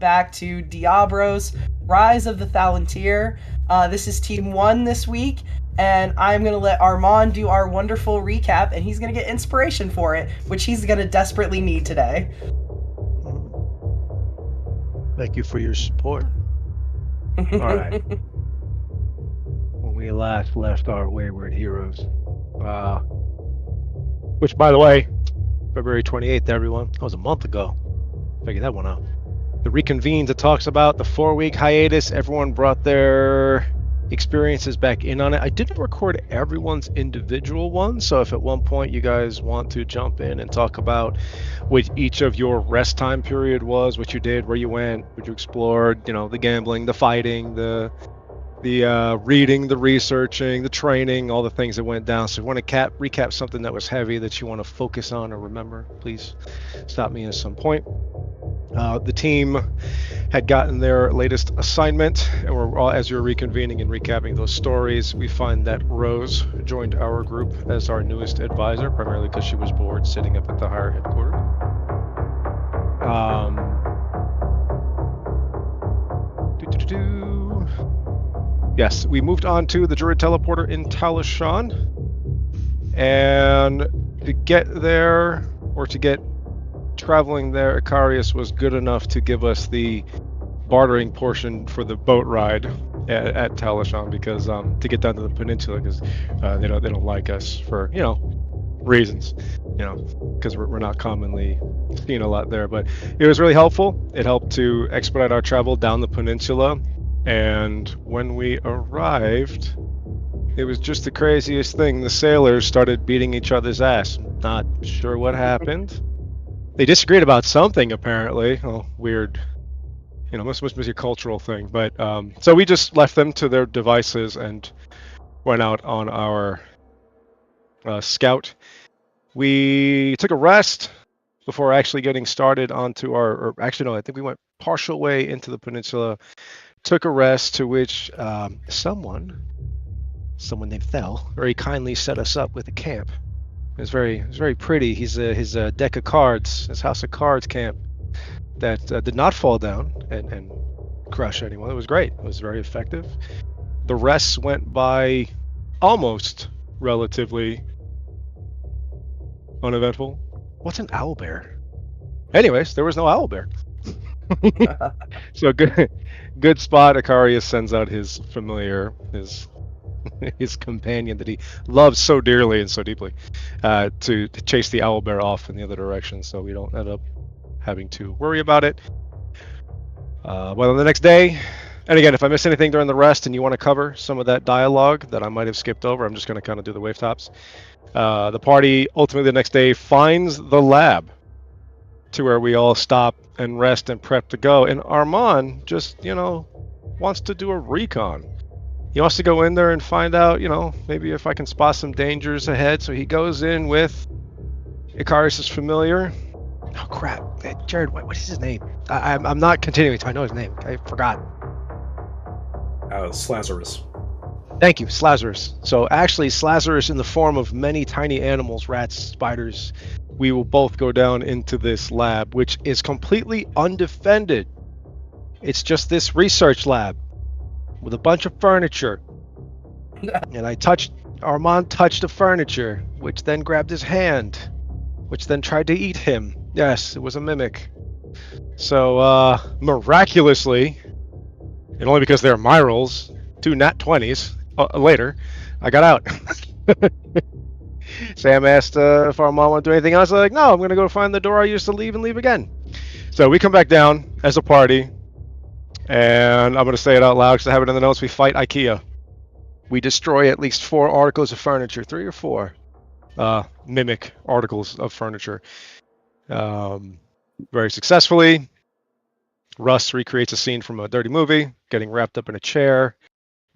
back to Deabros, Rise of the Thalantir. This is Team 1 this week, and I'm going to let Armand do our wonderful recap, and he's going to get inspiration for it, which he's going to desperately need today. Thank you for your support. All right. When we last left our wayward heroes, which, by the way, February 28th, everyone, that was a month ago. Figure that one out. The reconvene that talks about the 4-week hiatus. Everyone brought their experiences back in on it. I didn't record everyone's individual ones, so if at one point you guys want to jump in and talk about what each of your rest time period was, what you did, where you went, what you explored, the gambling, the fighting, the reading, the researching, the training, all the things that went down. So if you want to recap something that was heavy that you want to focus on or remember, please stop me at some point. The team had gotten their latest assignment, and as you're reconvening and recapping those stories, we find that Rose joined our group as our newest advisor, primarily because she was bored sitting up at the higher headquarters. Yes, we moved on to the Druid Teleporter in Talishan, and to get there, or to get traveling there, Icarius was good enough to give us the bartering portion for the boat ride at Talishan, because to get down to the peninsula, because they don't like us for reasons, because we're not commonly seen a lot there. But it was really helpful. It helped to expedite our travel down the peninsula, and when we arrived, it was just the craziest thing. The sailors started beating each other's ass. Not sure what happened. They disagreed about something, apparently. Oh, weird. Must be a cultural thing. But so we just left them to their devices and went out on our scout. We took a rest before actually getting started onto I think we went partial way into the peninsula. Took a rest, to which someone named Thel very kindly set us up with a camp. It was very pretty. His deck of cards, his house of cards camp, that did not fall down and crush anyone. It was great. It was very effective. The rest went by almost relatively uneventful. What's an owlbear? Anyways, there was no owlbear. So good spot. Icarius sends out his familiar, his companion that he loves so dearly and so deeply, to chase the owlbear off in the other direction, so we don't end up having to worry about it. Well, the next day, and again, if I miss anything during the rest and you want to cover some of that dialogue that I might have skipped over, I'm just going to kind of do the wave tops. The party ultimately the next day finds the lab, to where we all stop and rest and prep to go, and Armand just wants to do a recon. He wants to go in there and find out, maybe if I can spot some dangers ahead. So he goes in with Icarius' familiar. Oh crap, Jared, what is his name? I'm not continuing to. I know his name. I forgot. Slazarus. Thank you, Slazarus. So actually, Slazarus, in the form of many tiny animals, rats, spiders, we will both go down into this lab, which is completely undefended. It's just this research lab with a bunch of furniture. And Armand touched the furniture, which then grabbed his hand, which then tried to eat him. Yes, it was a mimic. So, miraculously, and only because they're my rolls, 2 nat 20s later, I got out. Sam asked if Armand wanted to do anything else. I'm like, no, I'm going to go find the door I used to leave and leave again. So we come back down as a party, and I'm going to say it out loud because I have it in the notes. We fight IKEA. We destroy at least 4 articles of furniture, 3 or 4 mimic articles of furniture, very successfully. Russ recreates a scene from a dirty movie, getting wrapped up in a chair,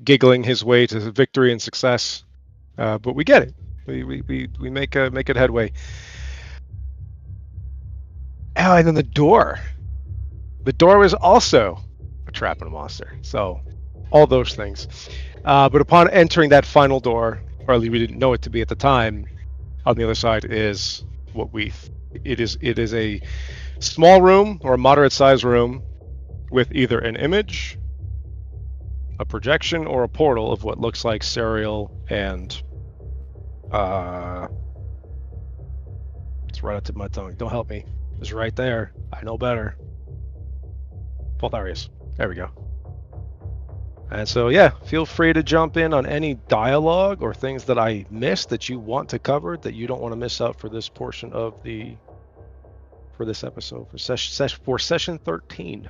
giggling his way to victory and success. But we get it. We make it headway. Oh, and then the door. The door was also a trap and a monster. So all those things. But upon entering that final door, or at least we didn't know it to be at the time, on the other side is what it is a small room, or a moderate sized room, with either an image, a projection, or a portal of what looks like cereal and it's right up to my tongue. Don't help me. It's right there. I know better. Potharius. There we go. And so, yeah, feel free to jump in on any dialogue or things that I missed that you want to cover that you don't want to miss out for this portion of for this episode for session 13.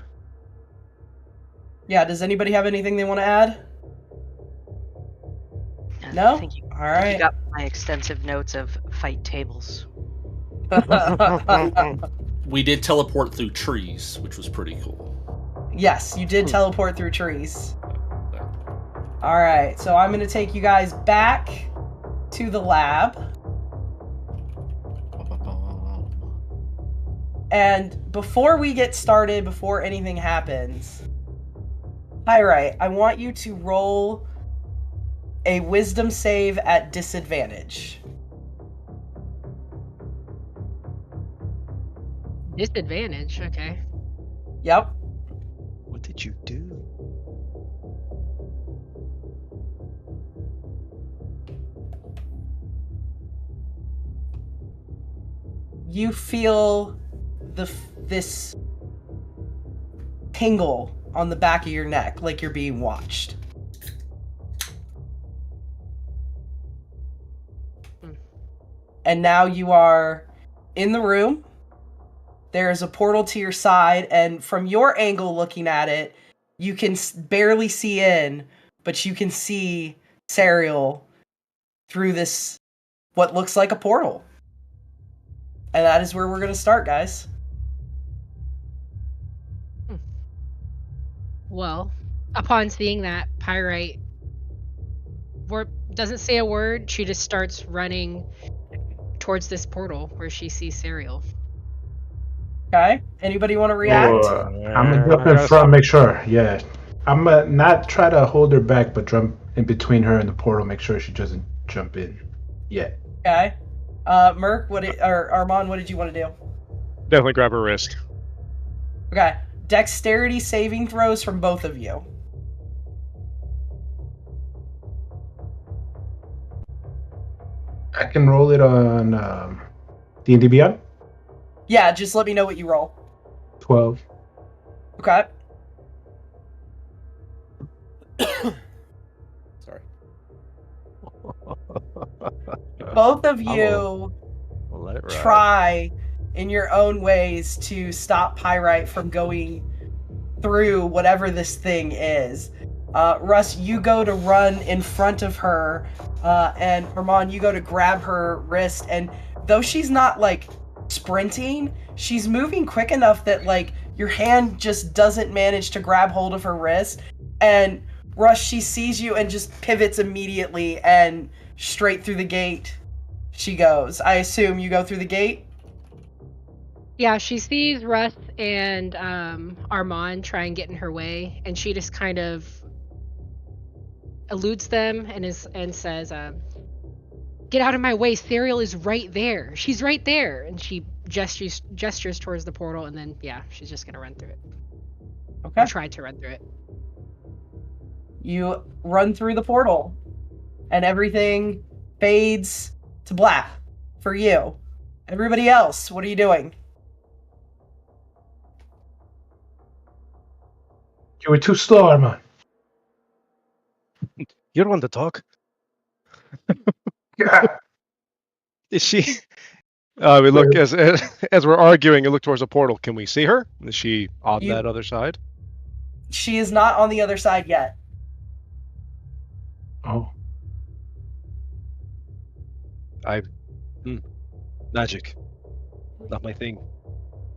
Yeah, does anybody have anything they want to add? No? I think All you right. got my extensive notes of fight tables. We did teleport through trees, which was pretty cool. Yes, you did teleport through trees. All right, so I'm going to take you guys back to the lab. And before we get started, before anything happens, Pyrite, I want you to roll a wisdom save at disadvantage. Disadvantage, okay. Yep. What did you do? You feel this tingle on the back of your neck, like you're being watched. And now you are in the room. There is a portal to your side, and from your angle looking at it, you can barely see in, but you can see Serial through this, what looks like a portal. And that is where we're going to start, guys. Well, upon seeing that, Pyrite doesn't say a word. She just starts running towards this portal where she sees Serial. Okay. Anybody want to react? I'm gonna jump in front, make sure. Yeah, I'm gonna not try to hold her back, but jump in between her and the portal, make sure she doesn't jump in yet. Okay. Merc, or Armand, what did you want to do? Definitely grab her wrist. Okay. Dexterity saving throws from both of you. I can roll it on D&D Beyond. Yeah, just let me know what you roll. 12. Okay. Sorry. Both of you Let it ride. try in your own ways to stop Pyrite from going through whatever this thing is. Russ, you go to run in front of her, and Armand, you go to grab her wrist, and though she's not, like, sprinting, she's moving quick enough that, like, your hand just doesn't manage to grab hold of her wrist, and Russ, she sees you and just pivots immediately, and straight through the gate she goes. I assume you go through the gate? Yeah, she sees Russ and Armand try and get in her way, and she just kind of eludes them and says, "Get out of my way! Serial is right there. She's right there." And she gestures towards the portal, and then she's just gonna run through it. Okay. Or try to run through it. You run through the portal, and everything fades to black for you. Everybody else, what are you doing? You were too slow, Armand. You don't want to talk. Yeah. Is she? We look as we're arguing. You look towards the portal. Can we see her? Is she on that other side? She is not on the other side yet. Oh. Magic. Not my thing.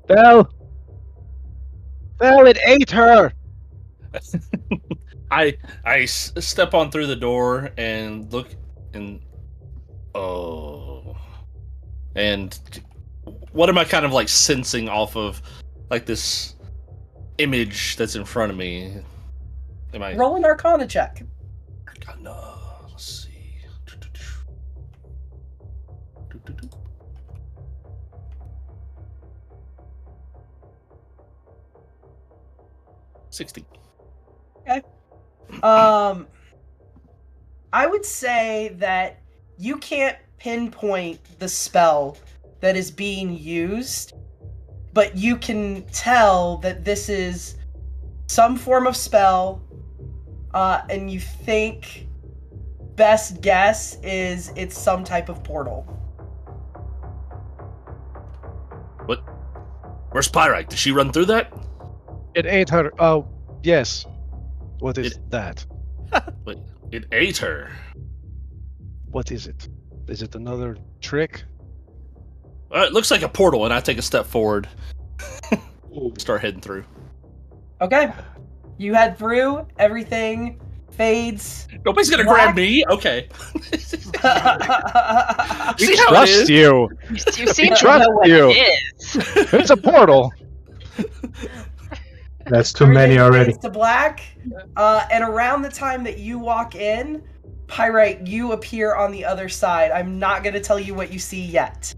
Belle, it ate her. I step on through the door and look and and what am I kind of like sensing off of like this image that's in front of me? Am I Roll an Arcana check? Arcana? Let's see. 16. Okay. I would say that you can't pinpoint the spell that is being used, but you can tell that this is some form of spell, and you think best guess is it's some type of portal. What? Where's Pyrite? Did she run through that? It ate her. Oh, yes. What is that? Wait, it ate her. What is it? Is it another trick? It looks like a portal, and I take a step forward. Start heading through. Okay. You head through, everything fades. Nobody's gonna Black? grab me? Okay. We See how it trust is? you. You seem to trust know what you. it is. It's a portal. That's too many Everything already. fades to black, and around the time that you walk in, Pyrite, you appear on the other side. I'm not going to tell you what you see yet.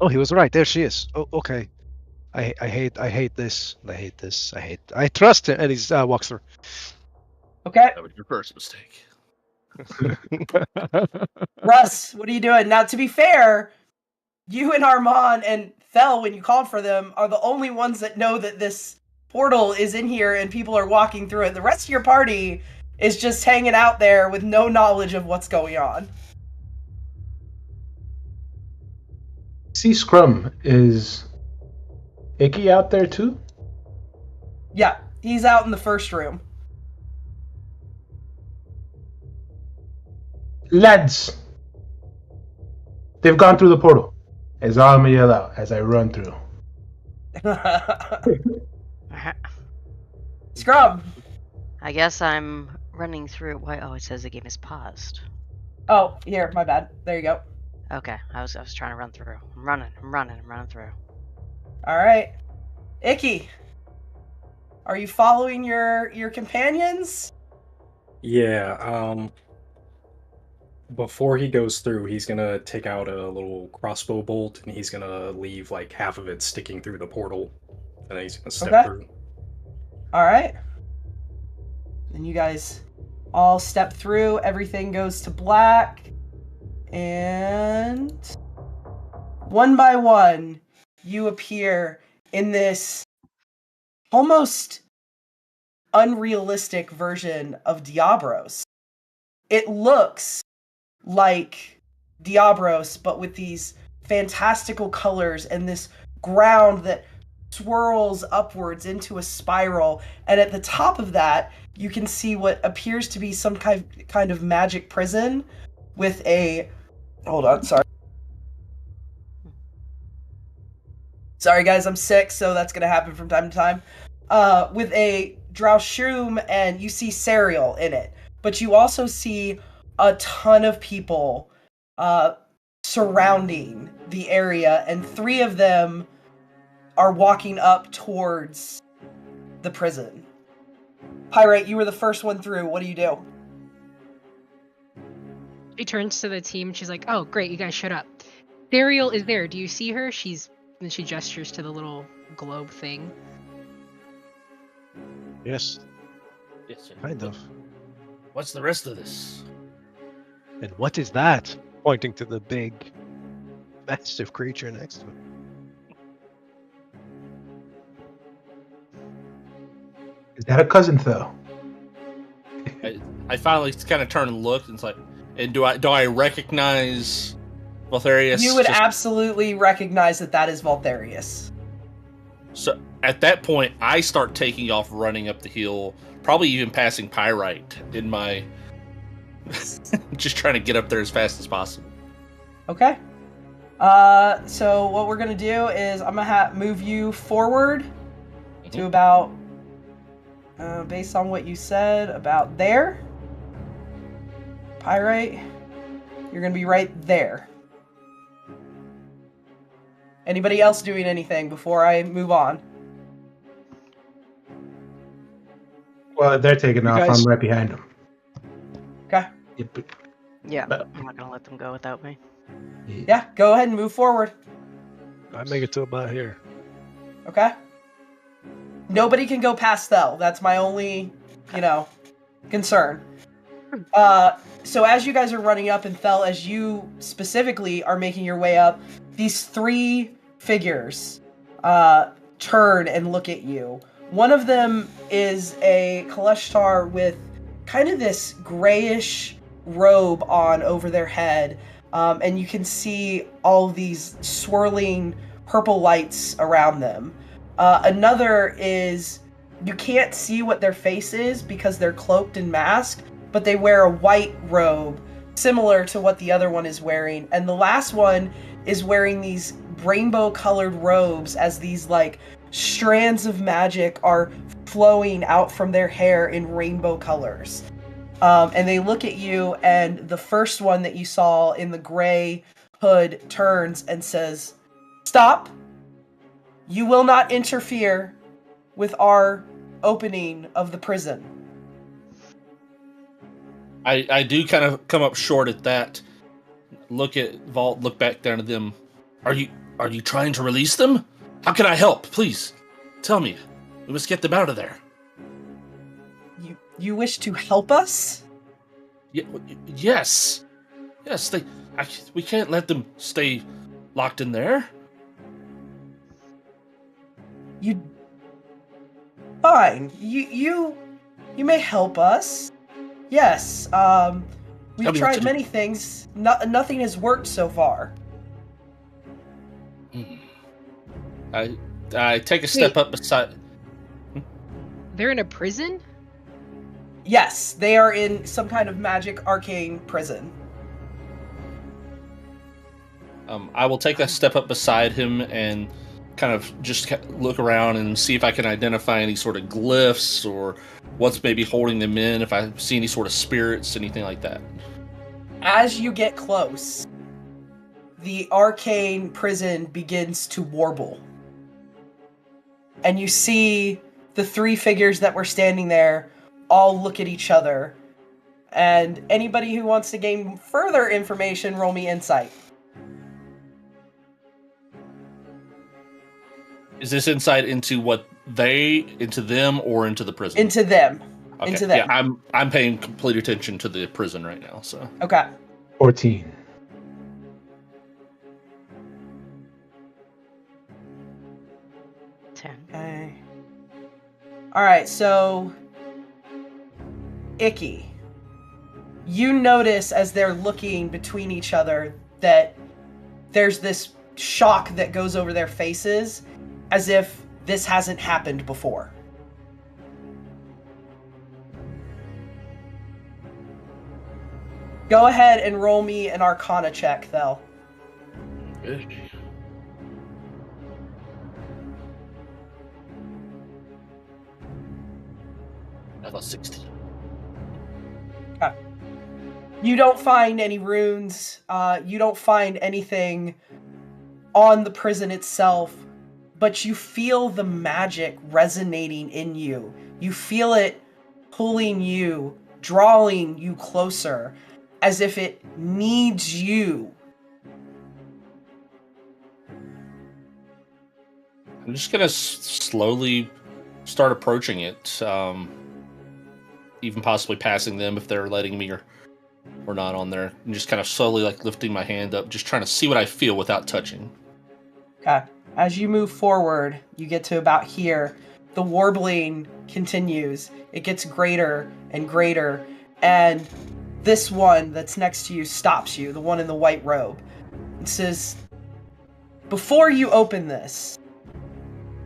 Oh, he was right. There she is. Oh, okay. I hate this. I trust him. And he walks through. Okay, That was your first mistake. Russ, what are you doing? Now, to be fair, you and Armand and Thel, when you called for them, are the only ones that know that this portal is in here and people are walking through it. The rest of your party is just hanging out there with no knowledge of what's going on. See, Scrum, is Icky out there too? Yeah, he's out in the first room. Lads! They've gone through the portal. As all I'm gonna yell out as I run through. Scrub! I guess I'm running through. Why? Oh, it says the game is paused. Oh, here, my bad. There you go. Okay, I was trying to run through. I'm running through. Alright. Icky, are you following your companions? Yeah, before he goes through, he's gonna take out a little crossbow bolt and he's gonna leave like half of it sticking through the portal. And then he's gonna step through. Alright. Then you guys all step through, everything goes to black, and one by one, you appear in this almost unrealistic version of Deabros. It looks like Deabros, but with these fantastical colors and this ground that swirls upwards into a spiral, and at the top of that you can see what appears to be some kind of magic prison with a sorry guys, I'm sick, so that's gonna happen from time to time, with a Draushroom, and you see Serial in it, but you also see a ton of people surrounding the area, and 3 of them are walking up towards the prison. Pyrite, you were the first one through. What do you do? She turns to the team. She's like, "Oh, great, you guys showed up. Serial is there. Do you see her?" Then she gestures to the little globe thing. Yes, Yes, sir. kind of. What's the rest of this? And what is that? Pointing to the big, massive creature next to it. Is that a cousin Phil? I finally kind of turn and look, and it's like, and do I recognize Valtharius? You would absolutely recognize that is Valtharius. So at that point, I start taking off, running up the hill, probably even passing Pyrite in my, just trying to get up there as fast as possible. Okay. So what we're gonna do is I'm gonna move you forward to about, based on what you said, about there. Pyrite, you're gonna be right there. Anybody else doing anything before I move on? Well, if they're taking off, guys- I'm right behind them. Okay. Yep. Yeah, I'm not gonna let them go without me. Yeah, go ahead and move forward. I make it to about here. Okay. Nobody can go past Thel. That's my only, concern. So as you guys are running up, and Thel, as you specifically are making your way up, these 3 figures turn and look at you. One of them is a Kaleshtar with kind of this grayish robe on over their head, and you can see all these swirling purple lights around them. Another is, you can't see what their face is because they're cloaked and masked, but they wear a white robe similar to what the other one is wearing. And the last one is wearing these rainbow colored robes as these like strands of magic are flowing out from their hair in rainbow colors. And they look at you, and the first one that you saw in the gray hood turns and says, "Stop! You will not interfere with our opening of the prison." I do kind of come up short at that. Look at Vault, look back down at them. Are you trying to release them? How can I help? Please, tell me. We must get them out of there. You wish to help us? Yes. Yes, we can't let them stay locked in there. Fine. You may help us. Yes. We've tried many things. Nothing has worked so far. I take a step up beside. They're in a prison? Yes, they are in some kind of magic arcane prison. I will take a step up beside him and kind of just look around and see if I can identify any sort of glyphs or what's maybe holding them in, if I see any sort of spirits, anything like that. As you get close, the arcane prison begins to warble. And you see the 3 figures that were standing there all look at each other. And anybody who wants to gain further information, roll me insight. Is this insight into into them, or into the prison? Into them. Okay. Into them. Yeah, I'm paying complete attention to the prison right now, so. Okay. 14. 10. Okay. Alright, so Icky, you notice as they're looking between each other that there's this shock that goes over their faces, as if this hasn't happened before. Go ahead and roll me an Arcana check, Thel. Level 16. Okay. You don't find any runes. You don't find anything on the prison itself, but you feel the magic resonating in you. You feel it pulling you, drawing you closer, as if it needs you. I'm just gonna slowly start approaching it, even possibly passing them if they're letting me or not on there, and just kind of slowly like lifting my hand up, just trying to see what I feel without touching. Okay. As you move forward, you get to about here. The warbling continues. It gets greater and greater, and this one that's next to you stops you, the one in the white robe. It says, "Before you open this,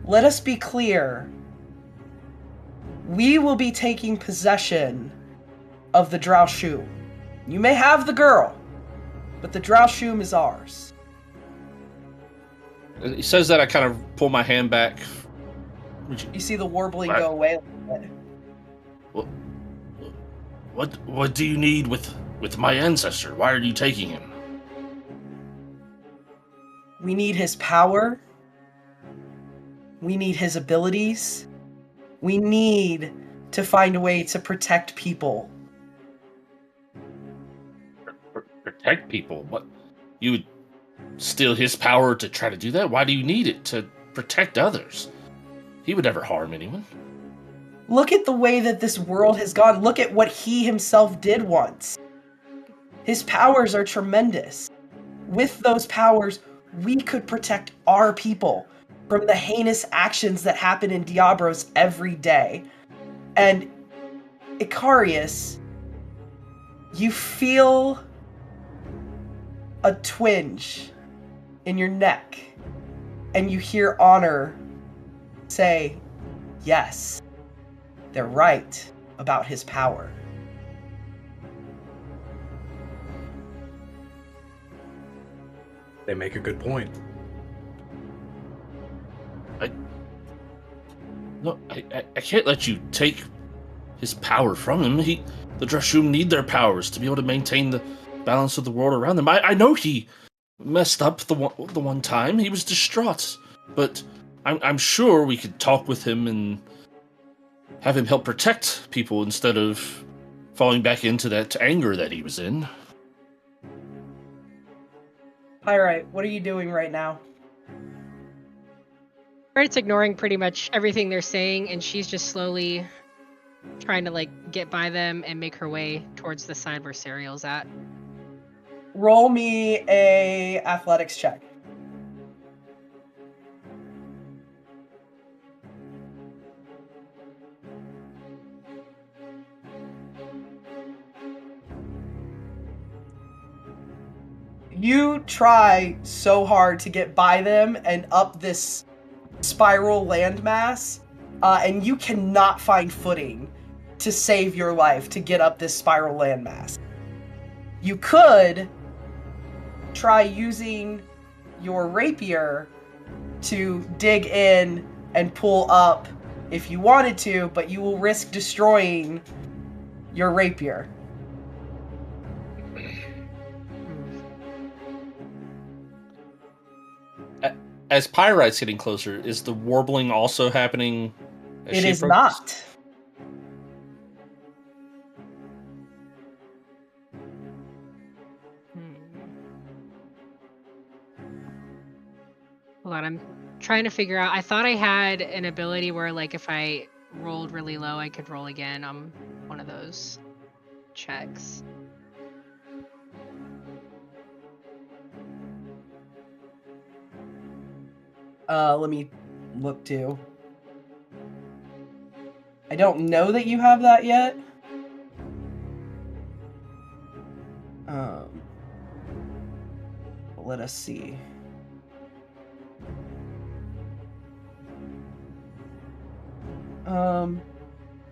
let us be clear. We will be taking possession of the Draushum. You may have the girl, but the Draushum is ours." He says that, I kind of pull my hand back. You see the warbling go away a little bit. What do you need with my ancestor? Why are you taking him? We need his power. We need his abilities. We need to find a way to protect people. Protect people? What? You would steal his power to try to do that? Why do you need it? To protect others? He would never harm anyone. Look at the way that this world has gone. Look at what he himself did once. His powers are tremendous. With those powers, we could protect our people from the heinous actions that happen in Deabros every day. And Icarius, you feel a twinge in your neck, and you hear Honor say, yes, they're right about his power. They make a good point. I can't let you take his power from him. The Drashum need their powers to be able to maintain the balance of the world around them. I know he messed up the one time. He was distraught, but I'm sure we could talk with him and have him help protect people instead of falling back into that anger that he was in. Pyrite, what are you doing right now? Pyrite's ignoring pretty much everything they're saying, and she's just slowly trying to get by them and make her way towards the side where Serial's at. Roll me a athletics check. You try so hard to get by them and up this spiral landmass, and you cannot find footing to save your life to get up this spiral landmass. You could try using your rapier to dig in and pull up if you wanted to, but you will risk destroying your rapier. As Pyrite's getting closer, is the warbling also happening? It is not. Hold on, I'm trying to figure out. I thought I had an ability where, if I rolled really low, I could roll again on one of those checks. Let me look too. I don't know that you have that yet. Let us see.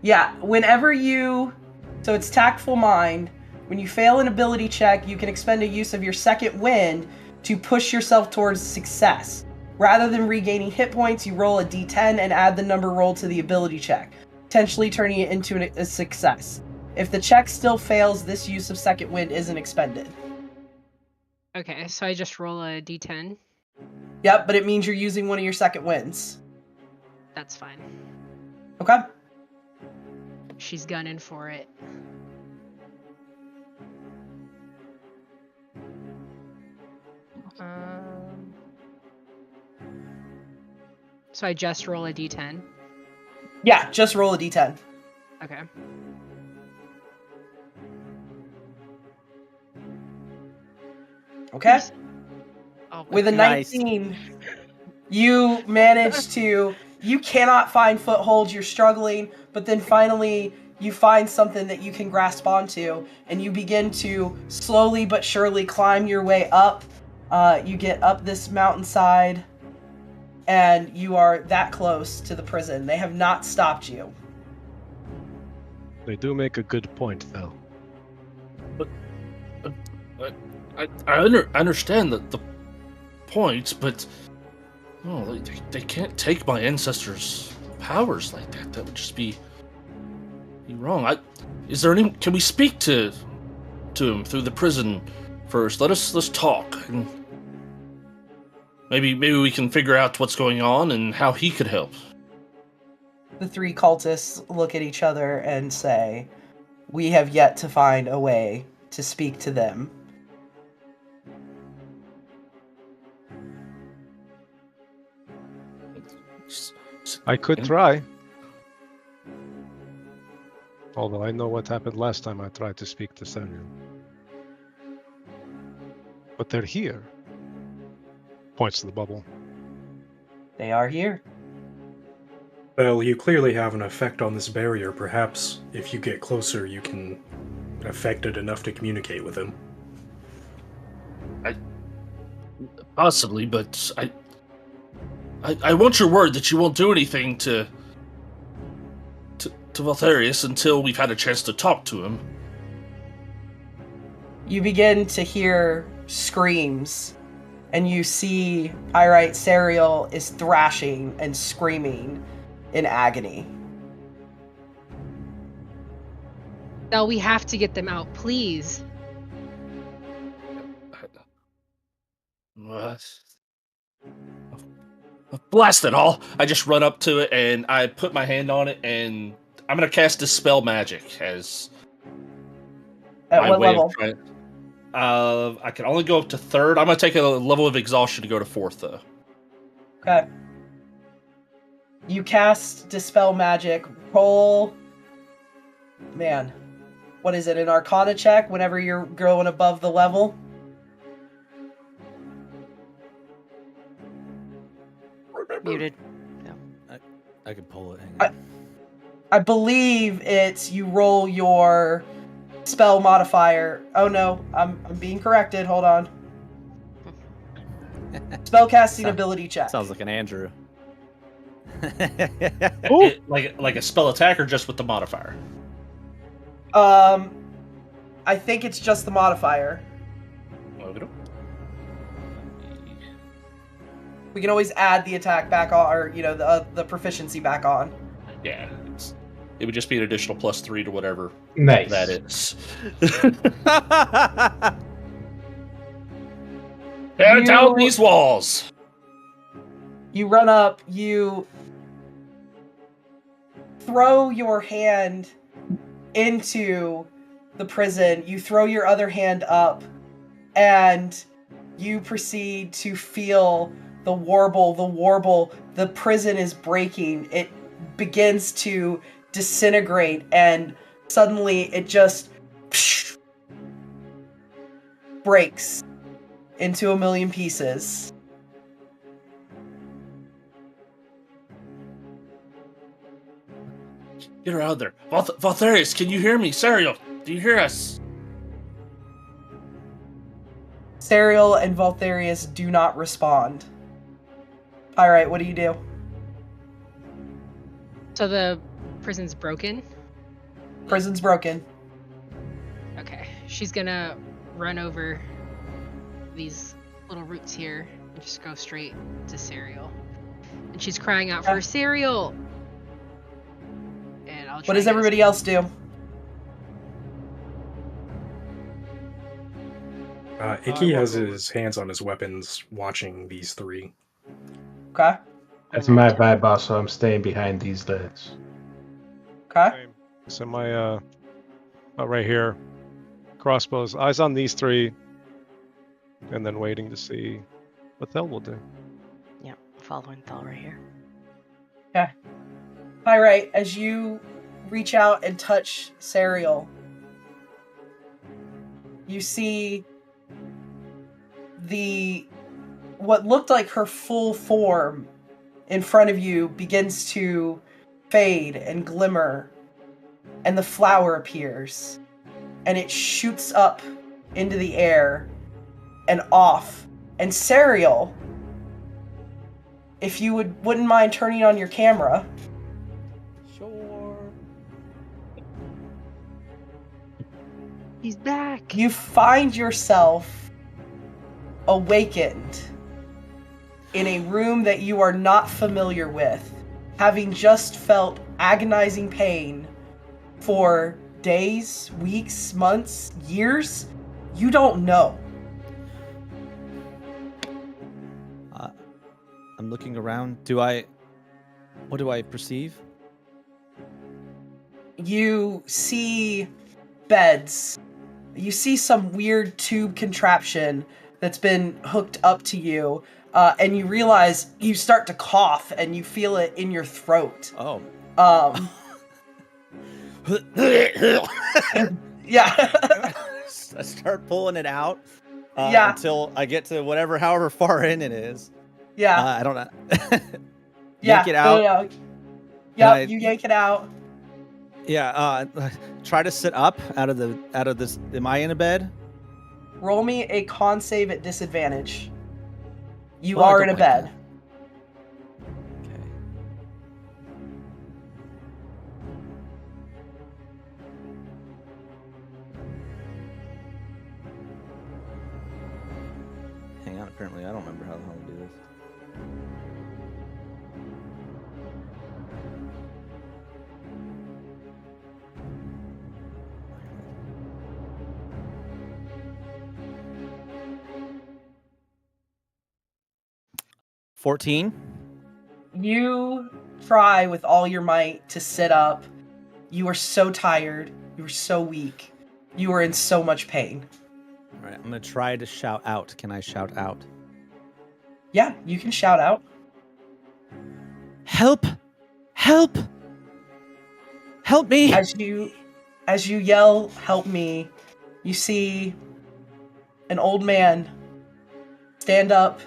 Yeah, whenever so it's Tactful Mind. When you fail an ability check, you can expend a use of your second wind to push yourself towards success. Rather than regaining hit points, you roll a d10 and add the number rolled to the ability check, potentially turning it into a success. If the check still fails, this use of second wind isn't expended. Okay, so I just roll a d10? Yep, but it means you're using one of your second winds. That's fine. Okay. She's gunning for it. So I just roll a d10? Yeah, just roll a d10. Okay. Okay? Oh, With a nice. 19, you manage to... You cannot find footholds, you're struggling, but then finally you find something that you can grasp onto, and you begin to slowly but surely climb your way up. You get up this mountainside, and you are that close to the prison. They have not stopped you. They do make a good point, though. But I understand the point, but no, they can't take my ancestors' powers like that. That would just be wrong. Is there any? Can we speak to him through the prison first? Let's talk, and maybe we can figure out what's going on and how he could help. The three cultists look at each other and say, "We have yet to find a way to speak to them." I could try. Although I know what happened last time I tried to speak to Samuel. But they're here. Points to the bubble. They are here. Well, you clearly have an effect on this barrier. Perhaps if you get closer, you can affect it enough to communicate with him. Possibly, but I want your word that you won't do anything to Valtharius until we've had a chance to talk to him. You begin to hear screams, and you see Pyrite Serial is thrashing and screaming in agony. Del, we have to get them out, please. What? Blast it all! I just run up to it and I put my hand on it, and I'm gonna cast Dispel Magic as At my what way level? of trying. I can only go up to 3rd. I'm gonna take a level of exhaustion to go to 4th, though. Okay. You cast Dispel Magic. Roll. Man. What is it? An Arcana check whenever you're going above the level? Muted. I can pull it. Hang on. I believe it's you roll your spell modifier. Oh no, I'm being corrected. Hold on. Spellcasting ability check. Sounds like an Andrew. Like a spell attack, or just with the modifier? I think it's just the modifier. We can always add the attack back on, or the proficiency back on. Yeah, it would just be an additional +3 to whatever Nice. that is. Tear down these walls! You run up, you throw your hand into the prison, you throw your other hand up, and you proceed to feel the warble, the prison is breaking. It begins to disintegrate, and suddenly it just breaks into a million pieces. Get her out there. Valtharius, can you hear me? Serial, do you hear us? Serial and Valtharius do not respond. Alright, what do you do? So the prison's broken? Prison's broken. Okay. She's gonna run over these little roots here and just go straight to Serial. And she's crying out for Serial! And I'll try What does and everybody else do? Icky has his hands on his weapons, watching these three. Okay. That's my vibe, boss, so I'm staying behind these leads. Okay. So my right here, crossbows, eyes on these 3, and then waiting to see what Thel will do. Yep, following Thel right here. Okay. Alright, as you reach out and touch Serial, you see what looked like her full form in front of you begins to fade and glimmer, and the flower appears, and it shoots up into the air and off. And Serial, if you wouldn't mind turning on your camera. Sure. He's back! You find yourself awakened in a room that you are not familiar with, having just felt agonizing pain for days, weeks, months, years. You don't know. I'm looking around. What do I perceive? You see beds. You see some weird tube contraption that's been hooked up to you. and you realize you start to cough and you feel it in your throat. Oh. Yeah. I start pulling it out Yeah. until I get to however far in it is. Yeah. I don't know. Yeah. Yank it out. No. Yep, you yank it out. Yeah. Try to sit up out of this. Am I in a bed? Roll me a con save at disadvantage. You Well, I are don't in a like bed. that. Okay. Hang on. Apparently, I don't remember how the hell to do this. $14. You try with all your might to sit up. You are so tired. You are so weak. You are in so much pain. All right, I'm gonna try to shout out. Can I shout out? Yeah, you can shout out. Help! Help! Help me! As you yell, "Help me," you see an old man stand up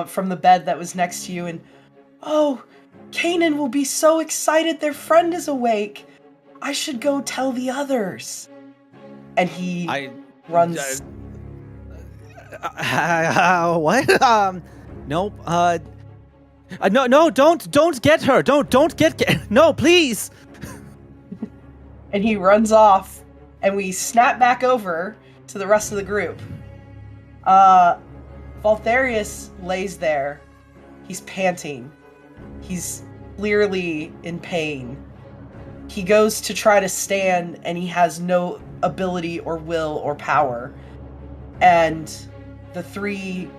from the bed that was next to you and, "Oh, Kanan will be so excited their friend is awake. I should go tell the others." And he runs. What? Nope. No, don't get her. Don't get. No, please. And he runs off, and we snap back over to the rest of the group. Valtharius lays there. He's panting. He's clearly in pain. He goes to try to stand, and he has no ability or will or power. And the three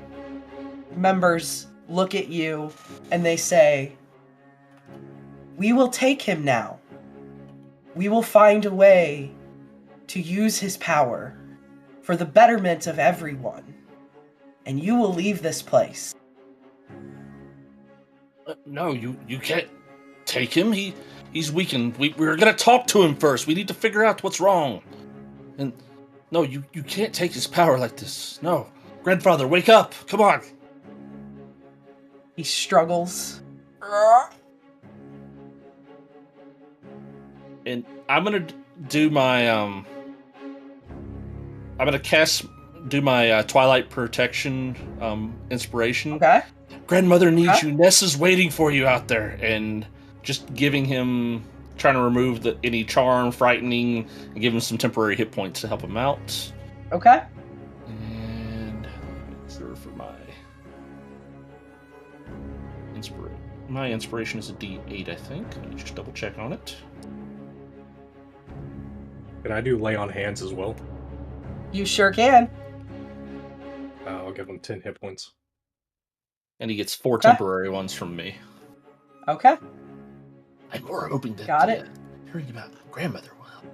members look at you, and they say, "We will take him now. We will find a way to use his power for the betterment of everyone. And you will leave this place." No, you can't take him. He's weakened. We're gonna talk to him first. We need to figure out what's wrong. And no, you can't take his power like this. No. Grandfather, wake up. Come on. He struggles. And I'm gonna do my I'm gonna do my Twilight Protection inspiration. Okay. Grandmother needs you. Ness is waiting for you out there, and just giving him, trying to remove any charm, frightening, and give him some temporary hit points to help him out. Okay. And for my inspiration is a D8, I think. Let me just double check on it. Can I do lay on hands as well? You sure can. I'll give him 10 hit points. And he gets 4 temporary ones from me. Okay. I'm more hoping that Got it. hearing about grandmother will.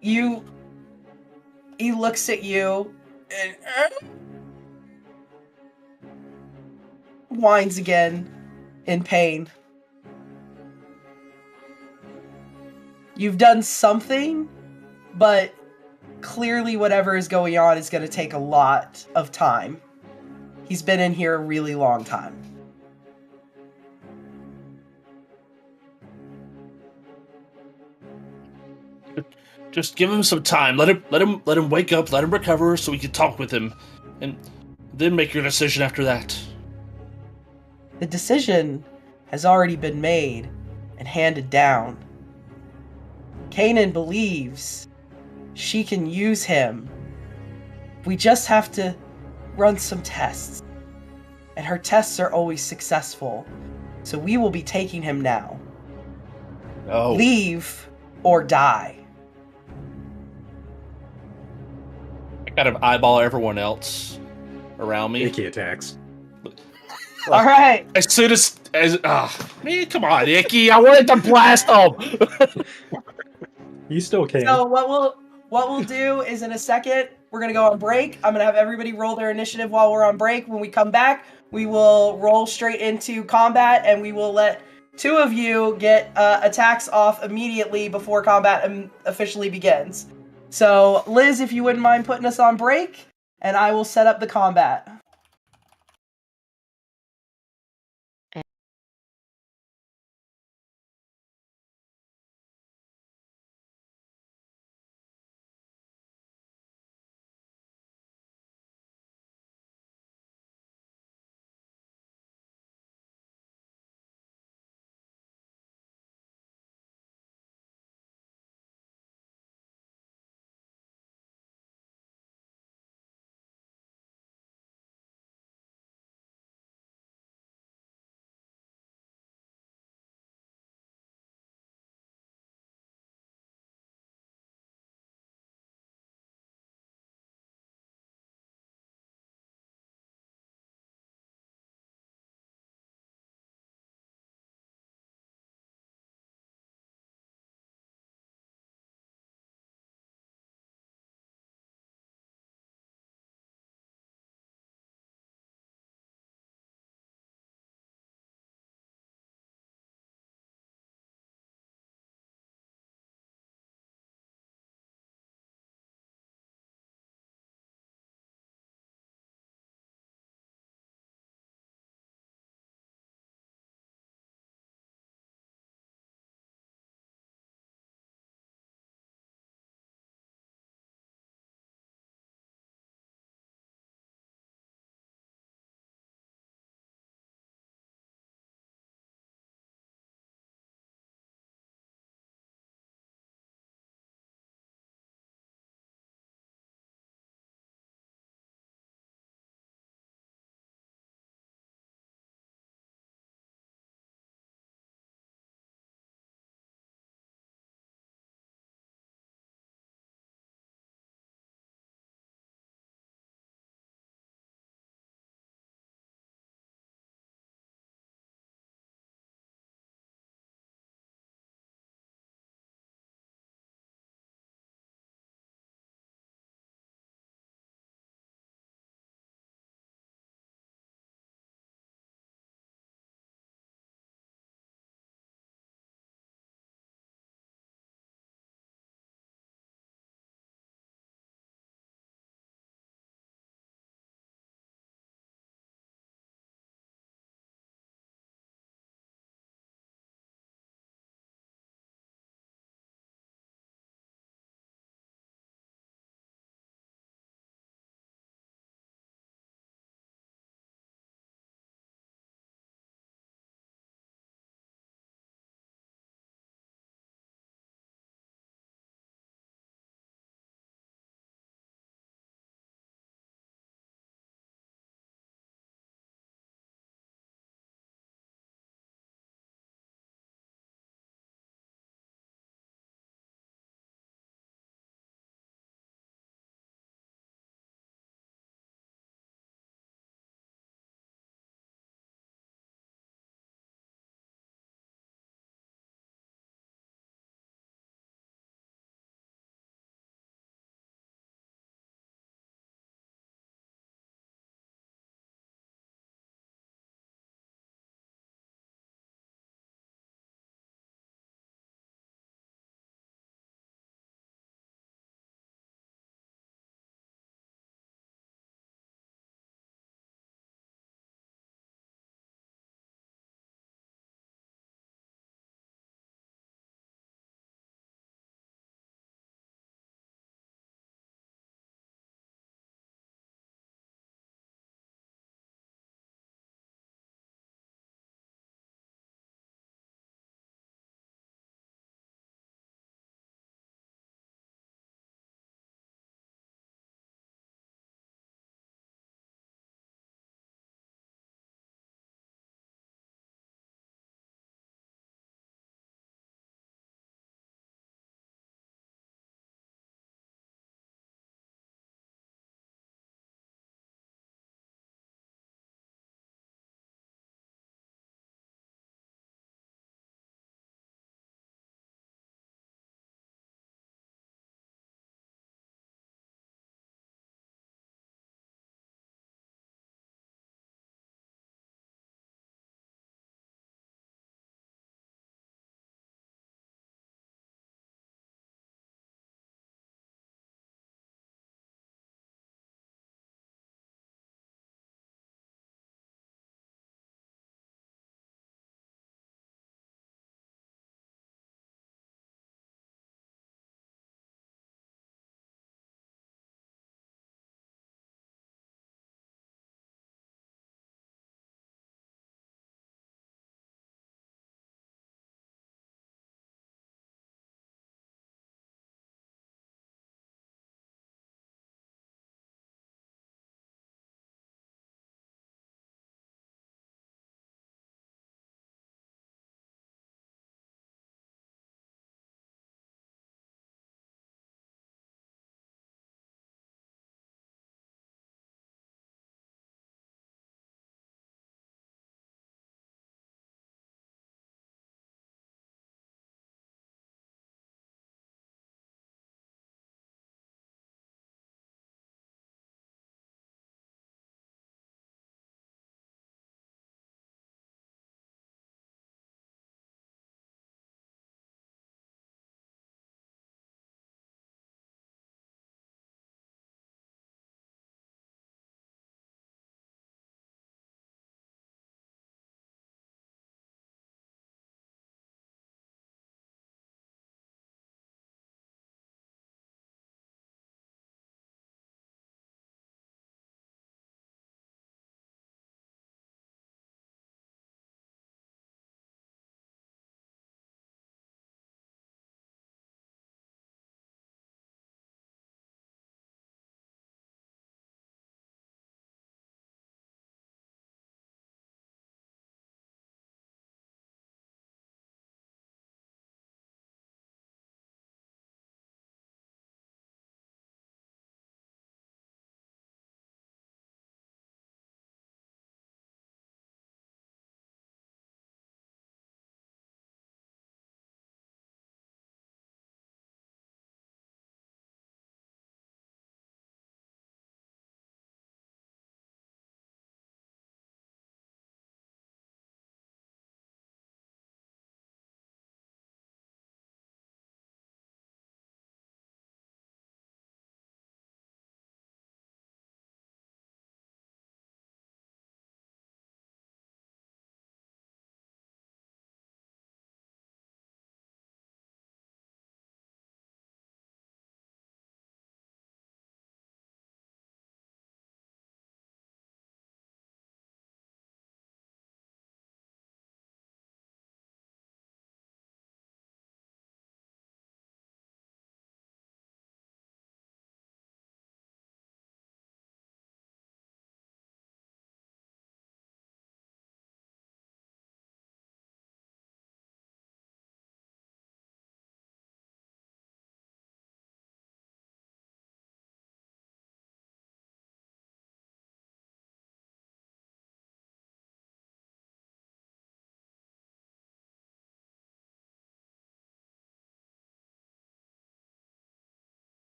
He looks at you and whines again in pain. You've done something, but clearly whatever is going on is going to take a lot of time. He's been in here a really long time. Just give him some time. Let him wake up. Let him recover, so we can talk with him, and then make your decision after that. The decision has already been made and handed down. Kanan believes she can use him. We just have to run some tests. And her tests are always successful. So we will be taking him now. No. Leave or die. I gotta eyeball everyone else around me. Icky attacks. All right. As soon as man, come on, Icky! I wanted to blast him. You still can. So what what we'll do is in a second, we're going to go on break. I'm going to have everybody roll their initiative while we're on break. When we come back, we will roll straight into combat, and we will let two of you get attacks off immediately before combat officially begins. So, Liz, if you wouldn't mind putting us on break, and I will set up the combat.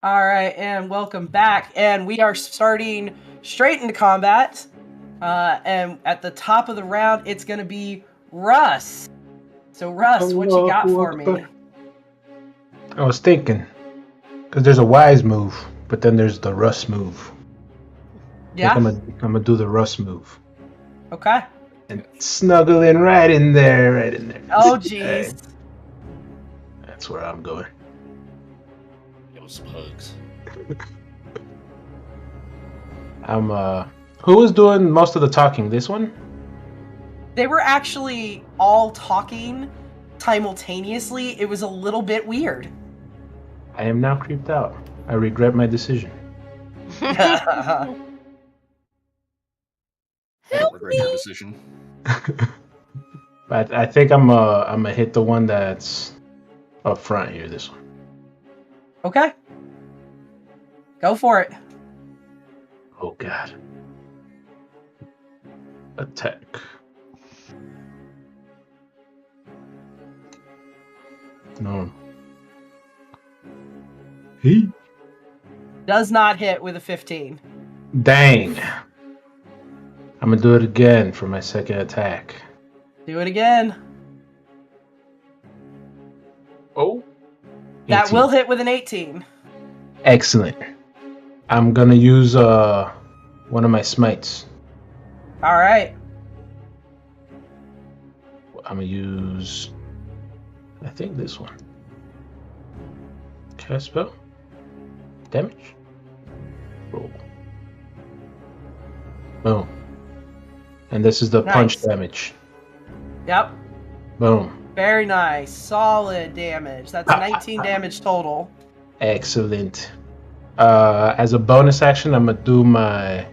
All right, and welcome back. And we are starting straight into combat. And at the top of the round, it's going to be Russ. So, Russ, what you got for me? I was thinking, because there's a wise move, but then there's the Russ move. Yeah? I'm gonna do the Russ move. Okay. And snuggle in right in there. Oh, jeez. That's where I'm going. Some hugs. Who was doing most of the talking? This one? They were actually all talking simultaneously. It was a little bit weird. I am now creeped out. I regret my decision. I don't regret your decision. But I think I'm gonna hit the one that's up front here. This one. Okay. Go for it. Oh God. Attack. No. He. Does not hit with a 15. Dang. I'm gonna do it again for my second attack. Do it again. Oh. That 18. will hit with an 18. Excellent. I'm gonna use one of my smites. All right. I'm gonna use, I think this one. Cast spell. Damage. Roll. Boom. And this is the punch damage. Yep. Boom. Very nice. Solid damage. That's 19 damage total. Excellent. As a bonus action, I'm gonna do my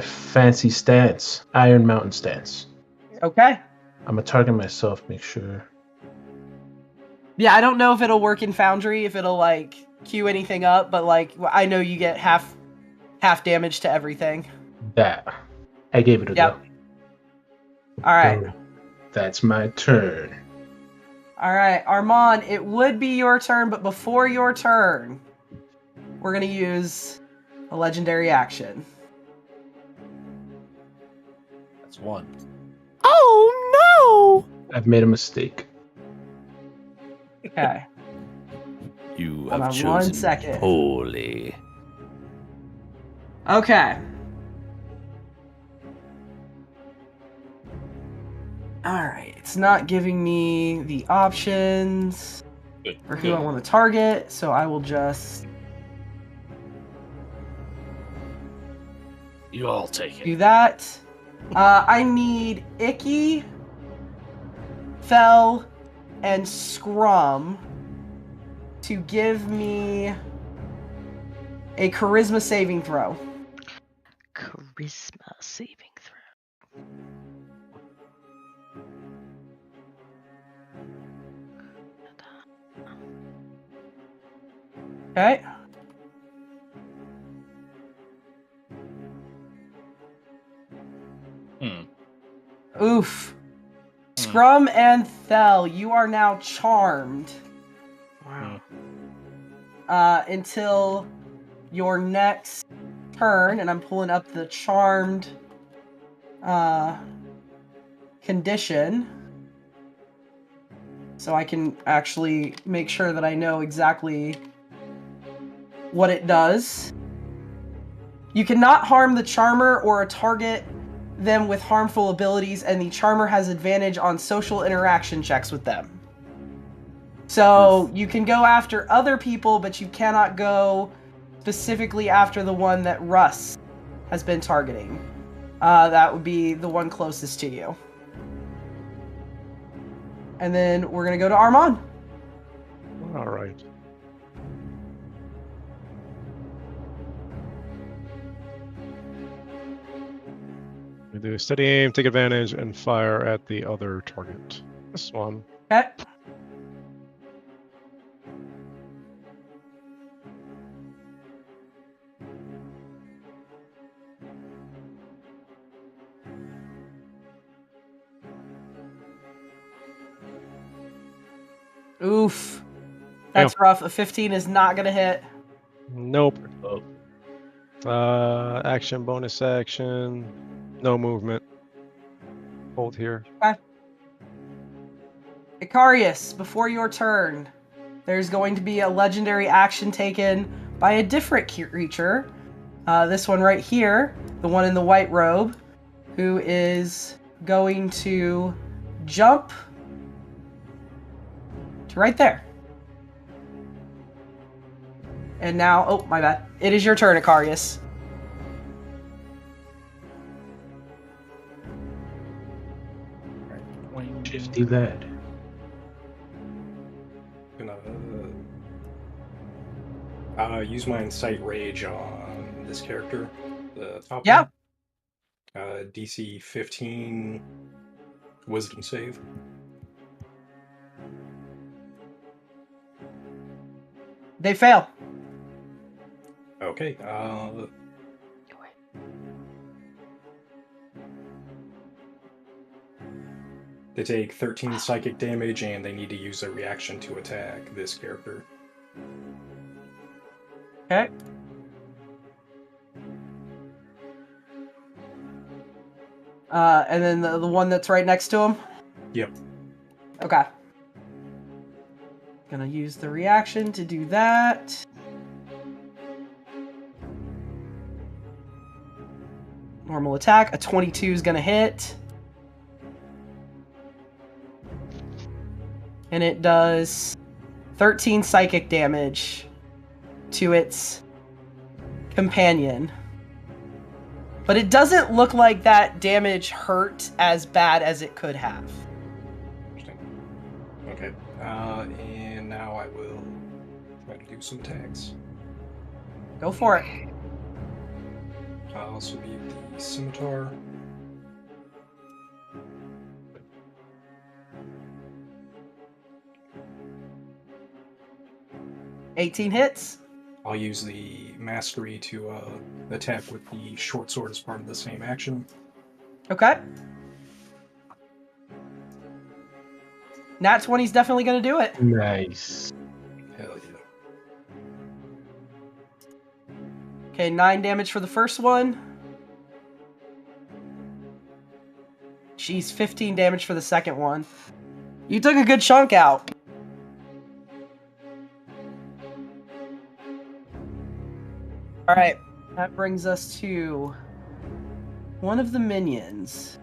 fancy stance, Iron Mountain stance. Okay. I'm gonna target myself. Make sure. Yeah, I don't know if it'll work in Foundry, if it'll like queue anything up, but like I know you get half damage to everything. That. I gave it a go. All right. So, that's my turn. All right, Armand, it would be your turn, but before your turn, we're going to use a legendary action. That's one. Oh no! I've made a mistake. Okay. You Hold have on chosen 1 second. poorly. Okay. Alright, it's not giving me the options for who I want to target, so I will just You all take it. do that. I need Icky, Fell, and Scrum to give me a charisma saving throw. Charisma saving throw. Okay. Oof. Scrum and Thel, you are now charmed. Wow. Until your next turn, and I'm pulling up the charmed condition so I can actually make sure that I know exactly what it does. You cannot harm the charmer or a target them with harmful abilities, and the charmer has advantage on social interaction checks with them. So you can go after other people, but you cannot go specifically after the one that Russ has been targeting. That would be the one closest to you. And then we're going to go to Armand. All right. We do a steady aim, take advantage, and fire at the other target. This one. Okay. Oof. That's rough. A 15 is not going to hit. Nope. Action, bonus action, no movement. Hold here. Okay. Icarius, before your turn, there's going to be a legendary action taken by a different creature. This one right here, the one in the white robe, who is going to jump to right there. And now, oh, my bad. It is your turn, Icarius. Shifty lad. Gonna use my Incite Rage on this character. The top Yeah. one. DC 15 Wisdom save. They fail. Okay. They take 13 psychic damage, and they need to use a reaction to attack this character. Okay. And then the one that's right next to him? Yep. Okay. Gonna use the reaction to do that. Normal attack. A 22 is gonna hit. And it does 13 psychic damage to its companion. But it doesn't look like that damage hurt as bad as it could have. Interesting. Okay. And now I will try to do some attacks. Go for it. I'll also be the scimitar. $18 hits. I'll use the mastery to attack with the short sword as part of the same action. Okay. Nat 20 is definitely going to do it. Nice. Hell yeah. Okay, 9 damage for the first one. Jeez, 15 damage for the second one. You took a good chunk out. Alright, that brings us to one of the minions.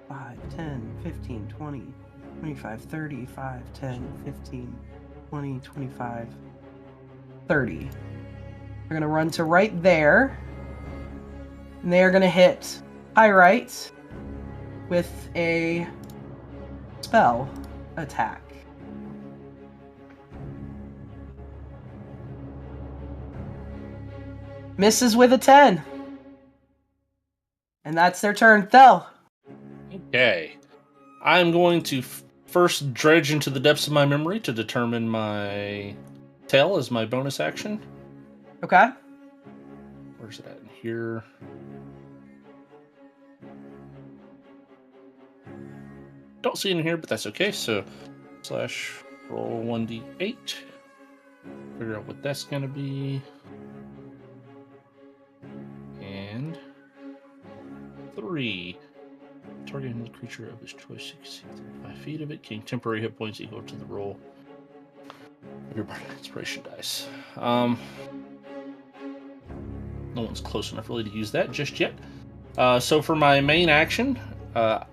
5, 10, 15, 20, 25, 30, 5, 10, 15, 20, 25, 30. They're going to run to right there. And they are going to hit Pyrite with a spell attack. Misses with a 10. And that's their turn. Thel. Okay. I'm going to first dredge into the depths of my memory to determine my tail as my bonus action. Okay. Where's it at? In here. Don't see it in here, but that's okay. So, / roll 1d8. Figure out what that's going to be. And 3. Targeting the creature of his choice exceeds 5 feet of it. Gain temporary hit points equal to the roll of your inspiration dice. No one's close enough really to use that just yet. So for my main action, I'm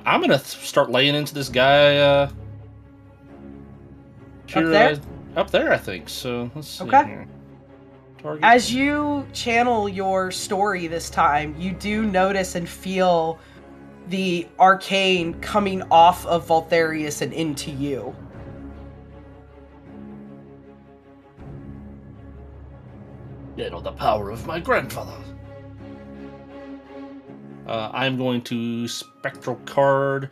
gonna start laying into this guy. Here, up there, I think. So let's see here. Target. As you channel your story this time, you do notice and feel the arcane coming off of Voltharius and into you. You know the power of my grandfather. I'm going to spectral card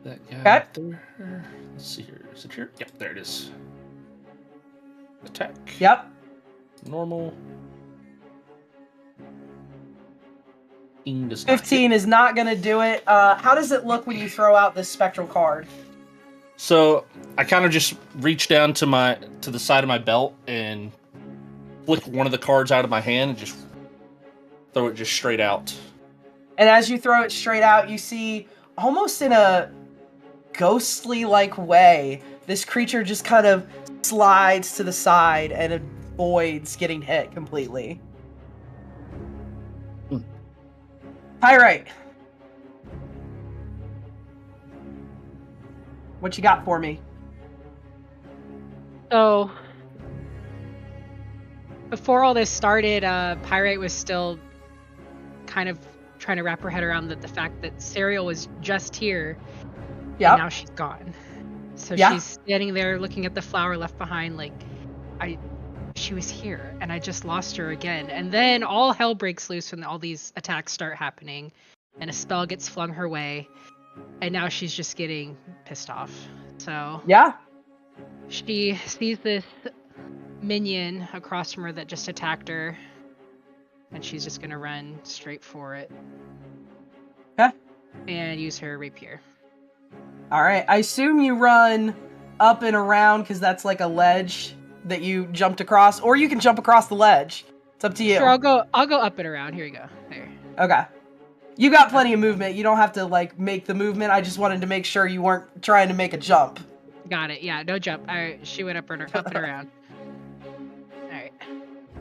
that guy up there. Let's see here. Is it here? Yep, there it is. Attack. Yep. Normal. 15 is not going to do it. How does it look when you throw out this spectral card? So I kind of just reach down to the side of my belt and flick one of the cards out of my hand and just throw it just straight out. And as you throw it straight out, you see, almost in a ghostly-like way, this creature just kind of slides to the side and avoids getting hit completely. Pyrite. What you got for me? So, before all this started, Pyrite was still kind of trying to wrap her head around the fact that Serial was just here, and now she's gone. So she's standing there looking at the flower left behind like, she was here, and I just lost her again. And then all hell breaks loose when all these attacks start happening, and a spell gets flung her way, and now she's just getting pissed off. So she sees this minion across from her that just attacked her, and she's just gonna run straight for it. And use her rapier. Alright, I assume you run up and around because that's like a ledge that you jumped across, or you can jump across the ledge. It's up to you. Sure, I'll go up and around. Here we go. There. Okay. You got plenty of movement. You don't have to like make the movement. I just wanted to make sure you weren't trying to make a jump. Got it. Yeah, no jump. She went up and around. Alright.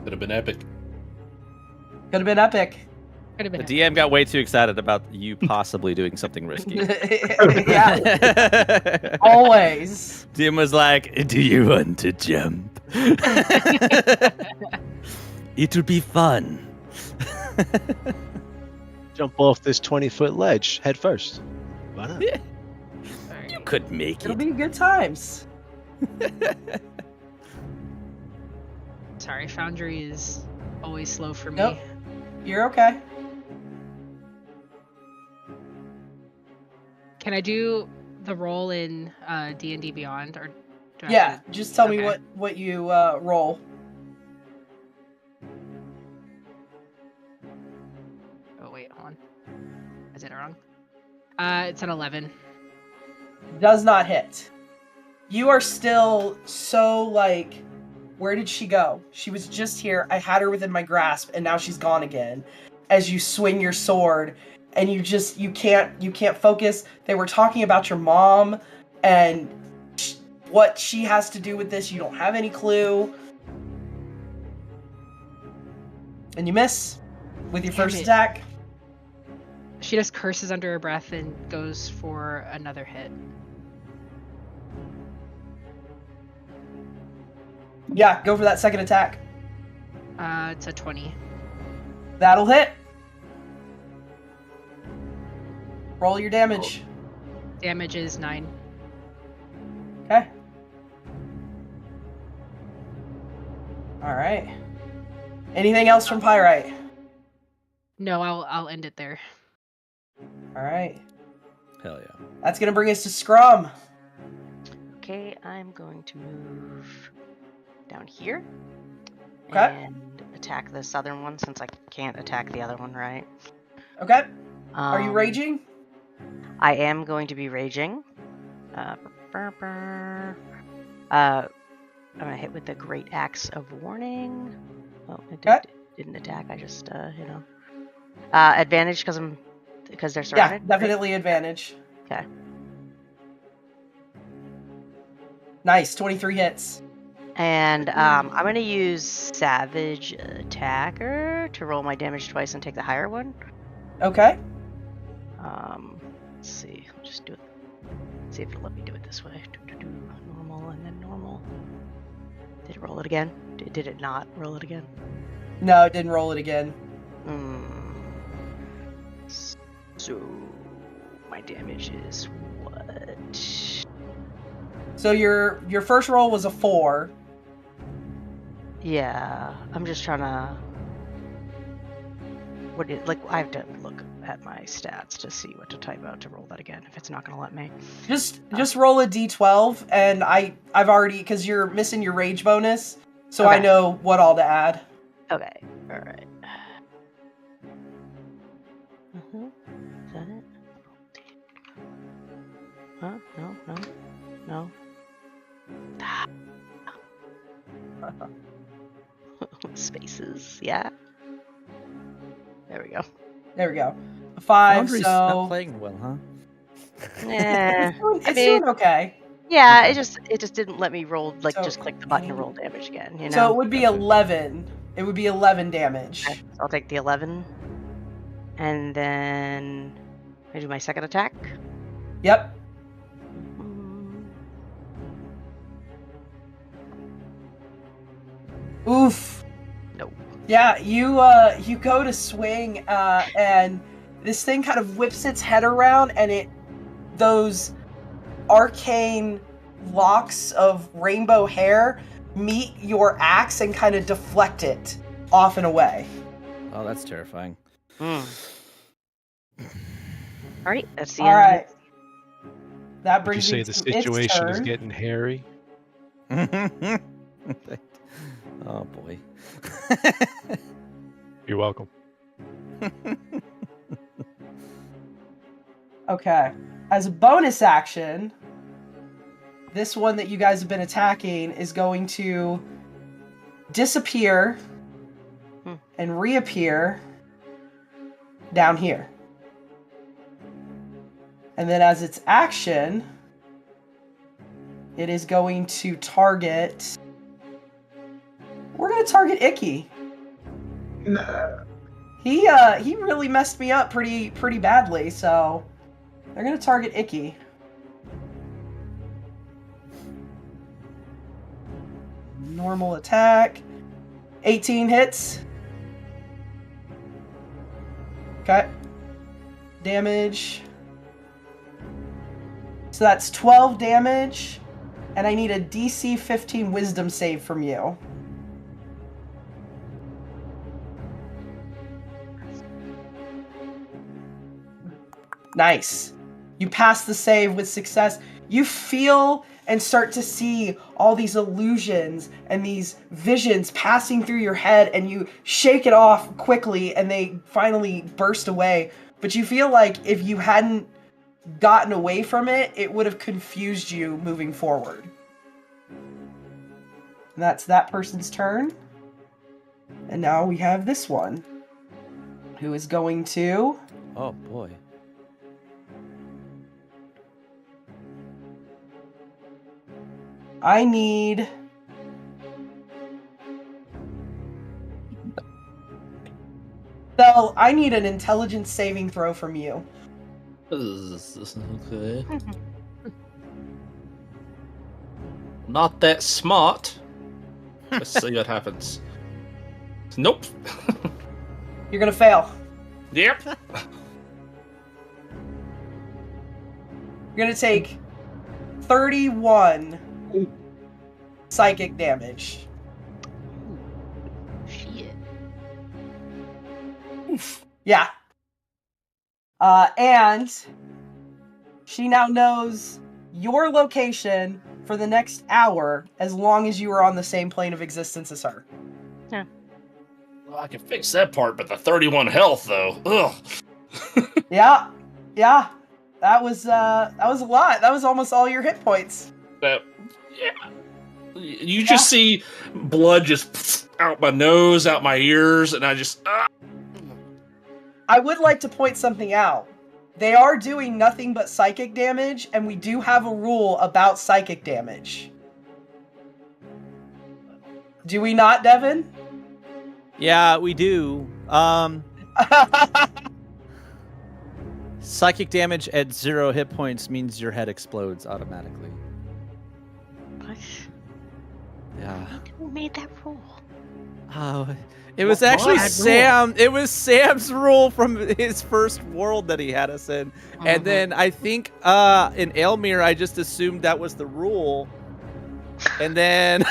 Could have been epic. Could have been epic. The DM got way too excited about you possibly doing something risky. Yeah. Always. DM was like, "Do you want to jump? It'll be fun." Jump off this 20-foot ledge head first. Why not? You could make It'll be good times. Sorry, Foundry is always slow for me. Nope. You're okay. Can I do the roll in D&D Beyond, or do I Yeah, have to... just tell me what you roll. Oh wait, hold on. I did it wrong. It's an 11. Does not hit. You are still so like, where did she go? She was just here. I had her within my grasp, and now she's gone again. As you swing your sword, and you can't focus. They were talking about your mom and what she has to do with this. You don't have any clue. And you miss with your first attack. She just curses under her breath and goes for another hit. Yeah, go for that second attack. It's a 20. That'll hit. Roll your damage. Damage is 9. Okay. Alright. Anything else from Pyrite? No, I'll end it there. Alright. Hell yeah. That's gonna bring us to Scrum. Okay, I'm going to move down here. Okay. And attack the southern one since I can't attack the other one, right? Okay. Are you raging? I am going to be raging. I'm gonna hit with the Great Axe of Warning. Oh, it didn't attack. I just, advantage because they're surrounded. Yeah, definitely advantage. Okay. Nice, 23 hits. And I'm gonna use Savage Attacker to roll my damage twice and take the higher one. Okay. Let's see. I'll just do it. See if it'll let me do it this way. Normal and then normal. Did it roll it again? Did it not roll it again? No, it didn't roll it again. So my damage is what? So your first roll was a 4. Yeah, I'm just trying to. I have to look at my stats to see what to type out to roll that again. If it's not gonna let me. Just roll a d12, and I've already, because you're missing your rage bonus, so Okay. I know what all to add. Okay, all right. Is that it? Huh? No. No. Spaces. Yeah. There we go. There we go. 5. Foundry's So not playing well, huh? Yeah. it's doing okay. Yeah, Okay. it just didn't let me roll, like, So- just click the button to roll damage again, you know? So it would be 11. It would be 11 damage. Okay, so I'll take the 11. And then I do my second attack. Yep. Oof. Nope. Yeah, you go to swing, and this thing kind of whips its head around, and those arcane locks of rainbow hair meet your axe and kind of deflect it off and away. Oh, that's terrifying. All right, that's the All end. right. That Would you brings say me the to its situation is turn. getting hairy? Oh boy. You're welcome. Okay. As a bonus action, this one that you guys have been attacking is going to disappear and reappear down here. And then as its action, it is going to target... We're going to target Icky. No. He really messed me up pretty badly, so they're going to target Icky. Normal attack. 18 hits. Okay. Damage. So that's 12 damage, and I need a DC 15 Wisdom save from you. Nice. You pass the save with success. You feel and start to see all these illusions and these visions passing through your head, and you shake it off quickly, and they finally burst away. But you feel like if you hadn't gotten away from it, it would have confused you moving forward. And that's that person's turn. And now we have this one, who is going to... Oh boy. I need... So, I need an intelligence saving throw from you. Okay. Not that smart. Let's see what happens. Nope. You're gonna fail. Yep. You're gonna take 31 psychic damage. Shit. Yeah. And she now knows your location for the next hour as long as you are on the same plane of existence as her. Yeah. Well, I can fix that part, but the 31 health though. Ugh. Yeah. Yeah. That was a lot. That was almost all your hit points. Yeah. You just see blood just out my nose, out my ears, and I just. I would like to point something out. They are doing nothing but psychic damage, and we do have a rule about psychic damage. Do we not, Devin? Yeah, we do. Psychic damage at 0 hit points means your head explodes automatically. What? Yeah. Who made that rule? Oh, it was actually Sam. It was Sam's rule from his first world that he had us in. And then I think in Elmir, I just assumed that was the rule. And then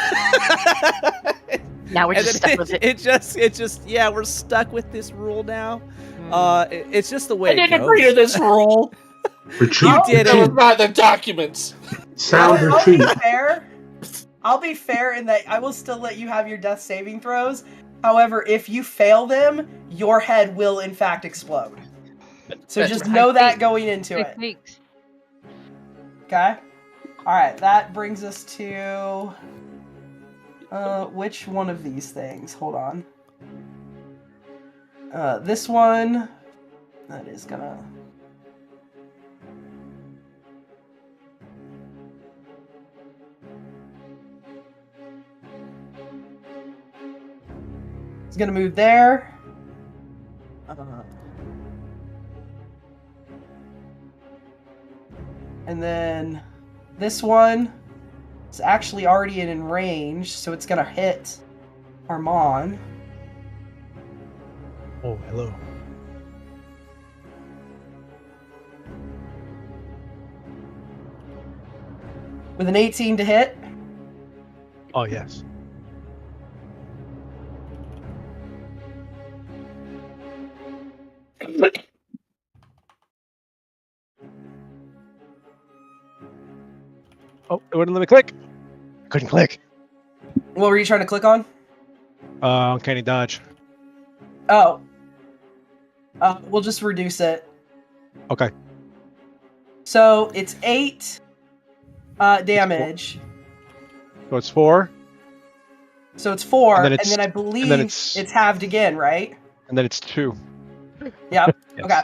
now we're just stuck with it. It just yeah, we're stuck with this rule now. It's just the way I didn't agree to this rule. You did That was it. not the documents. I'll be fair. I'll be fair in that I will still let you have your death saving throws. However, if you fail them, your head will in fact explode. So just know that going into it. Thanks. Okay? All right, that brings us to which one of these things? Hold on. This one. That is gonna. It's gonna move there. And then this one is actually already in range, so it's gonna hit Armand. Oh, hello. With an 18 to hit. Oh, yes. Oh, it wouldn't let me click. Couldn't click. What were you trying to click on? Uncanny dodge. Oh. We'll just reduce it. Okay. So it's 8 damage. So it's 4. So it's 4, And and then I believe it's halved again, right? And then it's 2. Yep. Yes. Okay.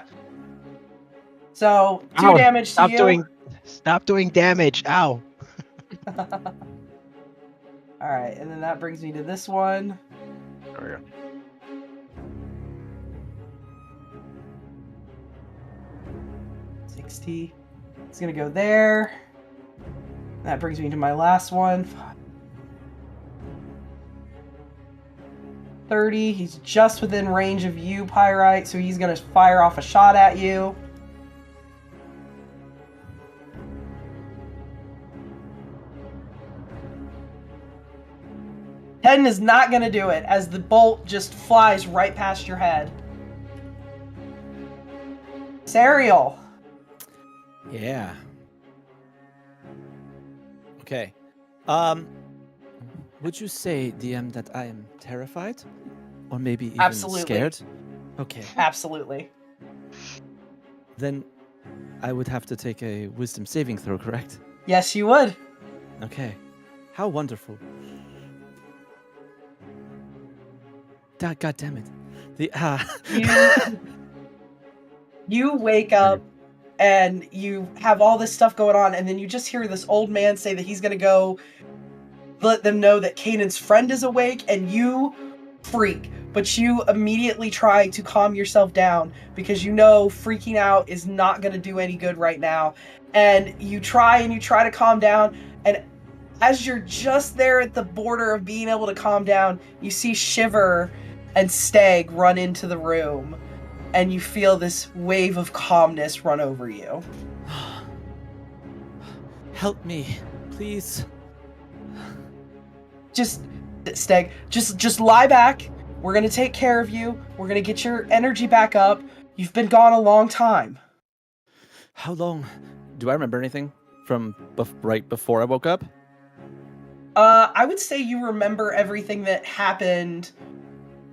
So 2 Ow, damage to you. Stop doing damage. Ow. All right, and then that brings me to this one. There we go. $60. It's gonna go there. That brings me to my last one. $30. He's just within range of you, Pyrite, so he's gonna fire off a shot at you. $10 is not gonna do it, as the bolt just flies right past your head. Serial. Yeah. Okay. Would you say, DM, that I am terrified? Or maybe even Absolutely. scared? Okay. Absolutely. Then I would have to take a wisdom saving throw, correct? Yes, you would. Okay. How wonderful. God damn it. You wake up and you have all this stuff going on, and then you just hear this old man say that he's gonna go let them know that Kanan's friend is awake, and you freak. But you immediately try to calm yourself down because you know freaking out is not gonna do any good right now. And you try to calm down, and as you're just there at the border of being able to calm down, you see Shiver and Stag run into the room, and you feel this wave of calmness run over you. Help me, please. Stag, just lie back. We're gonna take care of you. We're gonna get your energy back up. You've been gone a long time. How long? Do I remember anything from right before I woke up? I would say you remember everything that happened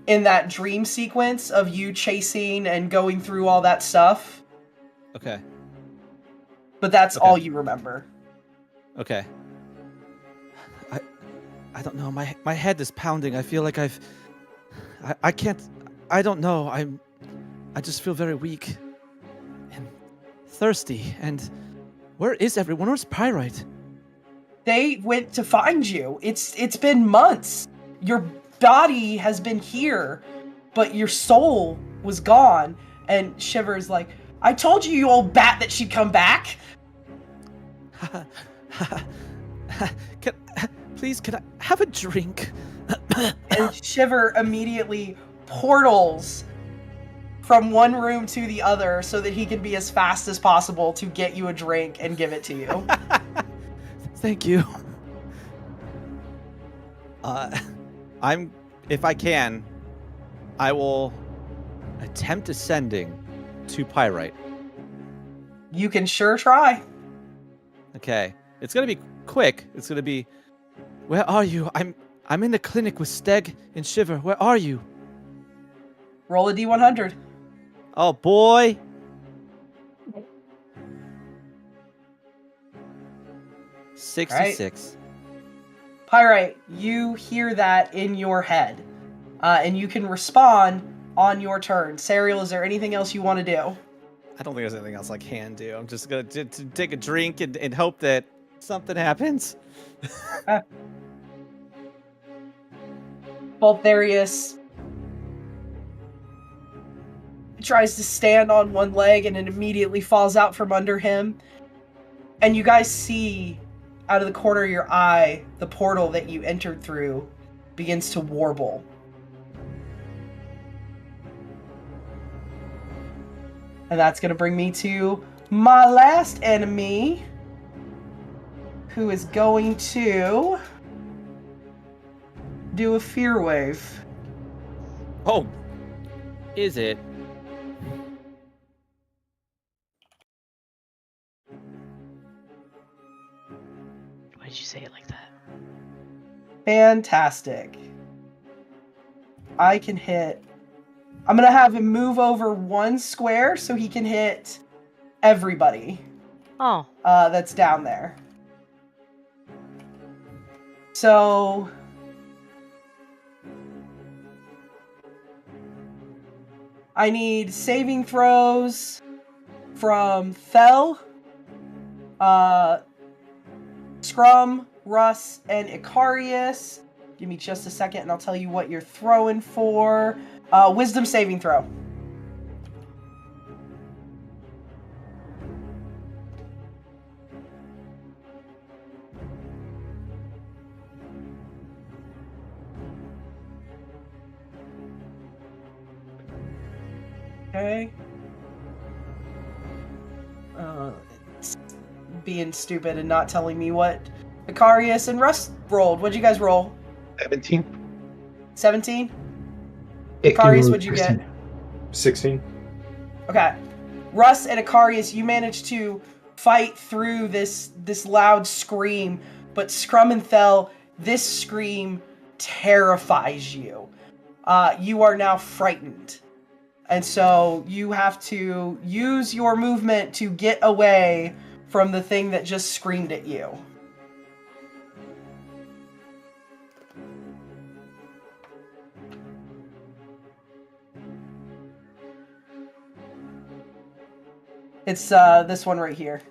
in that dream sequence of you chasing and going through all that stuff. Okay. But that's all you remember. Okay. I don't know. My head is pounding. I feel like I can't. I don't know. I just feel very weak and thirsty. And where is everyone? Where's Pyrite? They went to find you. It's been months. Your body has been here, but your soul was gone. And Shiver's like, I told you, you old bat, that she'd come back. Please, can I have a drink? And Shiver immediately portals from one room to the other so that he can be as fast as possible to get you a drink and give it to you. Thank you. If I can, I will attempt ascending to Pyrite. You can sure try. Okay. It's gonna be quick. It's gonna be, where are you? I'm in the clinic with Steg and Shiver. Where are you? Roll a D100. Oh boy. 66. Pyrite, you hear that in your head, and you can respond on your turn. Serial, is there anything else you want to do? I don't think there's anything else I can do. I'm just going to take a drink and hope that something happens. Baltharius tries to stand on one leg and it immediately falls out from under him. And you guys see out of the corner of your eye, the portal that you entered through begins to warble. And that's going to bring me to my last enemy, who is going to do a fear wave. Oh, is it? Why did you say it like that? Fantastic. I can hit... I'm going to have him move over one square so he can hit everybody. Oh. That's down there. So... I need saving throws from Fel, Scrum, Russ, and Icarius. Give me just a second and I'll tell you what you're throwing for. Wisdom saving throw. Okay. It's being stupid and not telling me what Icarius and Russ rolled. What'd you guys roll? 17. 17? Icarius, what'd you get? 16. Okay. Russ and Icarius, you managed to fight through this loud scream, but Scrum and Thel, this scream terrifies you. You are now frightened. And so you have to use your movement to get away from the thing that just screamed at you. It's this one right here.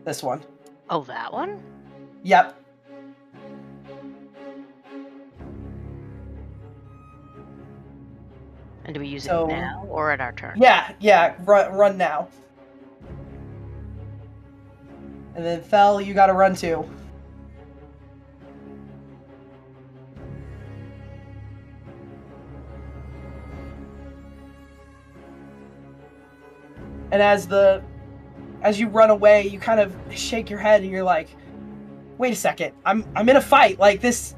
This one. Oh, that one? Yep. And do we use it now or at our turn? Yeah. Run now. And then Fel, you gotta run too. And as you run away, you kind of shake your head and you're like, wait a second, I'm in a fight. Like this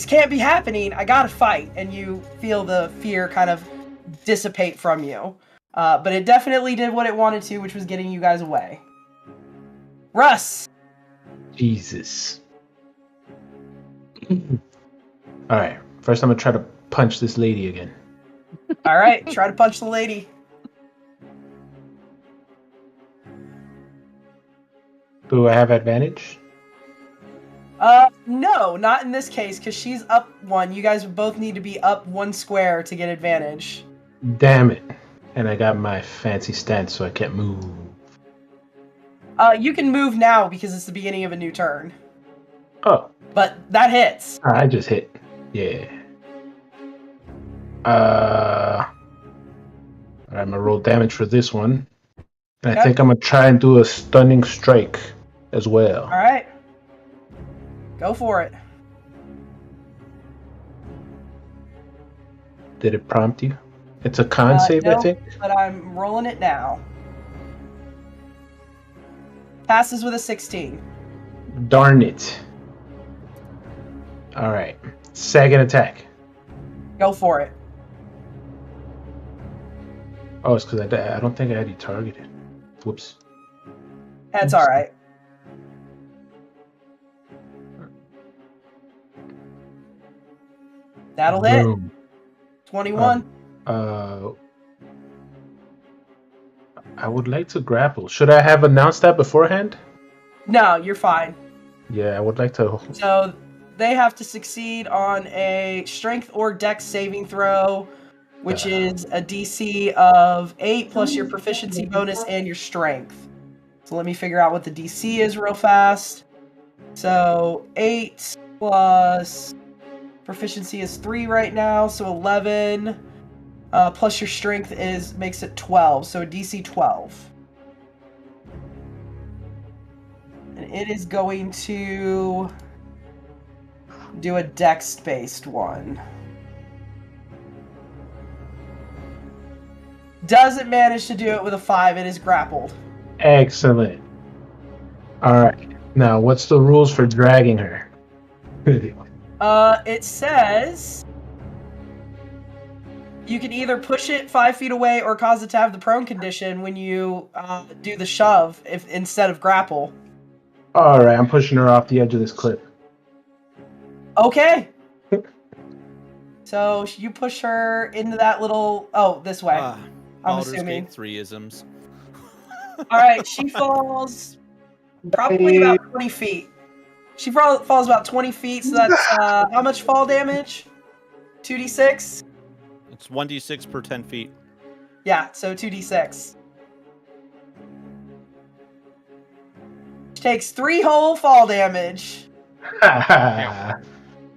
can't be happening. I gotta fight. And you feel the fear kind of dissipate from you. But it definitely did what it wanted to, which was getting you guys away. Russ! Jesus. Alright, first I'm gonna try to punch this lady again. Alright, try to punch the lady. Do I have advantage? No, not in this case, because she's up one. You guys both need to be up one square to get advantage. Damn it. And I got my fancy stance, so I can't move. You can move now because it's the beginning of a new turn. Oh. But that hits. I just hit. Yeah. Alright, I'm gonna roll damage for this one. And I think I'm gonna try and do a stunning strike as well. Alright. Go for it. Did it prompt you? It's a con save, no, I think. But I'm rolling it now. Passes with a 16. Darn it. Alright. Second attack. Go for it. Oh, it's because I don't think I had you targeted. Whoops. That's alright. That'll hit. Boom. 21. I would like to grapple. Should I have announced that beforehand? No, you're fine. Yeah, I would like to. So they have to succeed on a strength or dex saving throw, which is a DC of 8 plus your proficiency bonus and your strength. So let me figure out what the DC is real fast. So 8 plus proficiency is 3 right now, so 11. Plus your strength makes it 12, so DC 12. And it is going to do a dex-based one. Doesn't manage to do it with a 5, it is grappled. Excellent. Alright. Now, what's the rules for dragging her? It says you can either push it 5 feet away or cause it to have the prone condition when you do the shove instead of grapple. Alright, I'm pushing her off the edge of this cliff. Okay. So you push her into that little... Oh, this way. I'm Baldur's assuming. Gate 3-isms. Alright, she falls probably about 20 feet. She falls about 20 feet, so that's how much fall damage? 2d6? It's 1d6 per 10 feet. Yeah, so 2d6. She takes 3 whole fall damage.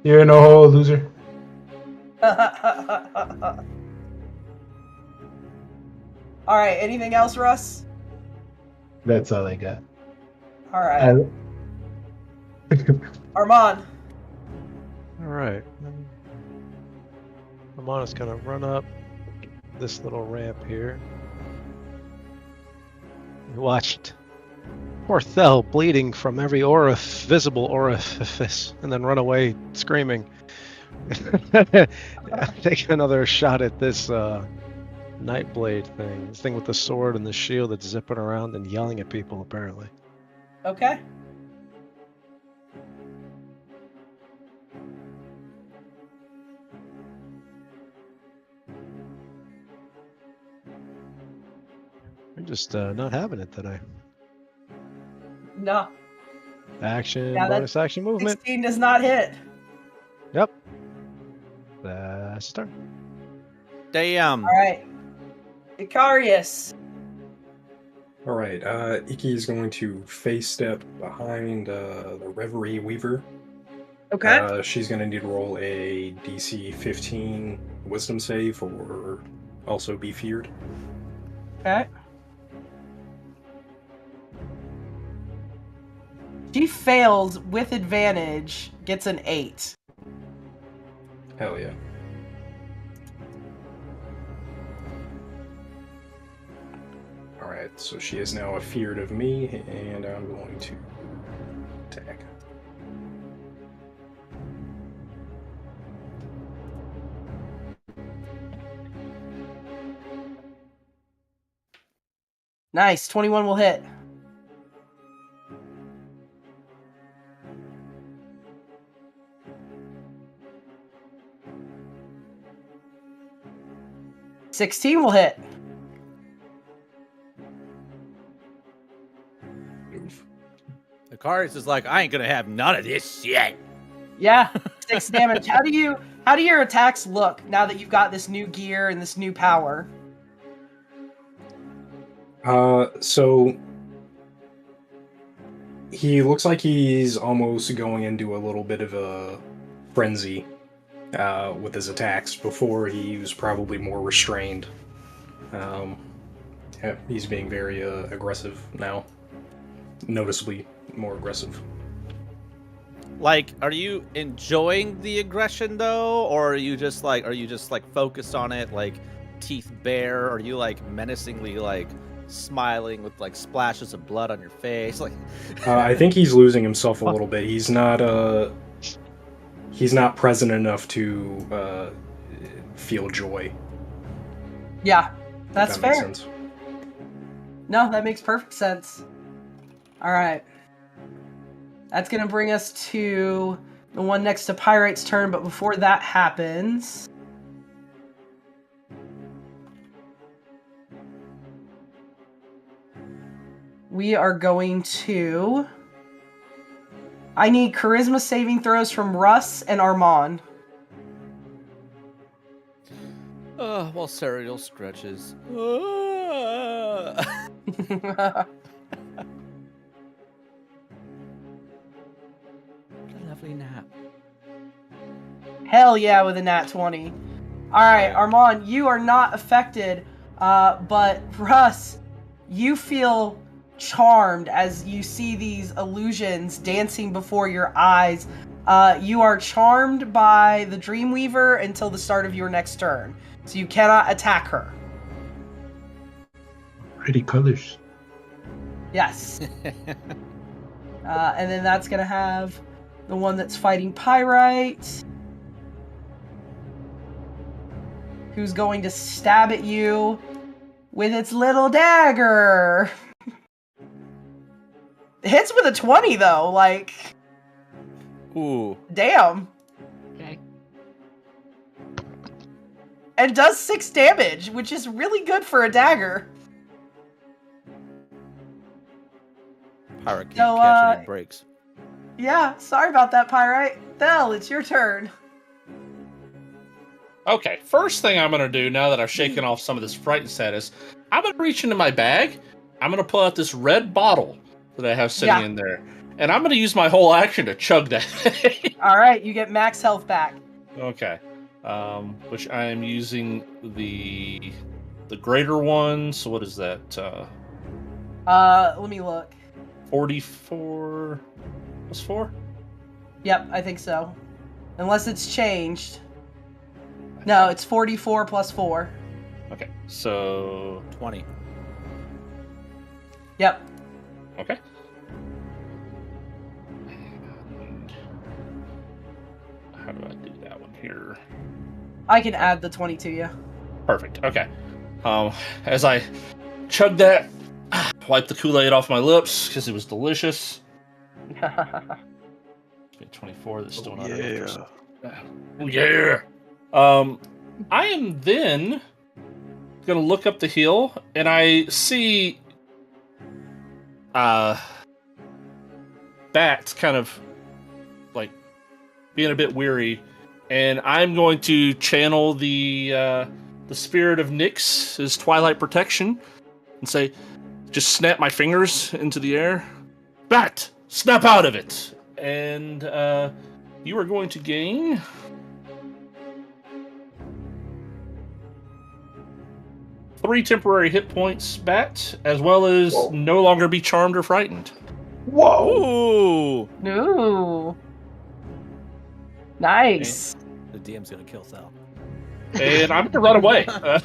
You're in a hole, loser. Alright, anything else, Russ? That's all I got. Alright. Armand. Alright. Armand is going to run up this little ramp here. We watched poor Thel bleeding from every visible orifice, and then run away screaming. Take another shot at this Nightblade thing. This thing with the sword and the shield that's zipping around and yelling at people, apparently. Okay. I'm just not having it today. No. Action, Yeah, bonus action movement. 16 does not hit. Yep. That's a turn. Damn. Alright. Icarius. Alright, Iki is going to face step behind the Reverie Weaver. Okay. She's going to need to roll a DC 15 wisdom save or also be feared. Okay. She fails with advantage, gets an 8. Hell yeah. Alright, so she is now feared of me, and I'm going to attack. Nice, 21 will hit. $16 will hit. Icarius is like, I ain't gonna have none of this shit. Yeah, 6 damage. How do your attacks look now that you've got this new gear and this new power? So he looks like he's almost going into a little bit of a frenzy with his attacks. Before, he was probably more restrained. He's being very aggressive now. Noticeably more aggressive. Like, are you enjoying the aggression though, or are you just like focused on it, like teeth bare? Are you like menacingly like smiling with like splashes of blood on your face? Like, I think he's losing himself a little bit. He's not present enough to feel joy. Yeah, that's If that makes fair. sense. No, that makes perfect sense. All right. That's going to bring us to the one next to Pyrite's turn, but before that happens... we are going to... I need charisma saving throws from Russ and Armand. While Serial stretches. Lovely nap. Hell yeah, with a nat 20. Alright, Armand, you are not affected, but Russ, you feel charmed as you see these illusions dancing before your eyes. You are charmed by the Dreamweaver until the start of your next turn, so you cannot attack her. Pretty colors. Yes. And then that's going to have the one that's fighting Pyrite, who's going to stab at you with its little dagger. It hits with a 20, though, like... Ooh. Damn. Okay. And does 6 damage, which is really good for a dagger. Pirate can't catch any breaks. Yeah, sorry about that, Pyrite. Thel, it's your turn. Okay, first thing I'm going to do now that I've shaken off some of this frightened status, I'm going to reach into my bag. I'm going to pull out this red bottle that I have sitting in there. And I'm going to use my whole action to chug that thing. Alright, you get max health back. Okay. Which I am using the greater one. So what is that? Let me look. 44 plus 4? Yep, I think so. Unless it's changed. No, it's 44 plus 4. Okay, so 20. Yep. Okay. How do I do that one here? I can add the 20 to you. Perfect. Okay. As I chug that, wipe the Kool-Aid off my lips because it was delicious. 24. That's still not enough. Oh yeah. I am then gonna look up the hill and I see Bat kind of like being a bit weary, and I'm going to channel the spirit of Nyx, his Twilight Protection, and say, just snap my fingers into the air. Bat, snap out of it! And you are going to gain 3 temporary hit points, Bat, as well as no longer be charmed or frightened. Whoa! Ooh. Ooh. Nice. The DM's gonna kill Sal. And I'm gonna run away. Yeah,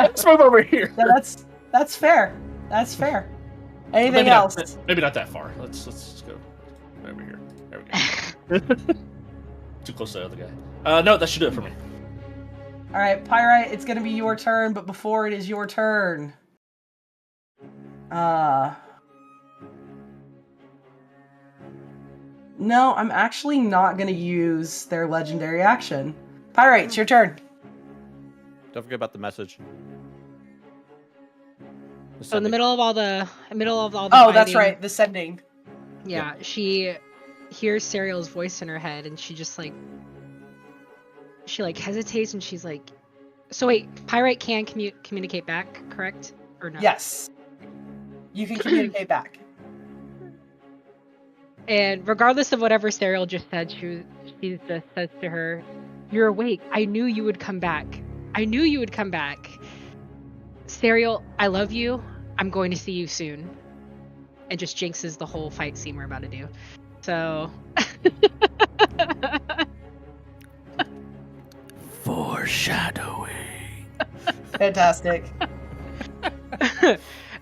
let's move over here. Yeah, that's fair. That's fair. Anything else? Maybe not that far. Let's go over here. There we go. Too close to the other guy. No, that should do it for me. All right, Pyrite, it's gonna be your turn, but before it is your turn, no, I'm actually not gonna use their legendary action. Pyrite, it's your turn. Don't forget about the message. So in the middle of all the Oh, fighting, that's right, the sending. Yeah, she hears Serial's voice in her head, and she just she hesitates, and she's like, "So wait, Pyrite can communicate back, correct? Or no?" Yes, you can communicate back. And regardless of whatever Serial just said, she just says to her, "You're awake. I knew you would come back. I knew you would come back. Serial, I love you. I'm going to see you soon." And just jinxes the whole fight scene we're about to do. So... Foreshadowing. Fantastic.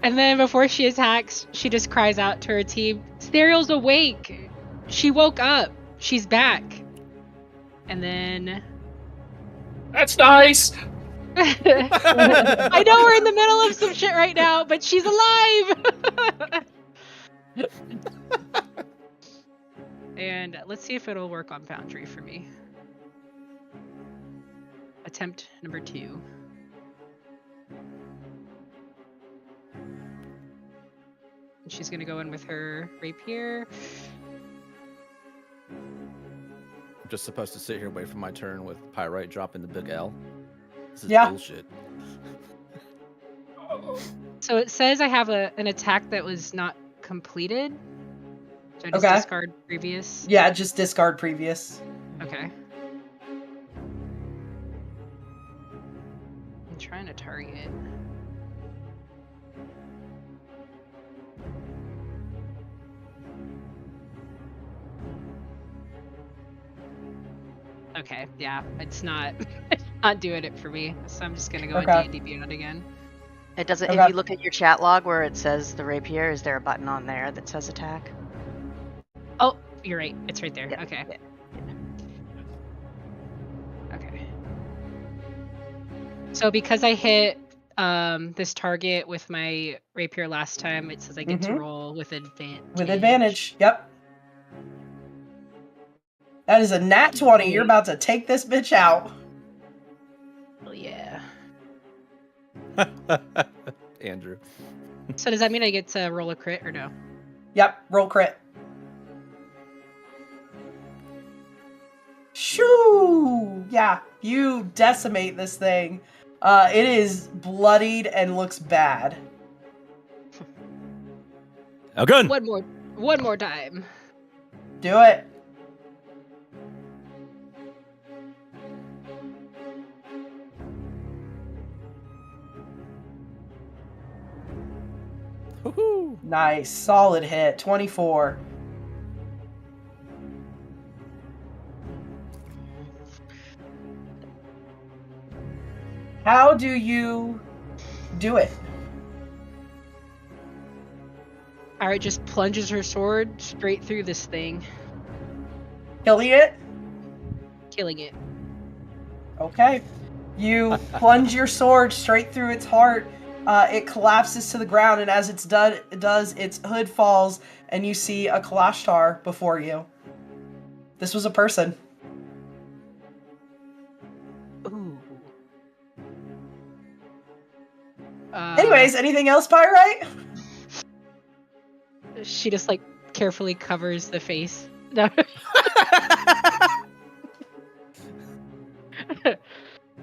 And then before she attacks, she just cries out to her team, "Serial's awake! She woke up! She's back!" And then... That's nice! I know we're in the middle of some shit right now, but she's alive! And let's see if it'll work on Foundry for me. Attempt number 2. And she's gonna go in with her rapier. I'm just supposed to sit here and wait for my turn with Pyrite dropping the big L. This is bullshit. So it says I have an attack that was not completed. So I just discard previous? Yeah, just discard previous. Okay. I'm trying to target. Okay, yeah, it's not doing it for me. So I'm just gonna go on D&D Beyond again. It doesn't. If you look at your chat log where it says the rapier, is there a button on there that says attack? Oh, you're right. It's right there. Yeah. Okay. Yeah. Okay. So because I hit this target with my rapier last time, it says I get to roll with advantage. With advantage, yep. That is a nat 20. You're about to take this bitch out. Oh yeah. Andrew. So does that mean I get to roll a crit or no? Yep, roll crit. Shoo! Yeah, you decimate this thing. It is bloodied and looks bad. Oh, good. One more time. Do it. Woohoo! Nice, solid hit. 24. How do you do it? Alright, just plunges her sword straight through this thing. Killing it? Killing it. Okay. You plunge your sword straight through its heart. It collapses to the ground, and as it does, its hood falls, and you see a Kalashtar before you. This was a person. Ooh. Anyways, anything else, Pyrite? She just like carefully covers the face. No.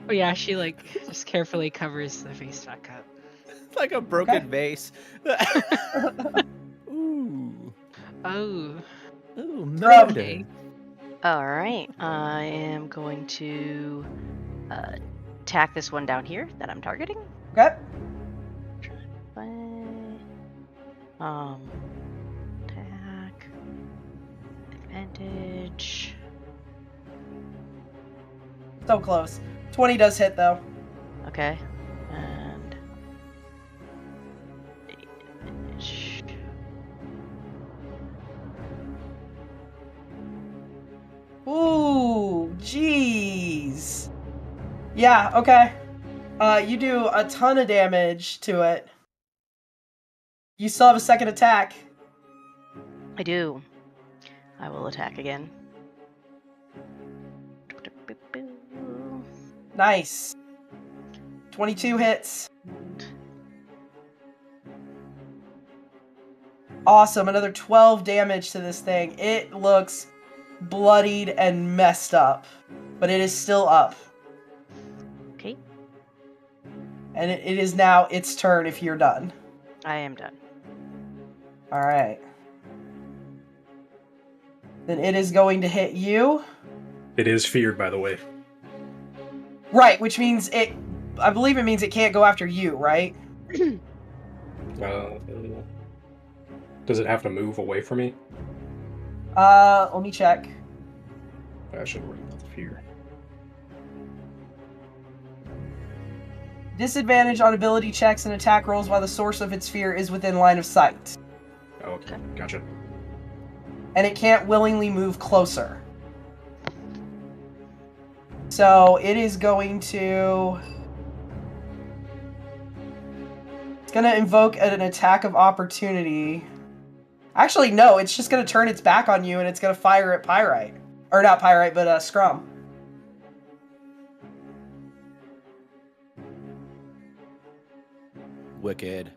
Oh yeah, she like just carefully covers the face back up. It's like a broken vase. Ooh. Oh. Ooh, murder. All right, I am going to attack this one down here that I'm targeting. Okay. Attack. Advantage. So close. 20 does hit, though. Okay. And... advantage. Ooh, jeez. Yeah, okay. You do a ton of damage to it. You still have a second attack. I do. I will attack again. Nice. 22 hits. Awesome. Another 12 damage to this thing. It looks bloodied and messed up, but it is still up. Okay. And it is now its turn if you're done. I am done. All right. Then it is going to hit you. It is feared, by the way. Right, which means it... I believe it means it can't go after you, right? Does it have to move away from me? Let me check. I should worry about the fear. Disadvantage on ability checks and attack rolls while the source of its fear is within line of sight. Oh, okay, gotcha. And it can't willingly move closer. So it is going to... It's going to invoke an attack of opportunity. Actually, no, it's just going to turn its back on you and it's going to fire at Pyrite. Or not Pyrite, but Scrum. Wicked.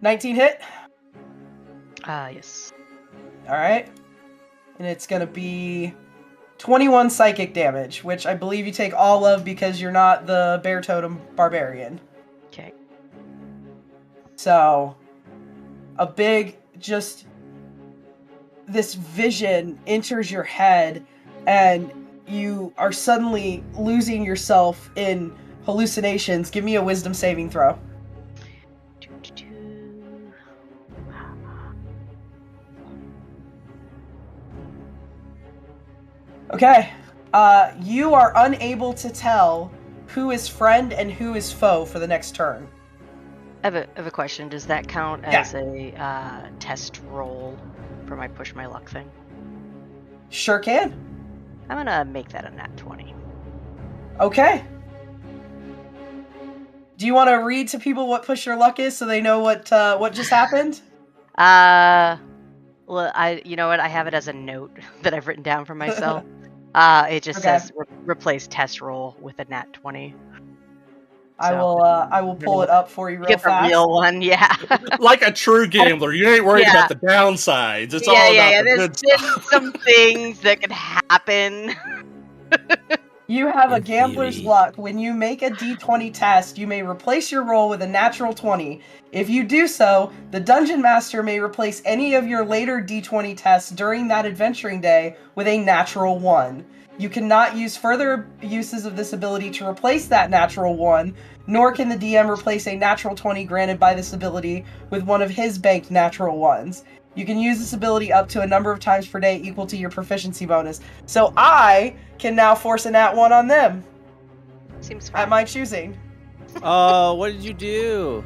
19 hit? Yes. Alright. And it's going to be 21 psychic damage, which I believe you take all of because you're not the bear totem barbarian. Okay. So, a big, just, this vision enters your head, and you are suddenly losing yourself in hallucinations. Give me a wisdom saving throw. Okay. You are unable to tell who is friend and who is foe for the next turn. I have a question. Does that count as a test roll for my push my luck thing? Sure can. I'm gonna make that a nat 20. Okay. Do you want to read to people what push your luck is so they know what just happened? Well, you know what? I have it as a note that I've written down for myself. It just says replace test roll with a nat 20. I will pull it up for you real Get fast. the real one, yeah. Like a true gambler, you ain't worried about the downsides. It's all about the good stuff. There's some things that could happen. You have a gambler's luck. When you make a d20 test, you may replace your roll with a natural 20. If you do so, the Dungeon Master may replace any of your later d20 tests during that adventuring day with a natural 1. You cannot use further uses of this ability to replace that natural 1, nor can the DM replace a natural 20 granted by this ability with one of his banked natural 1s. You can use this ability up to a number of times per day equal to your proficiency bonus. So I can now force a nat 1 on them. Seems fine. At my choosing. Oh, what did you do?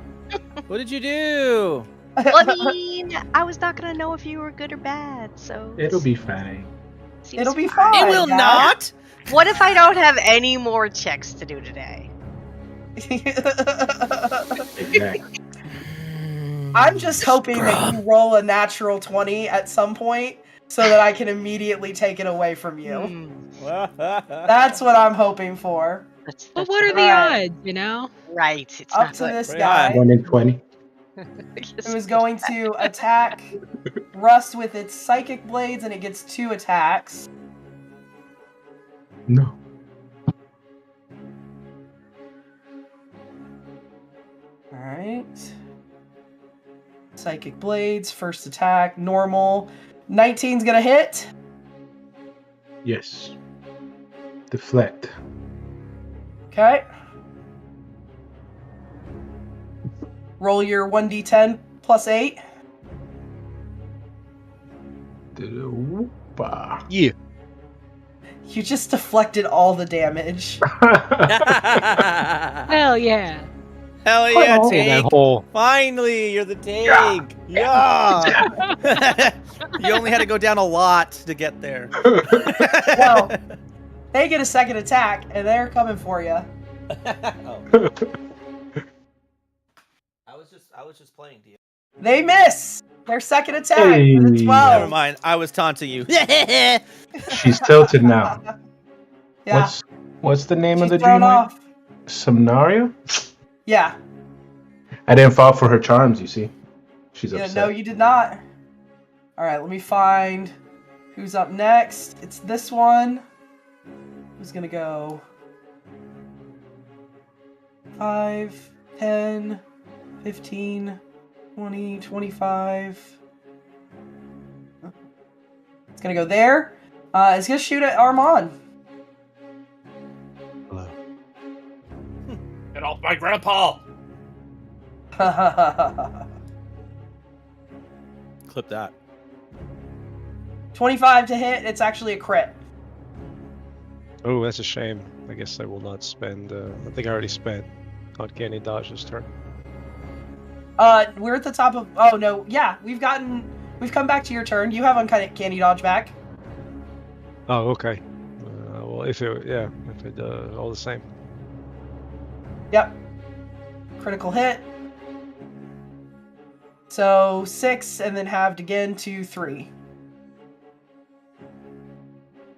What did you do? Well, I mean, I was not gonna know if you were good or bad, so... It'll be fine. It'll be fine. It will not! What if I don't have any more checks to do today? Exactly. I'm just hoping that you roll a natural 20 at some point so that I can immediately take it away from you. That's what I'm hoping for. But what are the odds, you know? Right. It's Up not to good. this guy, 1 in 20. who is going to attack Rust with its psychic blades, and it gets 2 attacks. No. Alright. Psychic blades, first attack, normal. 19's gonna hit. Yes. Deflect. Okay. Roll your 1d10 plus 8. Whoopa. Yeah. You just deflected all the damage. Hell yeah. Hell yeah, In that tank! hole. Finally, you're the tank! Yeah! You only had to go down a lot to get there. Well, they get a second attack, and they're coming for you. I was just playing, dear. They miss! Their second attack Hey. with a 12. Never mind, I was taunting you. She's tilted now. Yeah. What's the name She's of the thrown dream? off. Samnaria? Yeah. I didn't fall for her charms, you see. She's upset. No, you did not. Alright, let me find who's up next. It's this one. Who's gonna go? 5, 10, 15, 20, 25. It's gonna go there. It's gonna shoot at Armand. Hello. Get off my grandpa! Clip that. 25 to hit. It's actually a crit. Oh, that's a shame. I guess I will not spend. I think I already spent on Candy Dodge's turn. We're at the top of. Oh no, yeah, we've come back to your turn. You have Uncanny Dodge back. Oh, okay. Well, if it all the same. Yep. Critical hit. So 6, and then halved again to 3.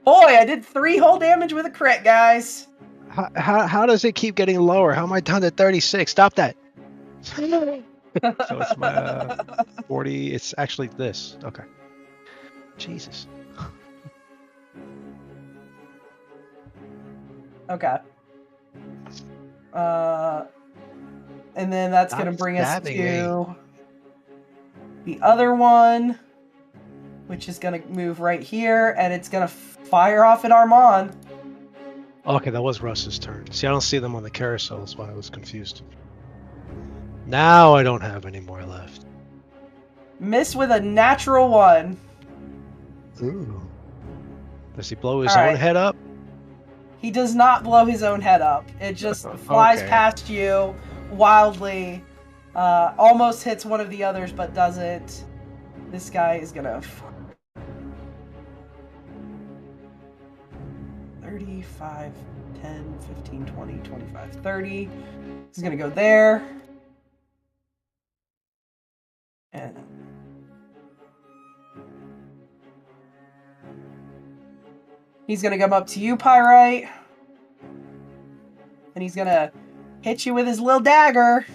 Boy, I did 3 whole damage with a crit, guys. How does it keep getting lower? How am I down to 36? Stop that. So it's my 40. It's actually this. Okay. Jesus. Okay. And then that's going to bring us to the other one, which is going to move right here, and it's going to fire off at Armand. Okay, that was Russ's turn. See, I don't see them on the carousel. That's why I was confused. Now I don't have any more left. Miss with a natural 1. Ooh. Does he blow his own head up? He does not blow his own head up. It just flies past you wildly, almost hits one of the others, but doesn't. This guy is gonna 35, 10, 15, 20, 25, 30. He's gonna go there. And he's gonna come up to you, Pyrite. And he's gonna hit you with his little dagger.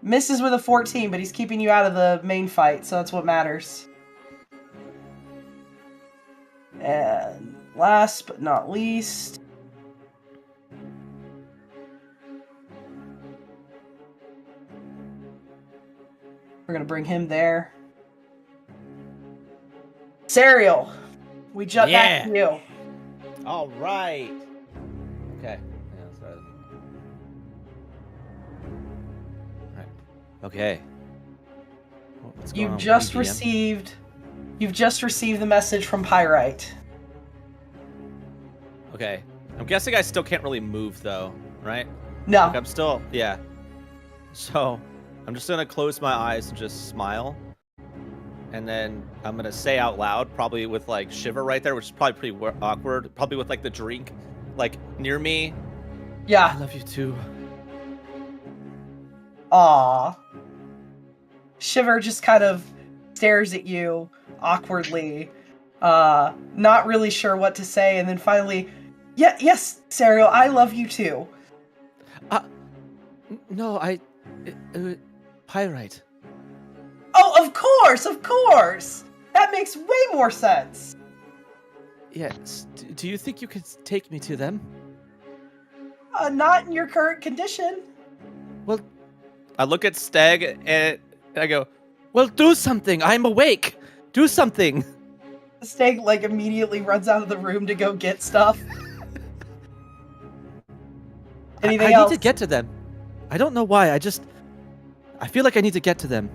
Misses with a 14, but he's keeping you out of the main fight, so that's what matters. And last but not least, we're gonna bring him there. Serial, we jump back to you. All right. Okay. Yeah, that's right. All right. Okay. What's going on with You've just received the message from Pyrite. Okay. I'm guessing I still can't really move though, right? No. Like I'm still, yeah. So I'm just gonna close my eyes and just smile. And then I'm gonna say out loud, probably with like Shiver right there, which is probably pretty awkward. Probably with like the drink, like near me. Yeah. I love you too. Aww. Shiver just kind of stares at you awkwardly, not really sure what to say, and then finally, yes, Serial, I love you too. No, Pyrite. Oh, of course! That makes way more sense. Yes. Do you think you could take me to them? Not in your current condition. Well, I look at Stag and I go, well, do something. I'm awake. Do something. Stag, like, immediately runs out of the room to go get stuff. Anything else? I need to get to them. I don't know why. I feel like I need to get to them.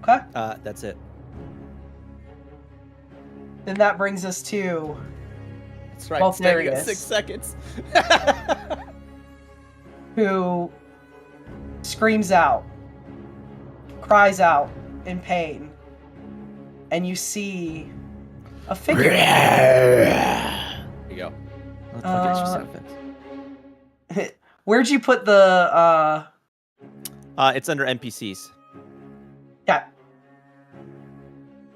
Okay. That's it. Then that brings us to... That's right. Stag got 6 seconds. Who screams out, cries out in pain, and you see a figure. There you go. Where'd you put the it's under NPCs. Yeah.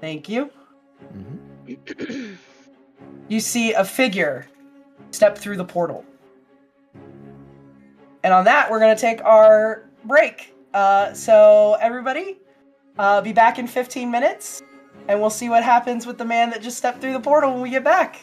Thank you. Mm-hmm. You see a figure step through the portal. And on that, we're going to take our break. So everybody, be back in 15 minutes, and we'll see what happens with the man that just stepped through the portal when we get back.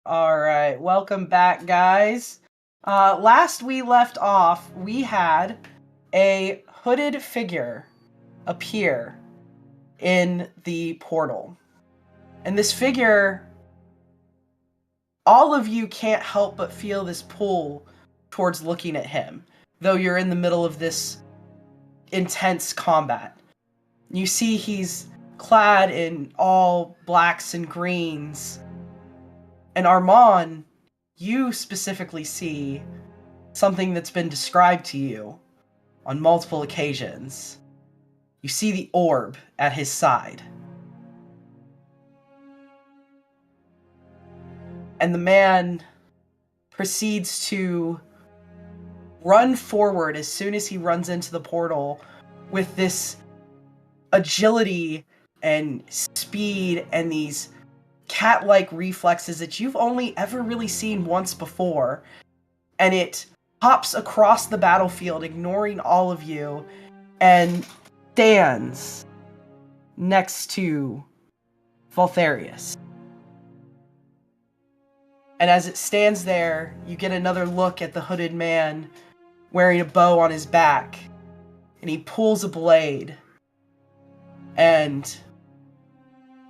All right, welcome back, guys. Last we left off, we had a hooded figure appear in the portal. And this figure, all of you can't help but feel this pull towards looking at him, though you're in the middle of this intense combat. You see he's clad in all blacks and greens. And Armand, you specifically see something that's been described to you on multiple occasions. You see the orb at his side. And the man proceeds to run forward as soon as he runs into the portal with this agility and speed and these cat-like reflexes that you've only ever really seen once before. And it hops across the battlefield, ignoring all of you, and stands next to Valtharius. And as it stands there, you get another look at the hooded man wearing a bow on his back, and he pulls a blade. And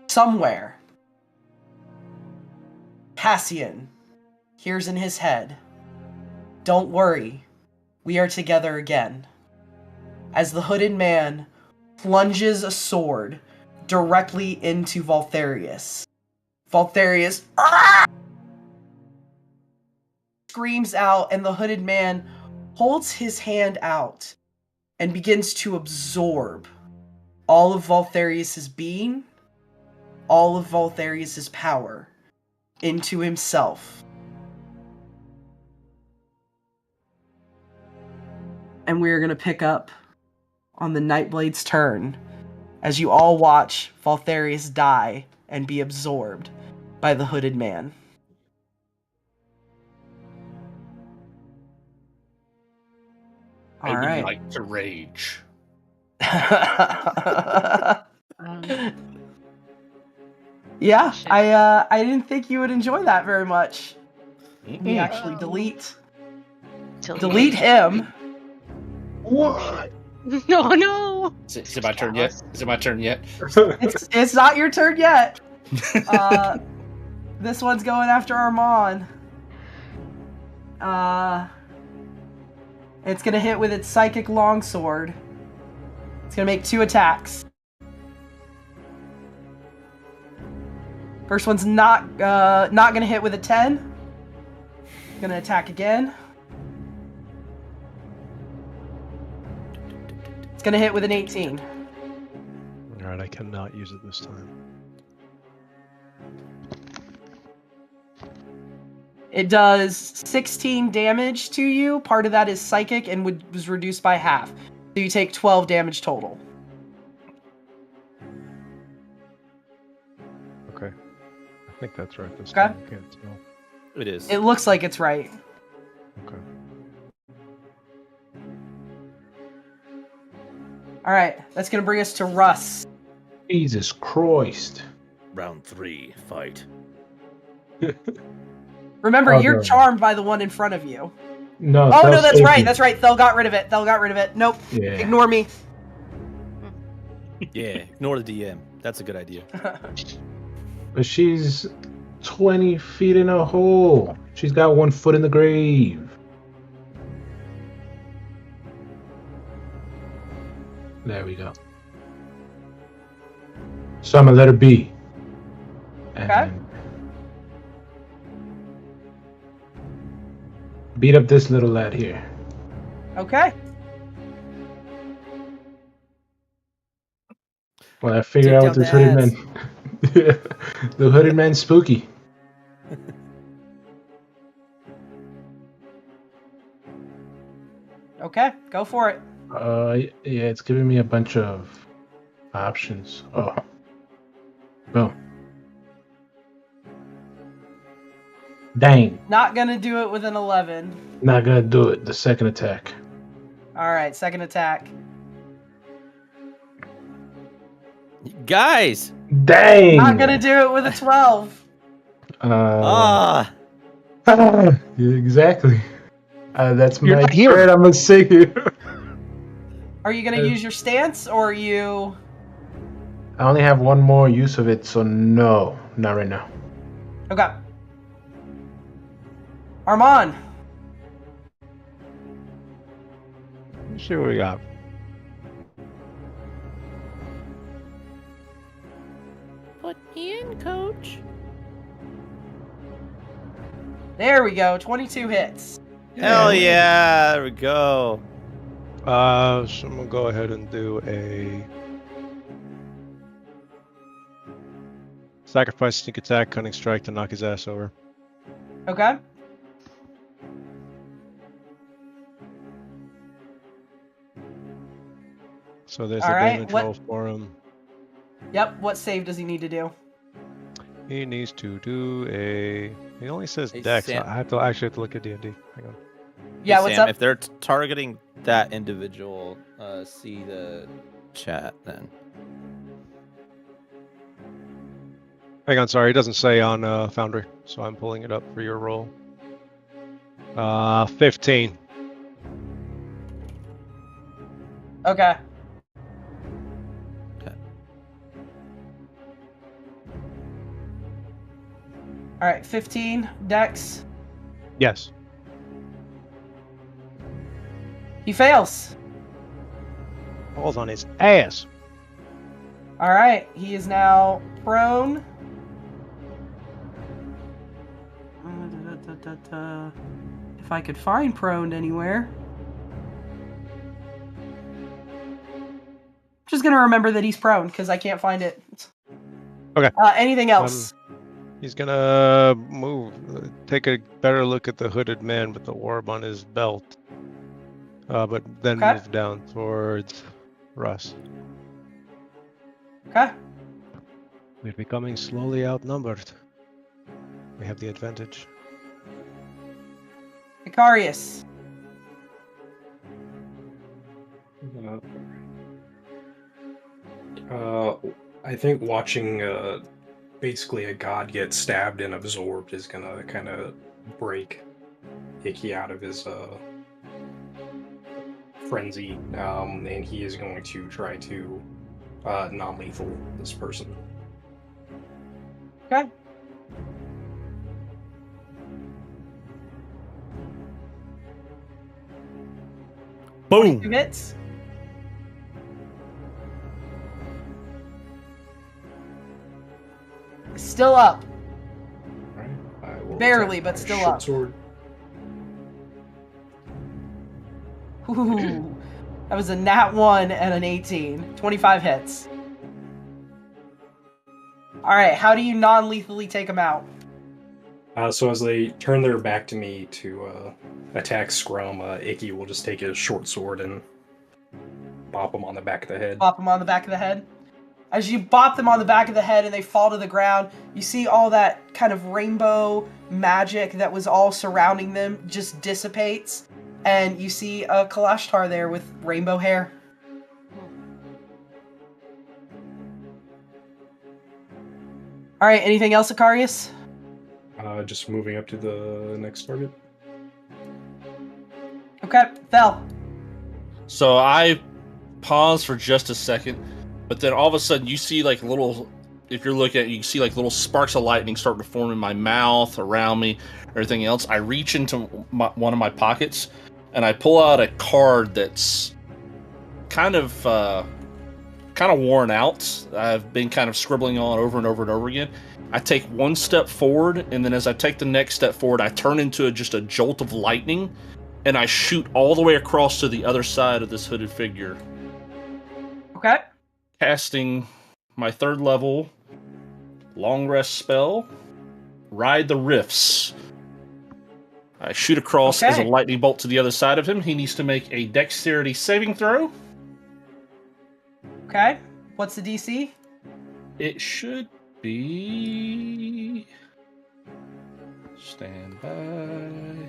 somewhere, Cassian hears in his head, "Don't worry, we are together again." As the hooded man plunges a sword directly into Valtharius. Valtharius screams out, and the hooded man holds his hand out and begins to absorb all of Valtharius's being, all of Valtharius's power into himself. And we're going to pick up on the Nightblade's turn as you all watch Valtharius die and be absorbed by the hooded man. I All would right. like to rage. Yeah, I didn't think you would enjoy that very much. Let me actually delete him. What? No. Is it my turn yet? Is it my turn yet? It's not your turn yet. This one's going after Armand. It's gonna hit with its psychic longsword. It's gonna make 2 attacks. First one's not gonna hit with a 10. Gonna attack again. It's gonna hit with an 18. Alright, I cannot use it this time. It does 16 damage to you. Part of that is psychic and was reduced by half. So you take 12 damage total. Okay. I think that's right this Okay. time. I can't tell. It is. It looks like it's right. Okay. Alright, that's gonna bring us to Russ. Jesus Christ. Round 3, fight. Remember, Oh, you're no. charmed by the one in front of you. No. Oh, no, that's right. That's right. Thel got rid of it. Nope. Yeah. Ignore me. Yeah, ignore the DM. That's a good idea. But she's 20 feet in a hole. She's got 1 foot in the grave. There we go. So I'm gonna let her be. And Okay. beat up this little lad here. Okay. Well, I figured Take out down what this the hooded ass. man. The hooded man's spooky. Okay. Go for it. Yeah, it's giving me a bunch of options. Oh. Boom. Dang. Not gonna do it with an 11. Not gonna do it. The second attack. Alright, second attack. Guys! Dang! Not gonna do it with a 12. Exactly. That's You're my not here. turn. I'm gonna sit here. Are you gonna use your stance, or are you? I only have one more use of it, so no, not right now. Okay. Armand. Let's see what we got. Put me in, coach. There we go. 22 hits. Hell yeah! There we go. So I'm gonna go ahead and do a sacrifice sneak attack, cunning strike to knock his ass over. Okay. So there's All the right, damage what- roll for him. Yep. What save does he need to do? He needs to do a. He only says Hey, dex. Sam. I actually have to look at D&D. Hang on. Yeah. Hey, What's Sam, up? if they're targeting that individual, see the chat then. Hang on, sorry, it doesn't say on Foundry, so I'm pulling it up for your roll. 15. Okay. All right. 15 dex. Yes. He fails. Falls on his ass. All right. He is now prone. If I could find prone anywhere. Just gonna remember that he's prone because I can't find it. Okay. Anything else? He's gonna move, take a better look at the hooded man with the orb on his belt. But then Okay. move down towards Russ. Okay. We're becoming slowly outnumbered. We have the advantage. Icarius. I think watching basically a god get stabbed and absorbed is gonna kind of break Icky out of his frenzy, and he is going to try to non-lethal this person. Okay. Boom. 2 hits. Still up. Right? I will Barely, attack but my still short up. Sword. Ooh, that was a nat 1 and an 18. 25 hits. Alright, how do you non-lethally take him out? So as they turn their back to me to attack Scrum, Icky will just take his short sword and bop him on the back of the head. Bop him on the back of the head. As you bop them on the back of the head and they fall to the ground, you see all that kind of rainbow magic that was all surrounding them just dissipates. And you see a Kalashtar there with rainbow hair. Alright, anything else, Icarius? Just moving up to the next target. Okay, Fel. So I pause for just a second, but then all of a sudden you see like little, if you're looking at it, you can see like little sparks of lightning starting to form in my mouth, around me, everything else. I reach into one of my pockets and I pull out a card that's kind of worn out. I've been kind of scribbling on over and over and over again. I take one step forward, and then as I take the next step forward, I turn into just a jolt of lightning, and I shoot all the way across to the other side of this hooded figure. Okay. Casting my 3rd level long rest spell, Ride the Rifts. I shoot across as a lightning bolt to the other side of him. He needs to make a dexterity saving throw. Okay. What's the DC? It should be... Stand by.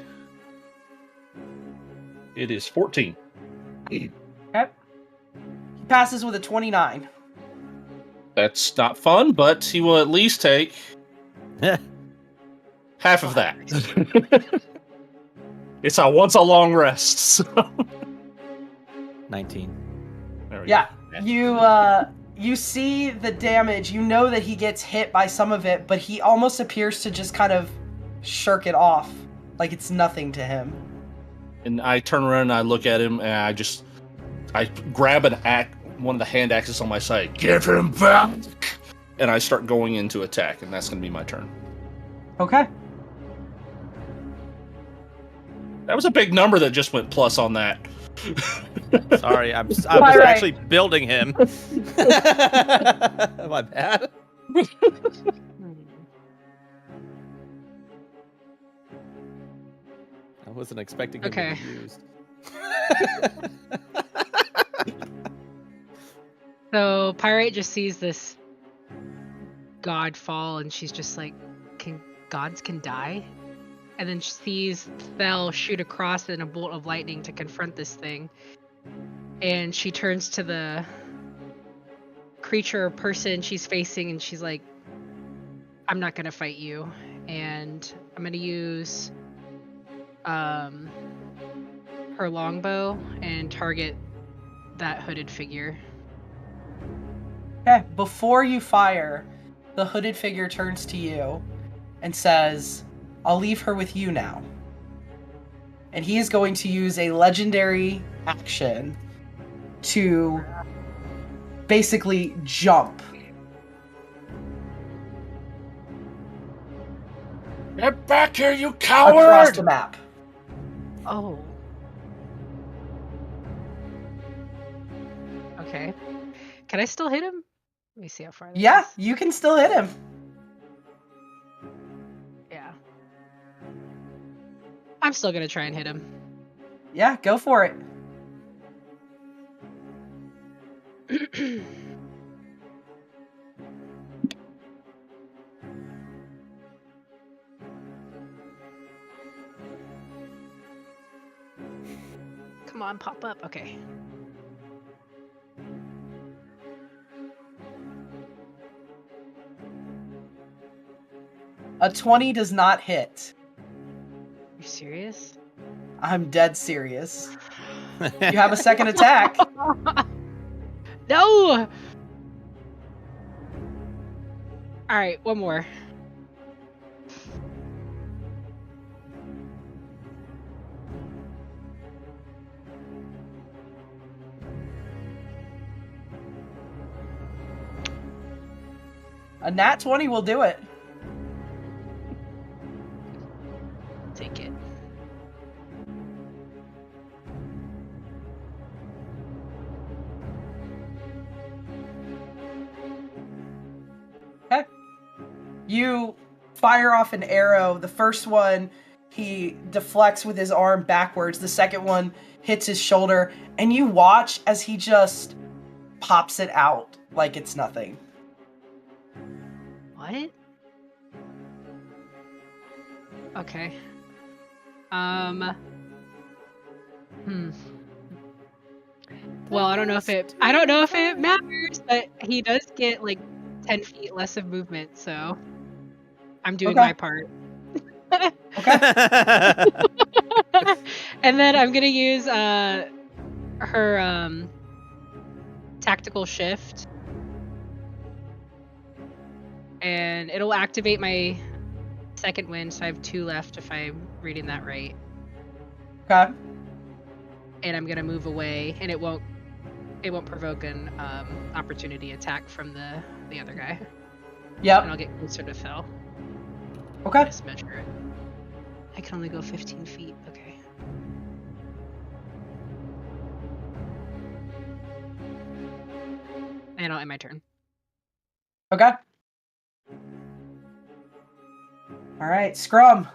It is 14. Okay. He passes with a 29. That's not fun, but he will at least take Half of that. It's a once a long rest. So. 19. There we Yeah, go. you see the damage. You know that he gets hit by some of it, but he almost appears to just kind of shirk it off, like it's nothing to him. And I turn around and I look at him and I grab one of the hand axes on my side. Give him back! And I start going into attack, and that's going to be my turn. Okay. That was a big number that just went plus on that. Sorry, I was actually building him. My bad. I wasn't expecting him to be used. So Pyrite just sees this god fall, and she's just like, gods can die? And then she sees Thel shoot across in a bolt of lightning to confront this thing. And she turns to the creature or person she's facing, and she's like, I'm not gonna fight you. And I'm gonna use her longbow and target that hooded figure. Okay, before you fire, the hooded figure turns to you and says, I'll leave her with you now. And he is going to use a legendary action to basically jump. Get back here, you coward! Across the map. Oh. Okay. Can I still hit him? Let me see how far. Yeah, you can still hit him. Yeah. I'm still gonna try and hit him. Yeah, go for it. Come on, pop up. Okay. A 20 does not hit. You serious? I'm dead serious. You have a second attack. No! Alright, one more. A nat 20 will do it. Take it. Okay. You fire off an arrow. The first one, he deflects with his arm backwards. The second one hits his shoulder. And you watch as he just pops it out like it's nothing. What? Okay. Well, I don't know if it matters, but he does get like 10 feet less of movement, so I'm doing my part. Okay. And then I'm gonna use her tactical shift, and it'll activate my second wind, so I have 2 left if I'm reading that right. Okay. And I'm gonna move away, and it won't provoke an opportunity attack from the other guy. Yep. And I'll get closer to Phil. Okay. Just measure it. I can only go 15 feet. Okay. And I'll end my turn. Okay. All right, Scrum.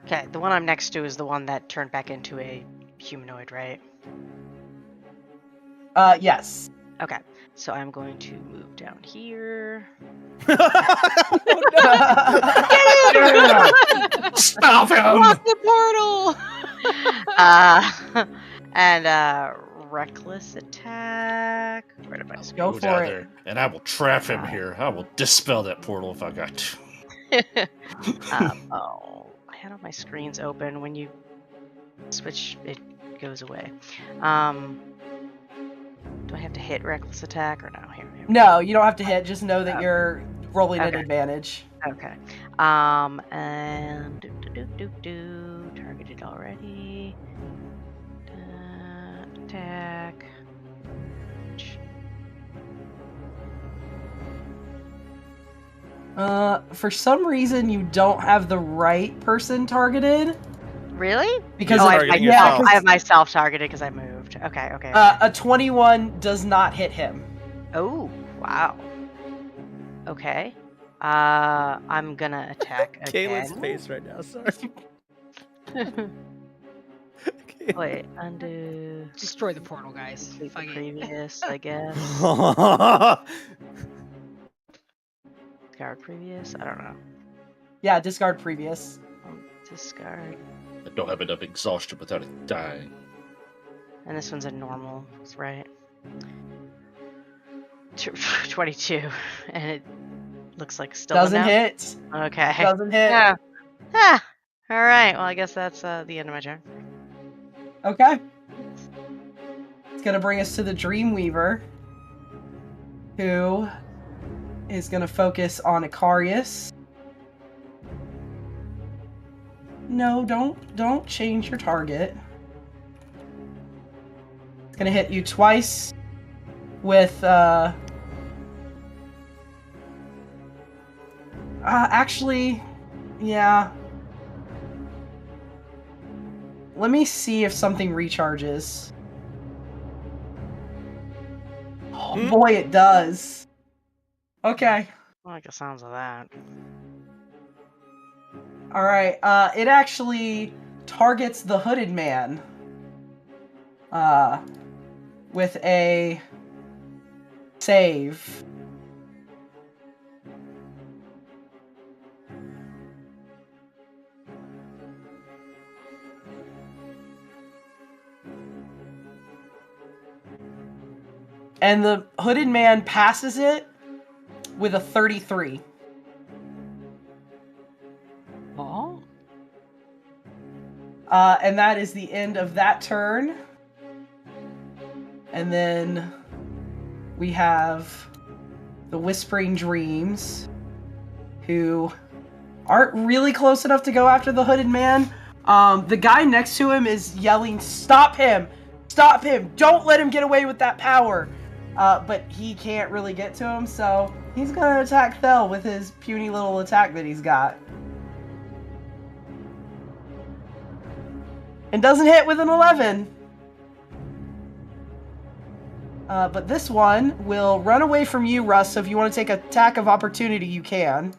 Okay, the one I'm next to is the one that turned back into a humanoid, right? Yes. Okay, so I'm going to move down here. Stop him! Lock the portal! And reckless attack. Go for it. And I will trap him here. I will dispel that portal if I got to. Oh, I had all my screens open. When you switch, it goes away. Do I have to hit reckless attack or no? Here. No, you don't have to hit. Just know that you're rolling at advantage. Okay. And targeted already. Attack. For some reason, you don't have the right person targeted. Really? Because I have myself targeted because I moved. Okay. A 21 does not hit him. Oh, wow. Okay. I'm gonna attack again. Kayla's face right now, sorry. Wait, undo. Destroy the portal, guys. Previous, I guess. Discard previous? I don't know. Yeah, discard previous. Discard. I don't have enough exhaustion without it dying. And this one's a normal, right? 22. And it looks like still doesn't hit. Okay. Doesn't hit. Yeah. Alright, well I guess that's the end of my turn. Okay. It's gonna bring us to the Dreamweaver, who is gonna focus on Icarius. No, don't change your target. It's gonna hit you twice with actually, yeah. Let me see if something recharges. Oh boy, it does. Okay. I like the sounds of that. Alright, it actually targets the hooded man. With a save. And the hooded man passes it with a 33. Oh. And that is the end of that turn. And then we have the Whispering Dreams, who aren't really close enough to go after the hooded man. The guy next to him is yelling, "Stop him! Stop him! Don't let him get away with that power!" But he can't really get to him, so he's gonna attack Thel with his puny little attack that he's got. And doesn't hit with an 11. But this one will run away from you, Russ, so if you want to take an attack of opportunity, you can.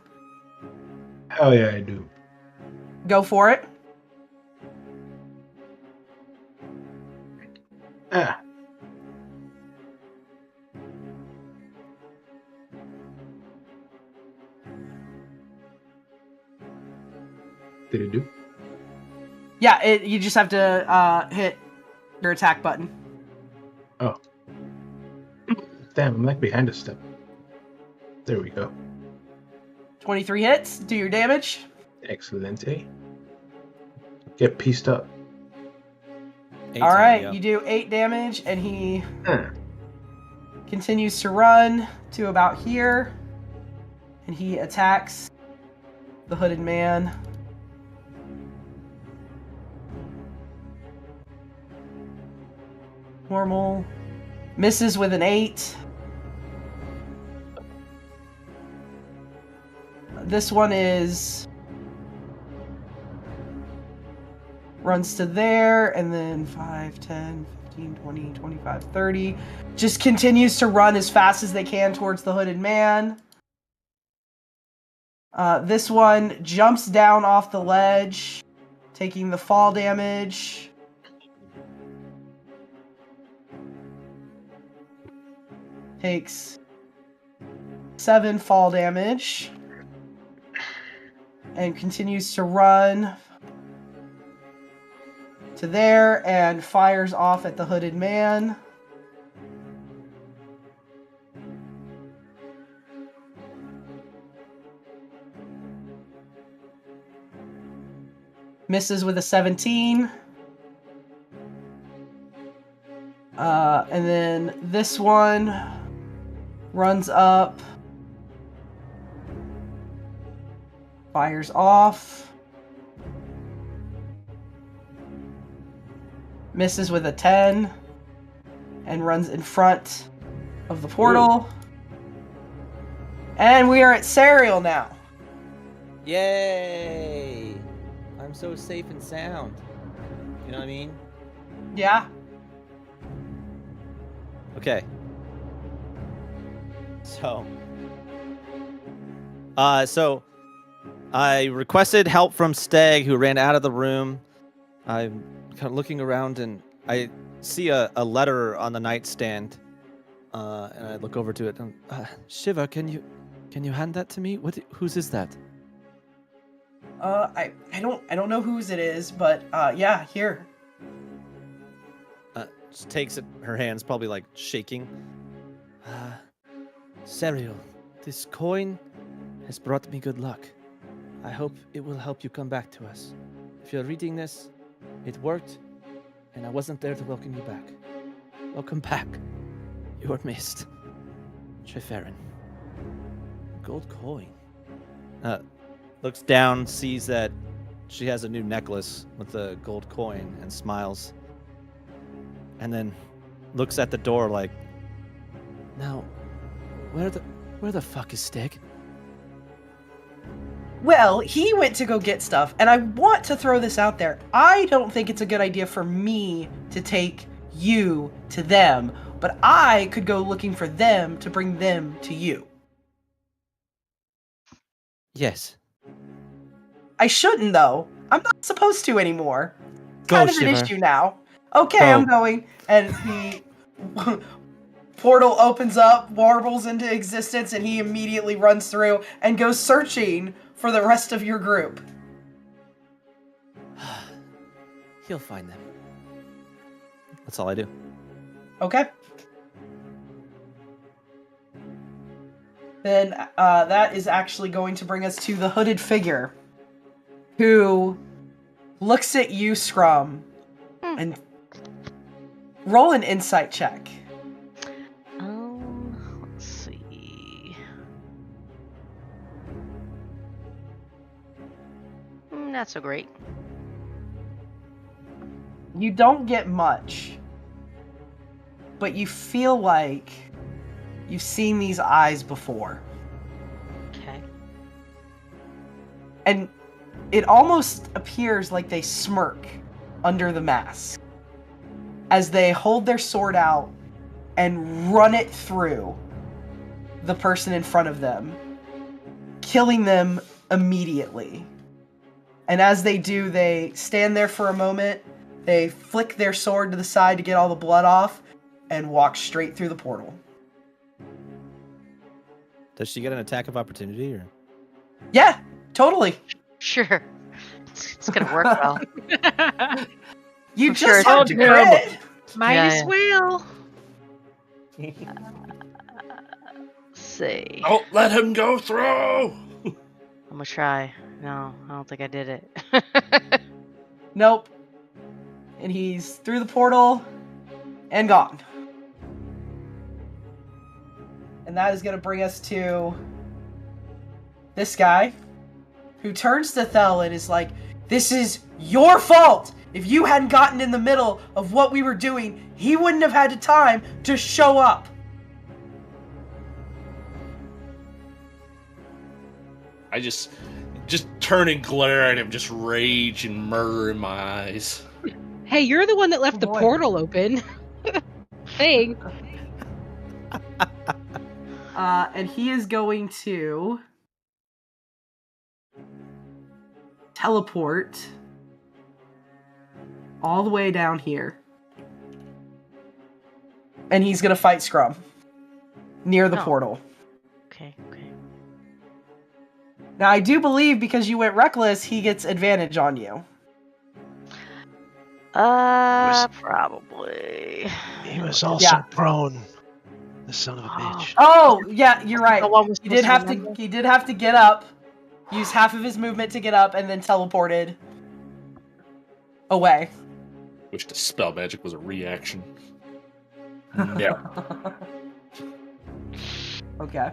Hell yeah, I do. Go for it. Ah. Did it do? Yeah, you just have to hit your attack button. Oh. Damn, I'm like behind a step. There we go. 23 hits. Do your damage. Excellent. Get pieced up. Alright, you do 8 damage, and he continues to run to about here. And he attacks the hooded man. Normal. Misses with an 8. This one runs to there, and then 5, 10, 15, 20, 25, 30. Just continues to run as fast as they can towards the hooded man. This one jumps down off the ledge, taking the fall damage. Takes 7 fall damage. And continues to run to there and fires off at the hooded man. Misses with a 17. And then this one runs up. Fires off. Misses with a 10. And runs in front of the portal. And we are at Serial now. Yay! I'm so safe and sound. You know what I mean? Yeah. Okay. So I requested help from Stag, who ran out of the room. I'm kind of looking around, and I see a letter on the nightstand, and I look over to it. Shiva, can you hand that to me? Whose is that? I don't know whose it is, but yeah, here. She takes it. Her hand's probably like shaking. Serial, this coin has brought me good luck. I hope it will help you come back to us. If you're reading this, it worked, and I wasn't there to welcome you back. Welcome back. You are missed. Treferin. Gold coin. Looks down, sees that she has a new necklace with a gold coin, and smiles. And then looks at the door like, now, where the fuck is Steg? Well, he went to go get stuff, and I want to throw this out there. I don't think it's a good idea for me to take you to them, but I could go looking for them to bring them to you. Yes. I shouldn't, though. I'm not supposed to anymore. It's Go, kind of Shiver. an issue now. Okay, Go. I'm going. And the portal opens up, warbles into existence, and he immediately runs through and goes searching for the rest of your group. He'll find them. That's all I do. Okay. Then that is actually going to bring us to the hooded figure, who looks at you, Scrum, and roll an insight check. Let's see. Not so great. You don't get much, but you feel like you've seen these eyes before. Okay. And it almost appears like they smirk under the mask as they hold their sword out and run it through the person in front of them, killing them immediately. And as they do, they stand there for a moment, they flick their sword to the side to get all the blood off, and walk straight through the portal. Does she get an attack of opportunity, or? Yeah, totally. Sure. It's gonna work well. You I'm just sure have to crit. Mighty swale. Let's see. Don't let him go through! I'm gonna try. No, I don't think I did it. Nope. And he's through the portal and gone. And that is going to bring us to this guy, who turns to Thel and is like, "This is your fault! If you hadn't gotten in the middle of what we were doing, he wouldn't have had the time to show up." I just turn and glare at him, just rage and murder in my eyes. Hey, you're the one that left the boy. portal open. Thing. And he is going to teleport all the way down here. And he's going to fight Scrum near the portal. Okay. Now, I do believe because you went reckless, he gets advantage on you. Probably. He was also prone. The son of a bitch. Oh, yeah, you're right. He did have remember. to get up, use half of his movement to get up, and then teleported. away. Wish dispel magic was a reaction. No. Okay.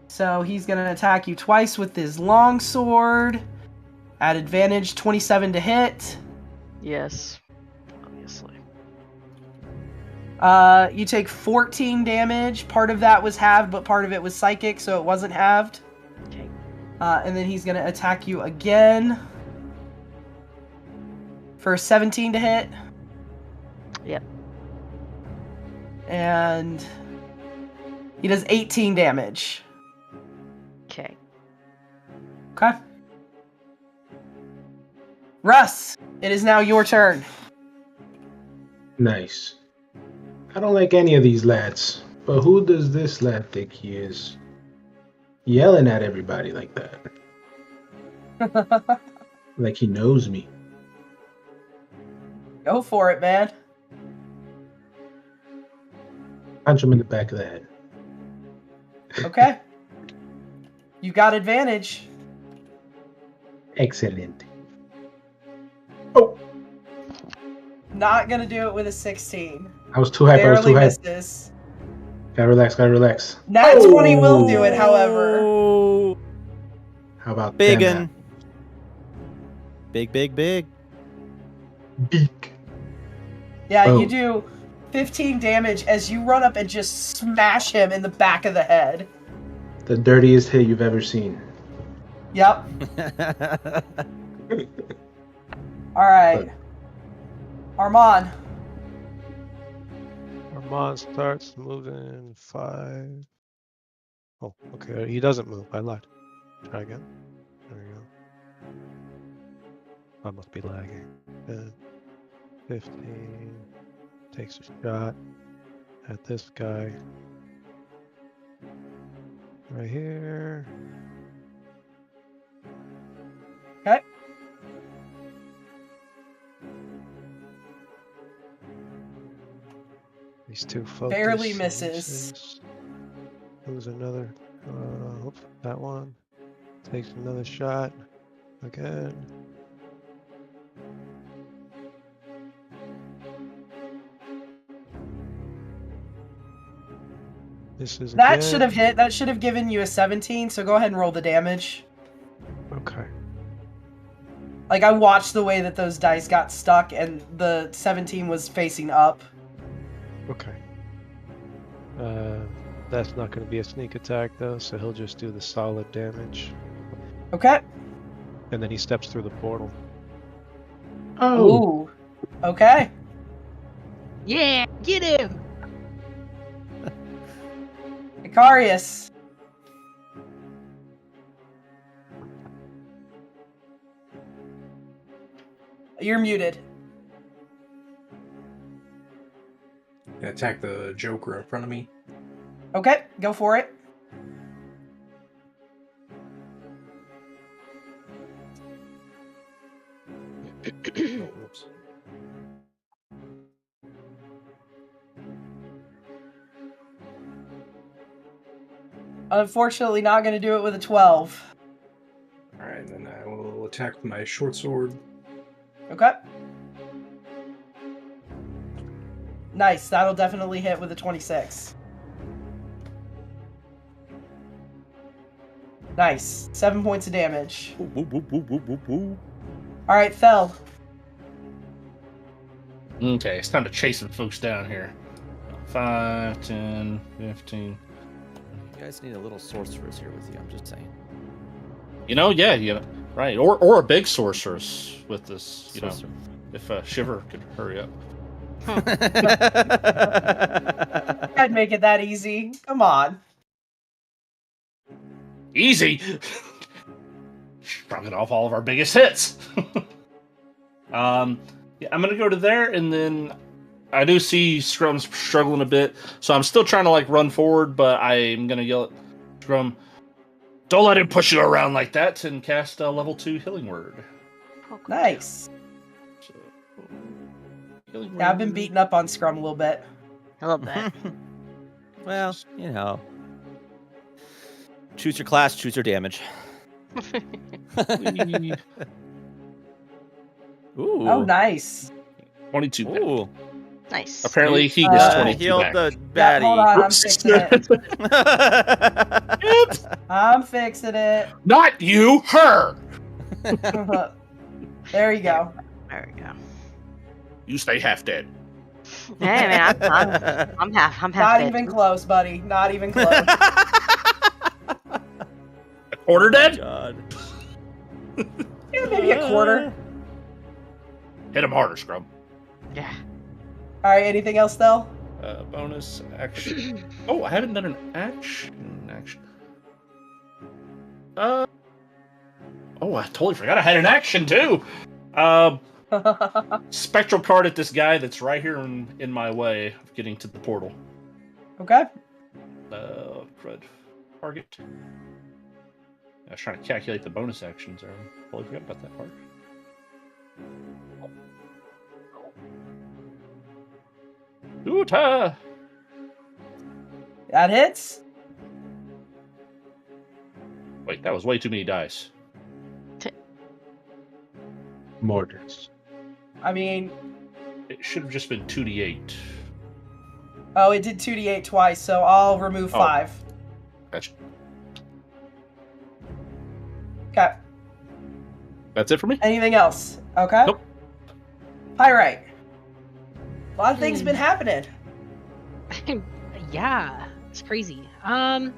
So he's gonna attack you twice with his longsword. At advantage, 27 to hit. Yes. Obviously. You take 14 damage. Part of that was halved, but part of it was psychic, so it wasn't halved. Okay. And then he's gonna attack you again. For 17 to hit. Yep. And he does 18 damage. Okay. Okay. Russ, it is now your turn. Nice. I don't like any of these lads, but who does this lad think he is? Yelling at everybody like that. Like he knows me. Go for it, man. Punch him in the back of the head. Okay. You got advantage. Excellent. Not gonna do it with a 16. I was too hype. Barely misses. Gotta relax. Nat 20 will do it, however. How about Biggin? Big. Beak. Yeah, you do 15 damage as you run up and just smash him in the back of the head. The dirtiest hit you've ever seen. Yep. Alright. Armand. Armand starts moving 5. Oh, okay. He doesn't move. I lied. Try again. There we go. I must be lagging. 10, 15. Takes a shot at this guy. Right here. Okay. These two focus. Barely misses. Who's another? Oops, that one. Takes another shot. Again. This is That again. should have hit. That should have given you a 17, so go ahead and roll the damage. Okay. Like, I watched the way that those dice got stuck, and the 17 was facing up. Okay. That's not going to be a sneak attack, though, so he'll just do the solid damage. Okay. And then he steps through the portal. Oh. Ooh. Okay. Yeah, get him! Icarius. You're muted. Attack the Joker in front of me. Okay, go for it. Oh, whoops. Unfortunately, not going to do it with a 12. Alright, then I will attack with my short sword. Okay. Nice, that'll definitely hit with a 26. Nice, 7 points of damage. Alright, Fel. Okay, it's time to chase some folks down here. 5, 10, 15. You guys need a little sorceress here with you, I'm just saying. Yeah, right. Or a big sorceress with this, Sorcerer. if Shiver could hurry up. I'd make it that easy. Come on. Easy! Shrugging off all of our biggest hits. Yeah, I'm gonna go to there, and then I do see Scrum's struggling a bit, so I'm still trying to run forward, but I'm gonna yell at Scrum, "Don't let him push you around like that," and cast a level 2 healing word. Nice. So, healing Yeah, I've been word. beating up on Scrum a little bit. I love that. Well, choose your class, choose your damage. Ooh. Oh, nice. 22 back. Ooh. Nice. Apparently, he gets 22 healed back. the Yeah, hold on. I'm Oops. fixing it. I'm fixing it. Not you, her. There you go. There we go. You stay half dead. Hey man, I'm half Not dead. even close, buddy. Not even close. A quarter dead? God. Yeah, maybe a quarter. Hit him harder, Scrub. Yeah. All right. Anything else, though? Bonus action. Oh, I haven't done an action. Oh, I totally forgot I had an action too. Spectral card at this guy that's right here in my way of getting to the portal. Okay. Crud. Target. I was trying to calculate the bonus actions there. Totally forgot about that part. Oota! That hits. Wait, that was way too many dice. Mortars. I mean, It should have just been 2d8. oh, it did 2d8 twice, so I'll remove 5. Gotcha. Okay. That's it for me? Anything else? Okay. Nope. Pyrite. A lot of things been happening. Yeah, it's crazy. I'm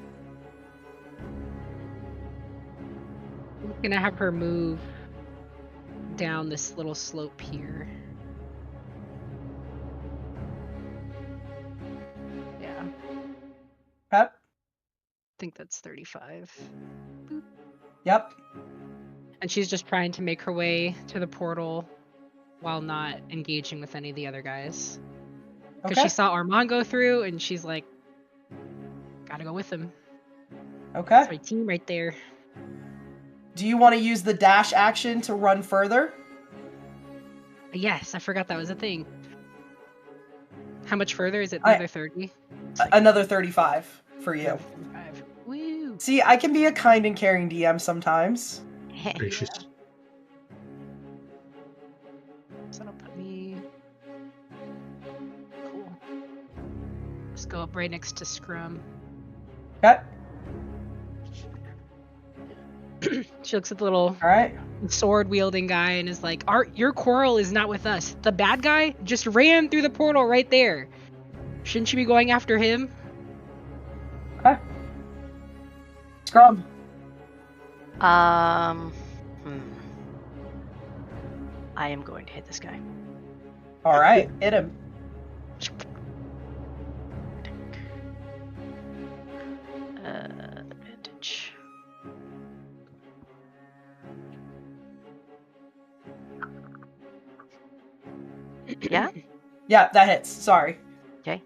gonna have her move down this little slope here. Yeah. Okay. I think that's 35. Boop. Yep. And she's just trying to make her way to the portal while not engaging with any of the other guys. Because Okay. she saw Armand go through and she's like, gotta go with him. Okay. That's my team right there. Do you want to use the dash action to run further? Yes, I forgot that was a thing. How much further? Is it another 30? Another 35 for you. 35. Woo! See, I can be a kind and caring DM sometimes. Gracious. So that'll put me... Cool. Just go up right next to Scrum. Okay. She looks at the little All right. sword-wielding guy and is like, your quarrel is not with us. The bad guy just ran through the portal right there. Shouldn't you be going after him? Okay. Scrum. I am going to hit this guy. All right. Hit him. Advantage. Yeah? Yeah, that hits. Sorry. Okay.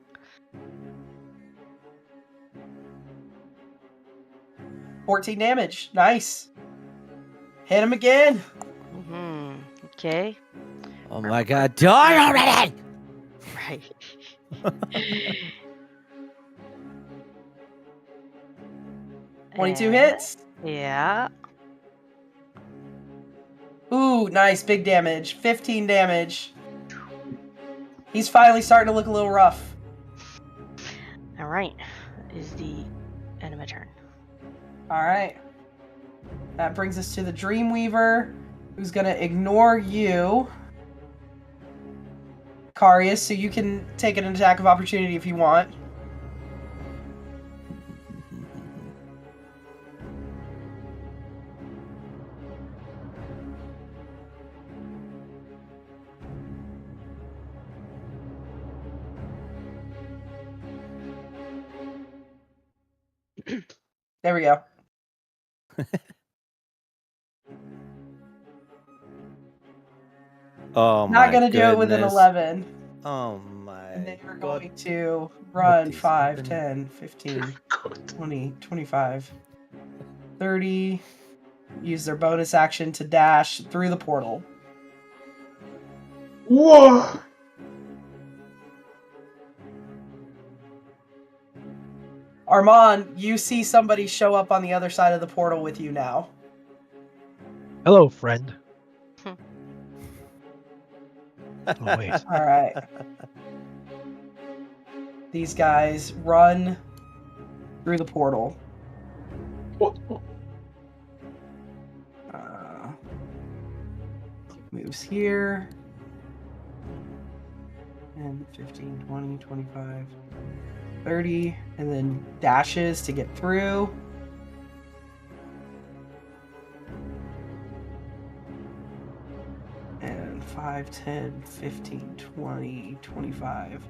$14 damage. Nice. Hit him again. Okay. Oh my god, die already! Right. 22 hits. Yeah. Ooh, nice. Big damage. 15 damage. He's finally starting to look a little rough. All right. Is the end of my turn. All right. That brings us to the Dreamweaver, who's going to ignore you, Carius, so you can take an attack of opportunity if you want. There we go. Oh my Not going to do it with an goodness. 11. Oh my. And they are God. going to run is 5, happening? 10, 15, 20, 25, 30. Use their bonus action to dash through the portal. Whoa! Armand, you see somebody show up on the other side of the portal with you now. Hello, friend. Hmm. Oh, wait. All right. These guys run through the portal. Moves here. And 15, 20, 25, 30. And then dashes to get through. And 5, 10, 15, 20, 25,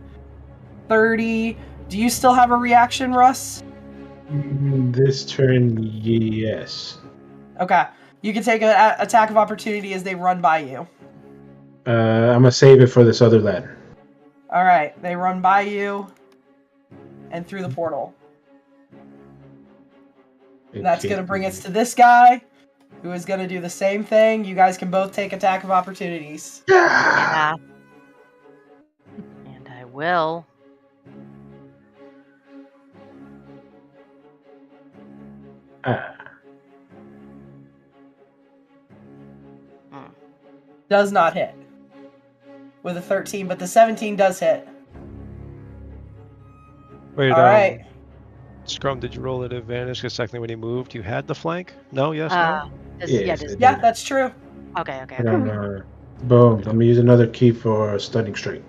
30. Do you still have a reaction, Russ? This turn, yes. Okay. You can take an attack of opportunity as they run by you. I'm gonna save it for this other lad. All right. They run by you and through the portal. And that's going to bring us to this guy, who is going to do the same thing. You guys can both take attack of opportunities. Yeah. And I will. Does not hit. With a 13, but the 17 does hit. Wait, all right. Scrum, did you roll at advantage? Because technically when he moved, you had the flank? No? Yes? No? Yeah, that's true. Okay. Boom. I'm gonna use another key for stunning strike.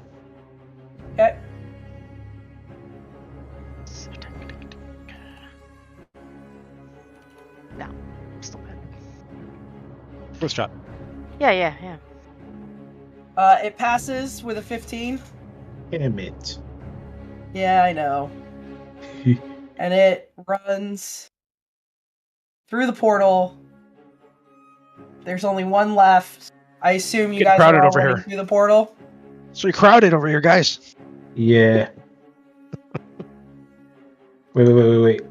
Okay. No, still good. First shot. Yeah. It passes with a 15. Damn it. Yeah, I know. And it runs through the portal. There's only one left. I assume you Getting guys are crowded all over running here. through the portal. It's pretty crowded over here, guys. Yeah. Wait.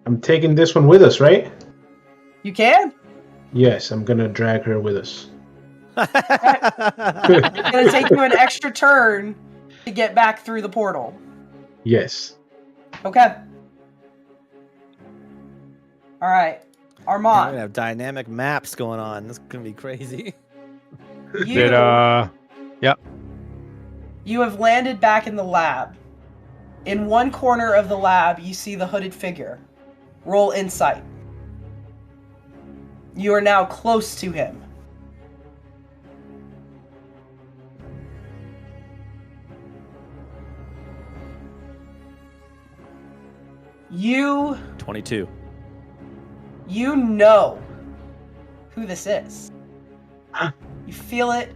I'm taking this one with us, right? You can. Yes, I'm gonna drag her with us. It's going to take you an extra turn to get back through the portal. Yes. Okay. All right. We're Armand. gonna have dynamic maps going on. This is gonna be crazy. Yep. You have landed back in the lab. In one corner of the lab, you see the hooded figure. Roll insight. You are now close to him. You 22. You know who this is. You feel it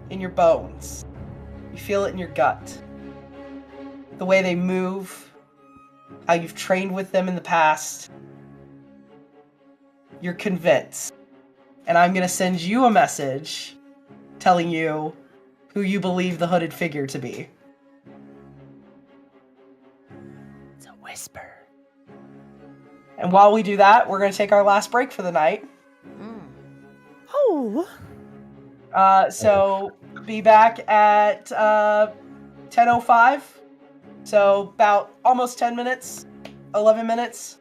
in your bones. You feel it in your gut. The way they move, how you've trained with them in the past. You're convinced. And I'm going to send you a message telling you who you believe the hooded figure to be. It's a whisper. And while we do that, we're going to take our last break for the night. Oh. So be back at 10:05. So about almost 10 minutes, 11 minutes.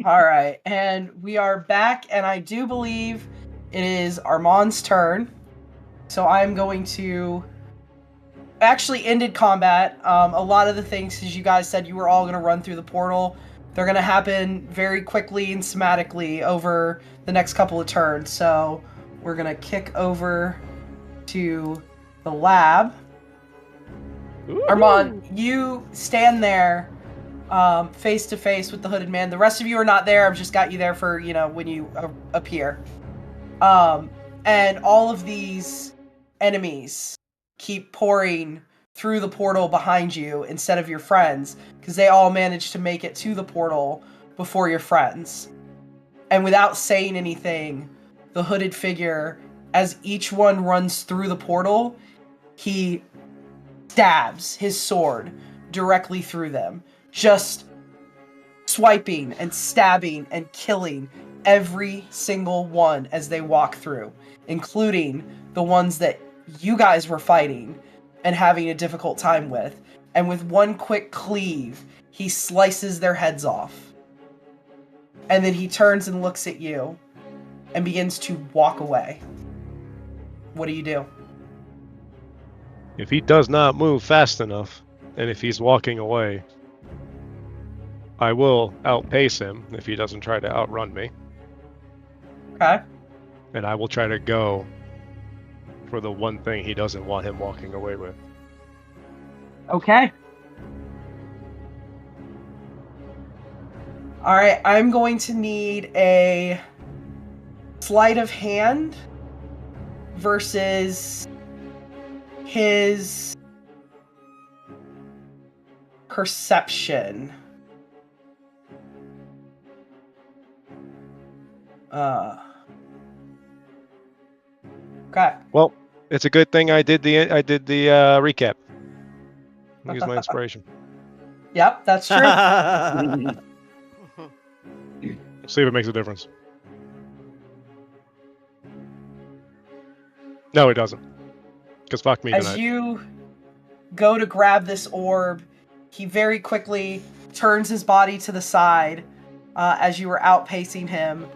All right, and we are back, and I do believe it is Armand's turn. So I'm going to actually ended combat. A lot of the things, as you guys said, you were all going to run through the portal. They're going to happen very quickly and schematically over the next couple of turns. So we're going to kick over to the lab. Ooh. Armand, you stand there face to face with the hooded man. The rest of you are not there. I've just got you there for, when you appear. And all of these enemies keep pouring through the portal behind you instead of your friends, because they all managed to make it to the portal before your friends. And without saying anything, the hooded figure, as each one runs through the portal, he stabs his sword directly through them, just swiping and stabbing and killing every single one as they walk through, including the ones that you guys were fighting and having a difficult time with. And with one quick cleave, he slices their heads off. And then he turns and looks at you and begins to walk away. What do you do? If he does not move fast enough, and if he's walking away, I will outpace him if he doesn't try to outrun me. Okay. And I will try to go for the one thing he doesn't want him walking away with. Okay. Alright, I'm going to need a sleight of hand versus his perception. Okay. Well, it's a good thing I did the recap. Use my inspiration. Yep, that's true. See if it makes a difference. No, it doesn't. Because fuck me tonight. As you go to grab this orb, he very quickly turns his body to the side as you were outpacing him.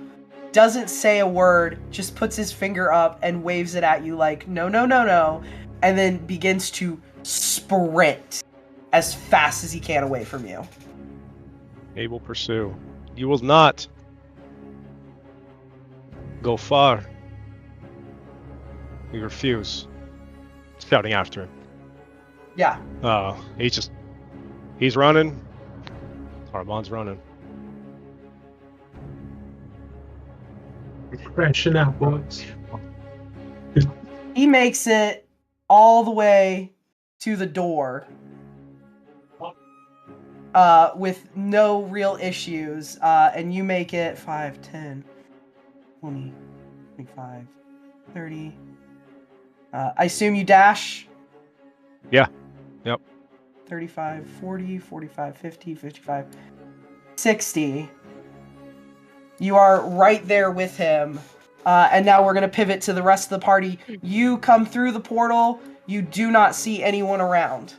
Doesn't say a word, just puts his finger up and waves it at you like, no, no, no, no. And then begins to sprint as fast as he can away from you. He will pursue. You will not go far. We refuse. Shouting after him. Yeah. He's running. Armand's running. Crashing out, boys. He makes it all the way to the door with no real issues. And you make it 5, 10, 20, 25, 30. I assume you dash? Yeah. Yep. 35, 40, 45, 50, 55, 60. You are right there with him. And now we're going to pivot to the rest of the party. You come through the portal. You do not see anyone around.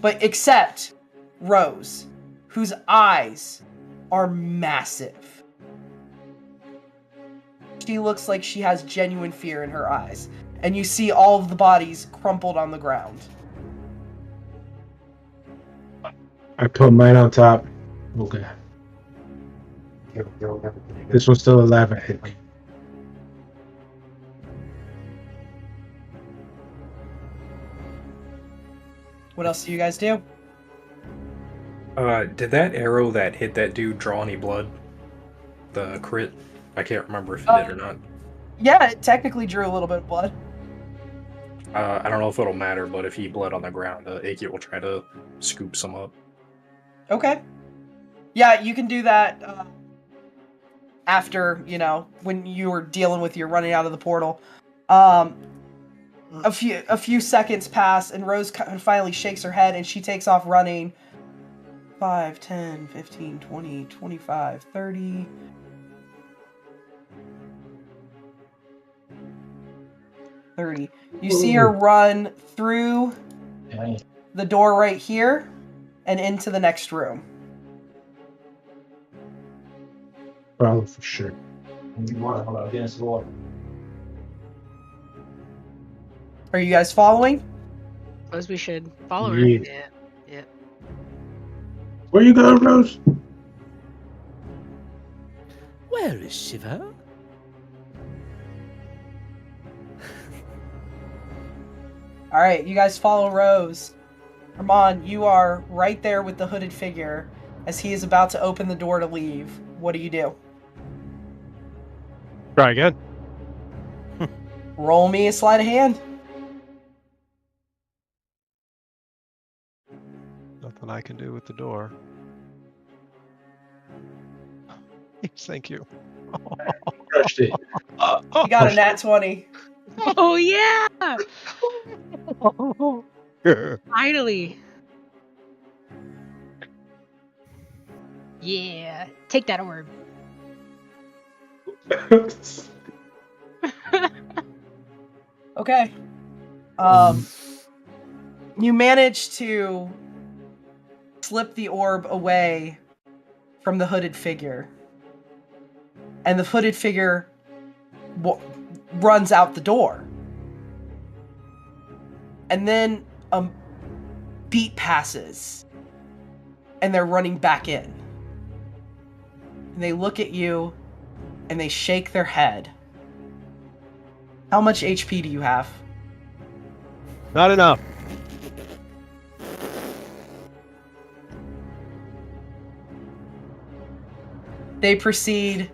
But except Rose, whose eyes are massive. She looks like she has genuine fear in her eyes. And you see all of the bodies crumpled on the ground. I put mine on top. Okay. This one's still alive, I think. What else do you guys do? Did that arrow that hit that dude draw any blood? The crit? I can't remember if it did or not. Yeah, it technically drew a little bit of blood. I don't know if it'll matter, but if he bled on the ground, Aki will try to scoop some up. Okay. Yeah, you can do that after, when you were dealing with your running out of the portal. A few seconds pass, and Rose finally shakes her head, and she takes off running. 5, 10, 15, 20, 25, 30... 30. You see her run through the door right here and into the next room. Follow for sure. Are you guys following? Suppose we should follow her. Yeah. Yeah. Where you going, Rose? Where is Shiva? All right, you guys follow Rose. Armand, you are right there with the hooded figure as he is about to open the door to leave. What do you do? Try again. Roll me a sleight of hand. Nothing I can do with the door. Yes, thank you. Crushed it. You got a nat 20. Oh yeah! Finally. Yeah. Take that orb. Okay. You manage to slip the orb away from the hooded figure. And the hooded figure runs out the door. And then a beat passes. And they're running back in. And they look at you and they shake their head. How much HP do you have? Not enough. They proceed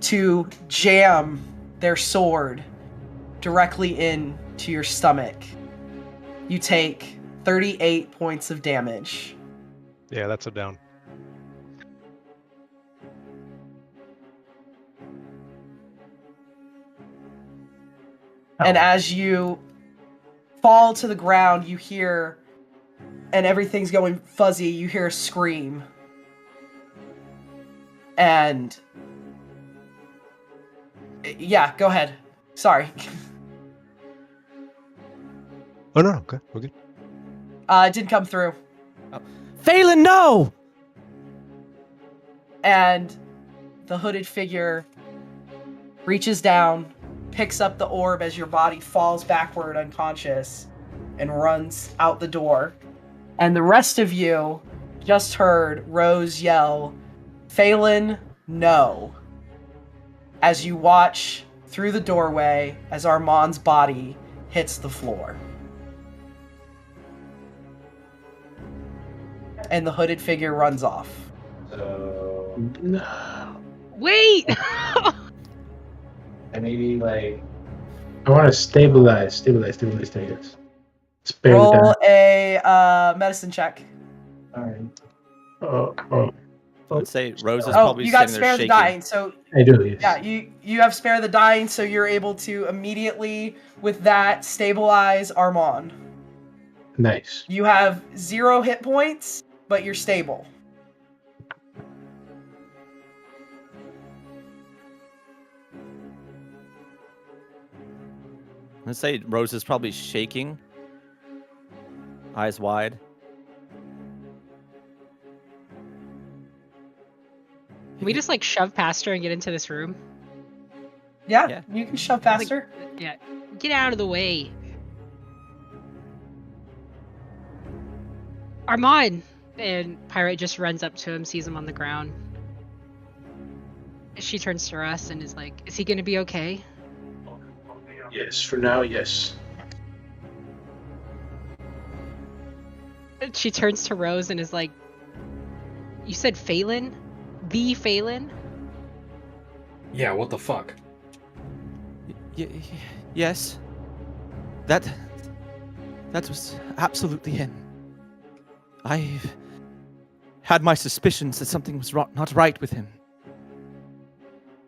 to jam their sword directly into your stomach. You take 38 points of damage. Yeah, that's a down. And as you fall to the ground, you hear, and everything's going fuzzy, you hear a scream. And yeah, go ahead. Sorry. Oh no, okay, we're good. It didn't come through. Phelan, no! And the hooded figure reaches down, picks up the orb as your body falls backward unconscious, and runs out the door. And the rest of you just heard Rose yell, "Phelan, no," as you watch through the doorway as Armand's body hits the floor. And the hooded figure runs off. Wait! And maybe like I want to stabilize. Spare Roll the a medicine check. dying. I'd say Rose is Oh, probably you got sitting spare there the shaking. dying, so I do, yes. yeah, you have spare the dying, so you're able to immediately with that stabilize Armand. Nice. You have 0 hit points, but you're stable. I'd say Rose is probably shaking, eyes wide. Can we just like shove past her and get into this room? Yeah. You can shove past her. Yeah. Get out of the way. Armand! And Pirate just runs up to him, sees him on the ground. She turns to us and is like, is he gonna be okay? Yes, for now, yes. She turns to Rose and is like, you said Phelan? The Phelan? Yeah, what the fuck? Yes. That was absolutely him. I had my suspicions that something was not right with him.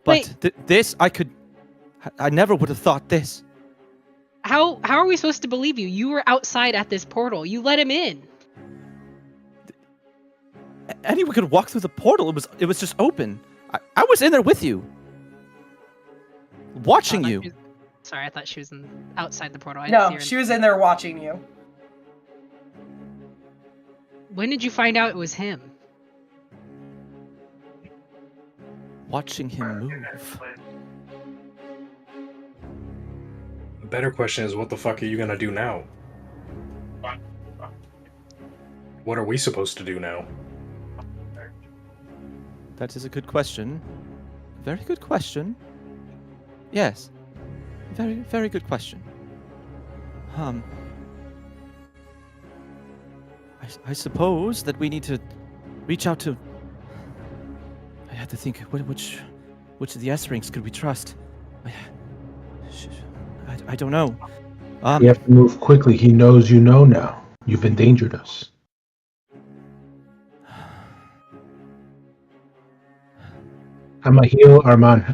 But this, I never would have thought this. How are we supposed to believe you? You were outside at this portal. You let him in. Anyone could walk through the portal. It was just open. I was in there with you. Watching you. Sorry, I thought she was outside the portal. No, she was in there watching you. When did you find out it was him? watching him move. The better question is, what the fuck are you gonna do now? What are we supposed to do now? That is a good question. Very good question. Yes. Very, very good question. I suppose that we need to reach out to... I had to think, which of the S-rings could we trust? I don't know. You have to move quickly. He knows you know now. You've endangered us. I'm a heal, Armand.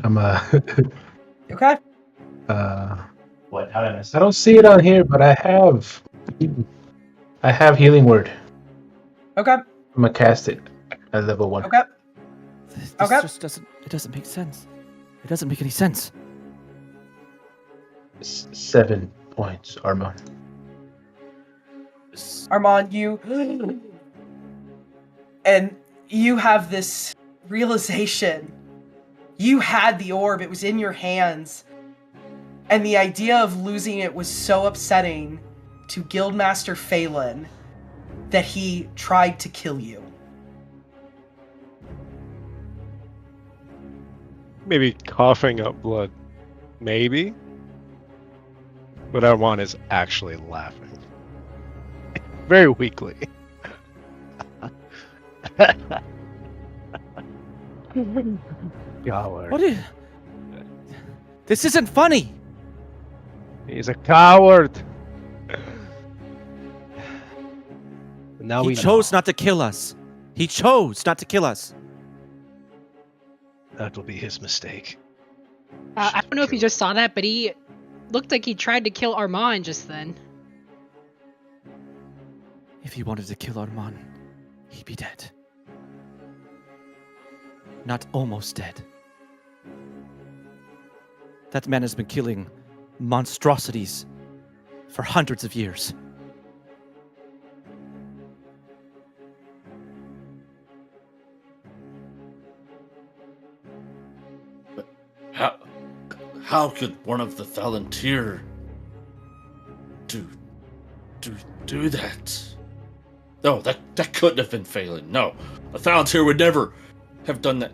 Okay. What? I don't see it on here, but I have healing word. Okay. I'm gonna cast it at level 1. Okay. This Okay. just doesn't make sense. It doesn't make any sense. 7 points, Armand. Armand, you have this realization. You had the orb, it was in your hands. And the idea of losing it was so upsetting to Guildmaster Phelan that he tried to kill you. Maybe coughing up blood. Maybe? But Armand is actually laughing. Very weakly. Coward. What is... This isn't funny! He's a coward! Now He we chose know. not to kill us. He chose not to kill us. That will be his mistake. I don't know if you just saw that, but he looked like he tried to kill Armand just then. If he wanted to kill Armand, he'd be dead. Not almost dead. That man has been killing monstrosities for hundreds of years. How could one of the Thalantir do that? No, that couldn't have been Phelan. No, a Thalantir would never have done that.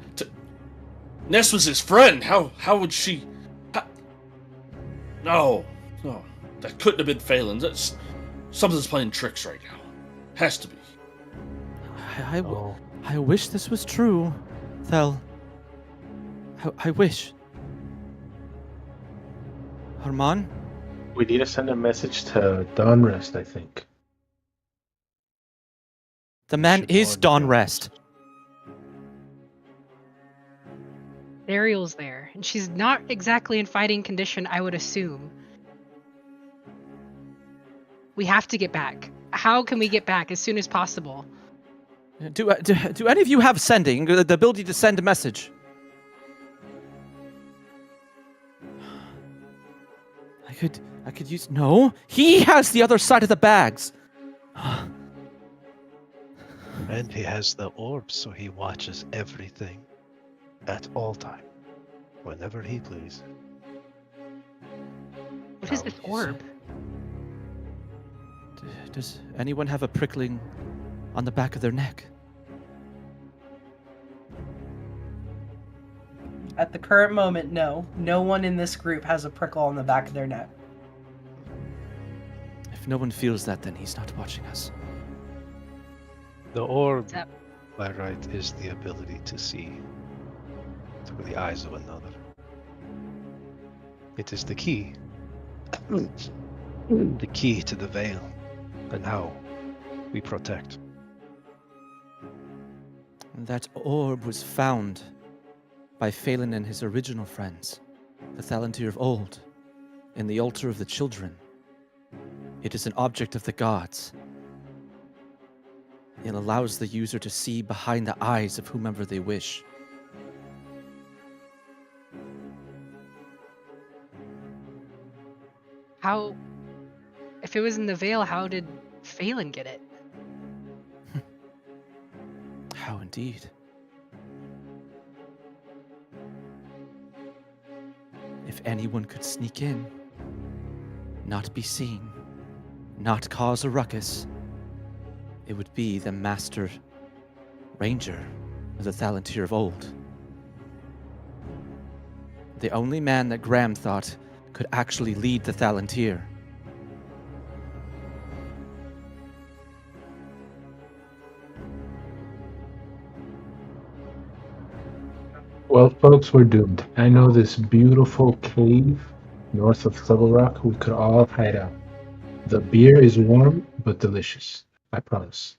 Ness was his friend. How would she? No, that couldn't have been Phelan. Something's playing tricks right now. Has to be. I wish this was true, Thel. I wish. Armand? We need to send a message to Dawnrest, I think. The man is Dawnrest. Ariel's there, and she's not exactly in fighting condition, I would assume. We have to get back. How can we get back as soon as possible? Do any of you have sending, the ability to send a message? I could use... No, he has the other side of the bags. And he has the orb, so he watches everything at all time, whenever he pleases. What is this orb? Does anyone have a prickling on the back of their neck? At the current moment, no. No one in this group has a prickle on the back of their neck. If no one feels that, then he's not watching us. The orb, by right, is the ability to see through the eyes of another. It is the key. The key to the veil, and how we protect. That orb was found by Phelan and his original friends, the Thalantir of old, in the altar of the children. It is an object of the gods. It allows the user to see behind the eyes of whomever they wish. How... If it was in the veil, how did Phelan get it? How indeed. If anyone could sneak in, not be seen, not cause a ruckus, it would be the Master Ranger of the Thalantir of old. The only man that Graham thought could actually lead the Thalantir. Well, folks, we're doomed. I know this beautiful cave north of Stubble Rock. We could all hide out. The beer is warm but delicious. I promise.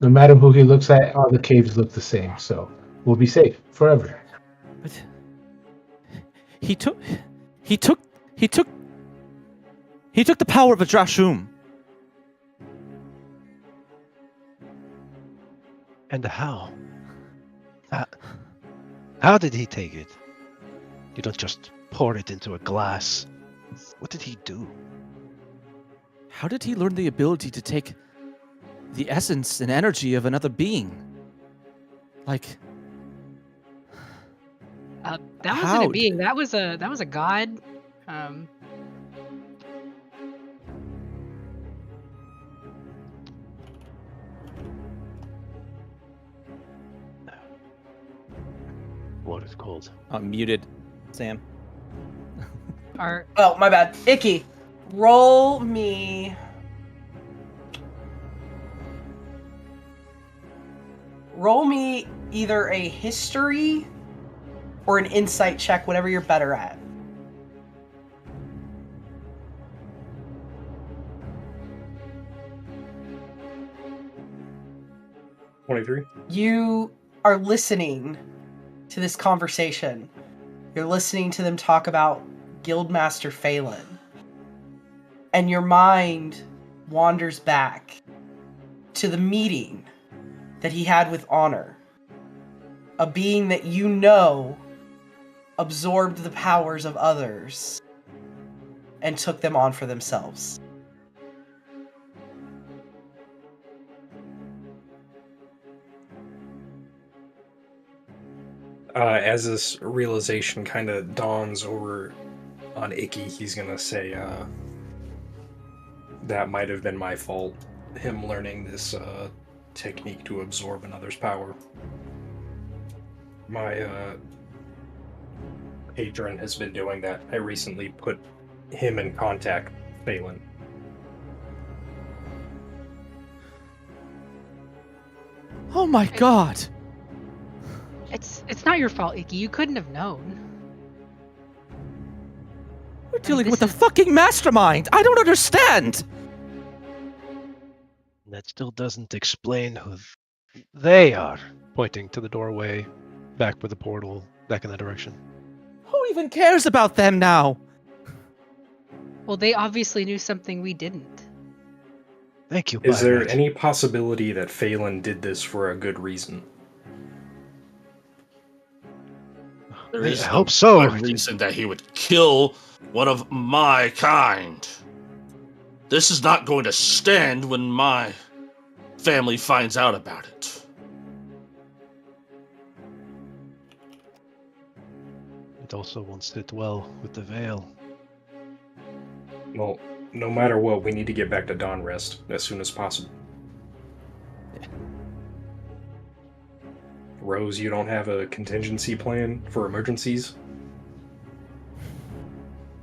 No matter who he looks at, all the caves look the same, so we'll be safe forever. But he took the power of a Drashum. And how? How did he take it? You don't just pour it into a glass. What did he do? How did he learn the ability to take the essence and energy of another being? Like, that wasn't a being. That was a god. What is called? I'm muted, Sam. Oh, my bad. Icky, roll me. Roll me either a history or an insight check, whatever you're better at. You are listening to this conversation. You're listening to them talk about Guildmaster Phelan. And your mind wanders back to the meeting that he had with Honor. A being that you know absorbed the powers of others and took them on for themselves. As this realization kind of dawns over on Icky, he's gonna say, that might have been my fault, him learning this technique to absorb another's power. My patron has been doing that. I recently put him in contact with Phelan. Oh my god! It's not your fault, Icky. You couldn't have known. We're dealing with a fucking mastermind! I don't understand! That still doesn't explain who they are. Pointing to the doorway, back with the portal, back in that direction. Who even cares about them now? Well, they obviously knew something we didn't. Thank you, Is there any possibility that Phelan did this for a good reason? There is I hope so. no reason that he would kill one of my kind. This is not going to stand when my family finds out about it. It also won't sit well with the veil. Well, no matter what, we need to get back to Dawnrest as soon as possible. Rose, you don't have a contingency plan for emergencies?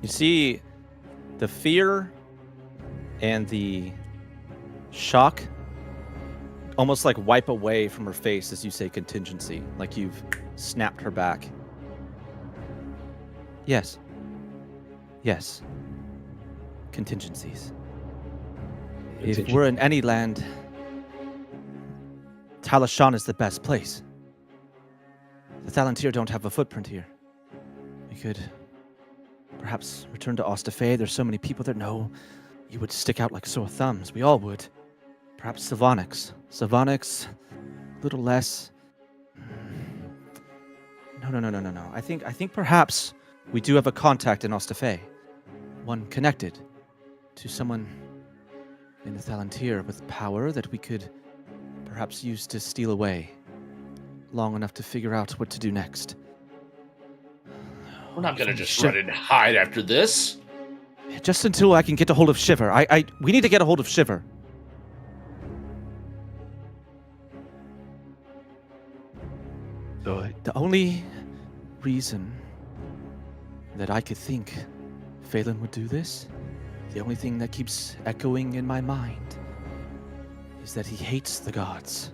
You see, the fear and the shock almost like wipe away from her face as you say contingency, like you've snapped her back. Yes. Yes. Contingencies. If we're in any land, Talashan is the best place. The Thalantir don't have a footprint here. We could perhaps return to Ostafe. There's so many people that know you would stick out like sore thumbs. We all would. Perhaps Sylvanix. Sylvanix, a little less. No. I think perhaps we do have a contact in Ostafe. One connected to someone in the Thalantir with power that we could perhaps use to steal away long enough to figure out what to do next. We're not gonna just run and hide after this. Just until I can get a hold of Shiver. We need to get a hold of Shiver. The only reason that I could think Phelan would do this, the only thing that keeps echoing in my mind, is that he hates the gods.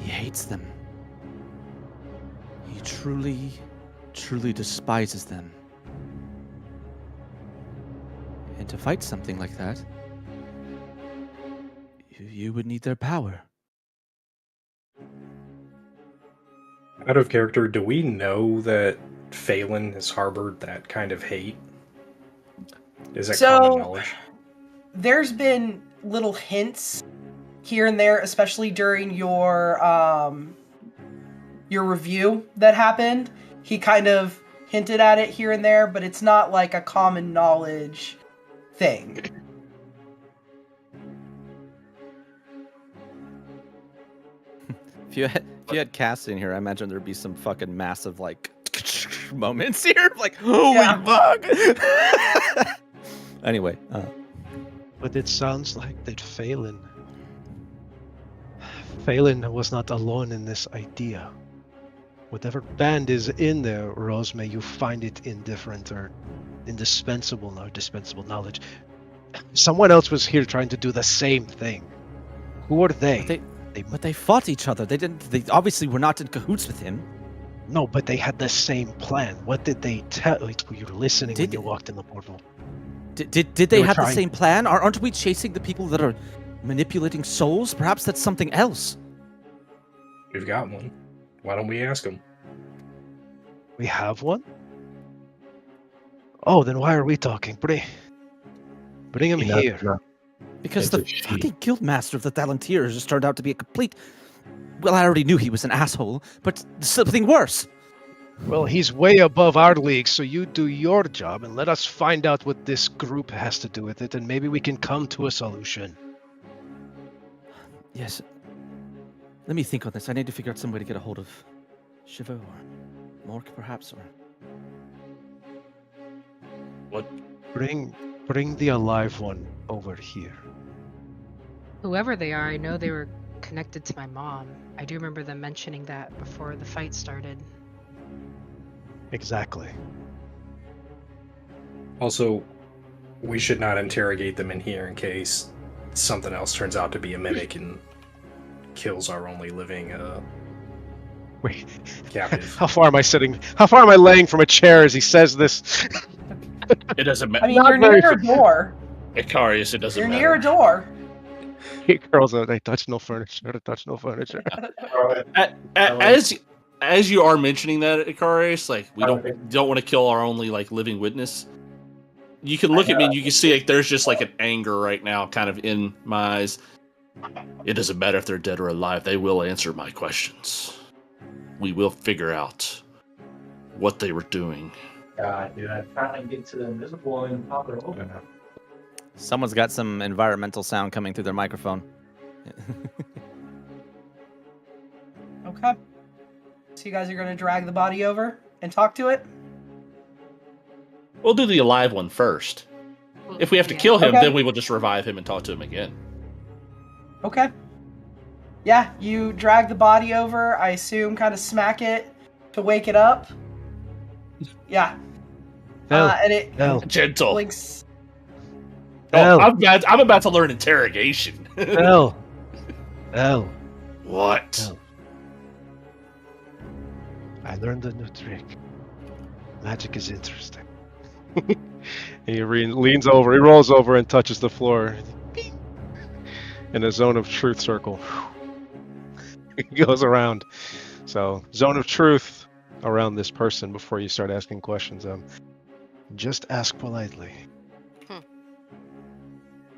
He hates them. He truly, truly despises them. And to fight something like that, you would need their power. Out of character, do we know that Phelan has harbored that kind of hate? Is that common knowledge? There's been little hints here and there, especially during your review that happened. He kind of hinted at it here and there, but it's not like a common knowledge thing. If you had Cass in here, I imagine there'd be some fucking massive like moments here, like holy fuck. Anyway, but it sounds like that Phelan was not alone in this idea. Whatever band is in there, Rose, may you find it indifferent or indispensable knowledge. Someone else was here trying to do the same thing. Who are they? But they fought each other. They obviously were not in cahoots with him. No, but they had the same plan. What did they tell? You were listening when you walked in the portal. Did they have the same plan? Aren't we chasing the people that are manipulating souls? Perhaps that's something else. We've got one. Why don't we ask him? We have one? Oh, then why are we talking? Bring him here. No. Because the fucking guildmaster of the Thalantir just turned out to be a complete... Well, I already knew he was an asshole, but something worse. Well, he's way above our league, so you do your job and let us find out what this group has to do with it, and maybe we can come to a solution. Yes. Let me think on this. I need to figure out some way to get a hold of Shiva or Mork, perhaps, or... What? Bring the alive one over here. Whoever they are, I know they were connected to my mom. I do remember them mentioning that before the fight started. Exactly. Also, we should not interrogate them in here in case something else turns out to be a mimic and kills our only living Wait. captive. How far am I sitting? How far am I laying from a chair as he says this? It doesn't matter. I mean, you're near a door. Icarius, it doesn't You're matter. near a door. Girls, they touch no furniture. They touch no furniture. As you are mentioning that, Icarius, like we don't want to kill our only like living witness. You can look at me and you can see like there's just like an anger right now, kind of in my eyes. It doesn't matter if they're dead or alive. They will answer my questions. We will figure out what they were doing. God, dude, I'm trying to get to the invisible and pop it open. Someone's got some environmental sound coming through their microphone. Okay. So you guys are going to drag the body over and talk to it? We'll do the alive one first. If we have to kill him, then we will just revive him and talk to him again. Okay. Yeah, you drag the body over, I assume, kind of smack it to wake it up. Yeah. And it gentle. blinks. Oh, I'm about to learn interrogation. L. What? L. I learned a new trick. Magic is interesting. He leans over, he rolls over and touches the floor. In a zone of truth circle. He goes around. So, zone of truth around this person before you start asking questions. Just ask politely.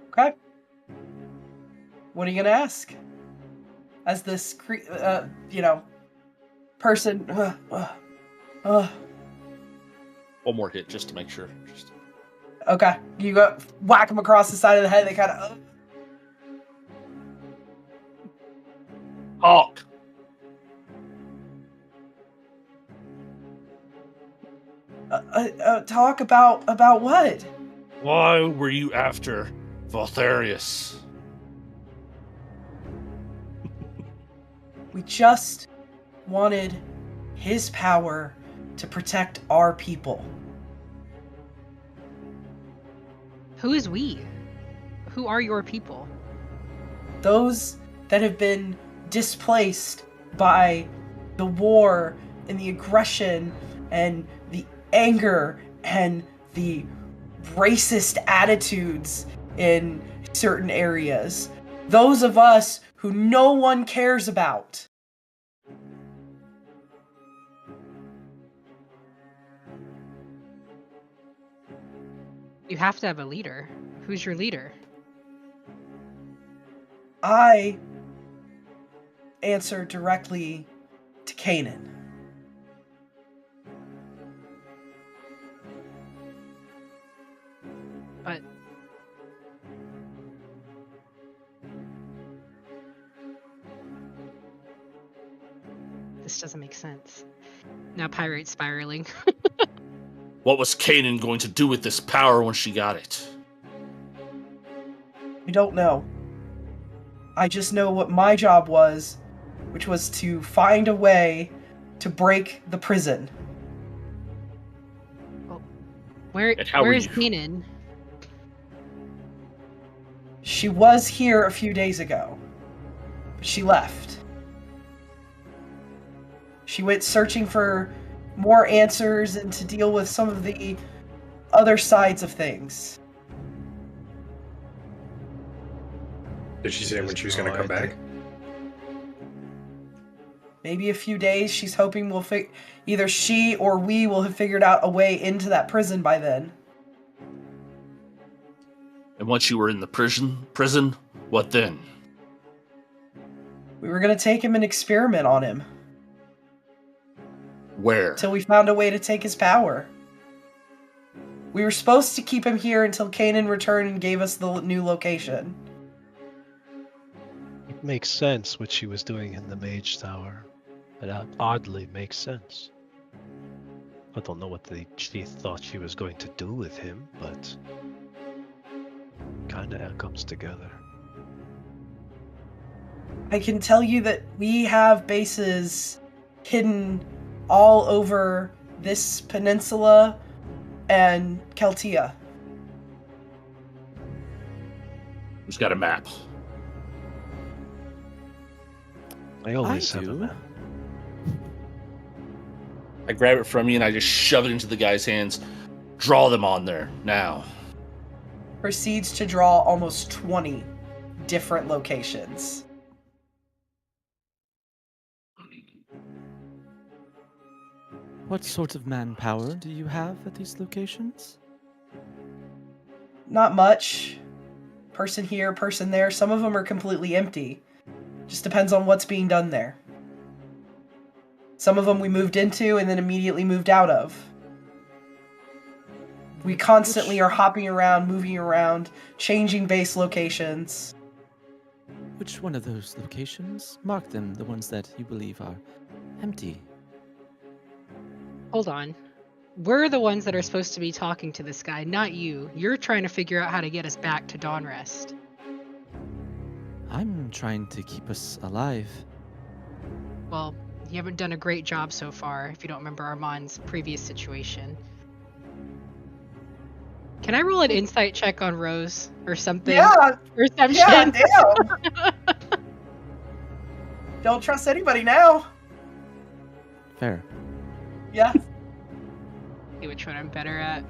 Okay. What are you gonna ask? As this, person. One more hit just to make sure. Okay, you go whack him across the side of the head. They kind of. Talk about what? Why were you after Valtharius? We just wanted his power to protect our people. Who is we? Who are your people? Those that have been displaced by the war and the aggression and the anger and the racist attitudes in certain areas. Those of us who no one cares about. You have to have a leader. Who's your leader? I answer directly to Kanan. But this doesn't make sense. Now Pyrite's spiraling. What was Kanan going to do with this power when she got it? We don't know. I just know what my job was, which was to find a way to break the prison. Where is Kanan? She was here a few days ago, but she left. She went searching for more answers and to deal with some of the other sides of things. Did she say when she was going to come back? Maybe a few days. She's hoping either she or we will have figured out a way into that prison by then. And once you were in the prison, what then? We were going to take him and experiment on him. Where? Until we found a way to take his power. We were supposed to keep him here until Kanan returned and gave us the new location. It makes sense what she was doing in the Mage Tower. It oddly makes sense. I don't know what she thought she was going to do with him, but kinda comes together. I can tell you that we have bases hidden all over this peninsula and Keltia. Who's got a map? I always have a do. map. I grab it from you and I just shove it into the guy's hands. Draw them on there, now. Proceeds to draw almost 20 different locations. What sort of manpower do you have at these locations? Not much. Person here, person there. Some of them are completely empty. Just depends on what's being done there. Some of them we moved into and then immediately moved out of. We constantly are hopping around, moving around, changing base locations. Which one of those locations? Mark them, the ones that you believe are empty. Hold on. We're the ones that are supposed to be talking to this guy, not you. You're trying to figure out how to get us back to Dawnrest. I'm trying to keep us alive. Well, you haven't done a great job so far, if you don't remember Armand's previous situation. Can I roll an insight check on Rose or something? Yeah! Perception? Yeah, damn! Don't trust anybody now. Fair. Yeah. See which one I'm better at.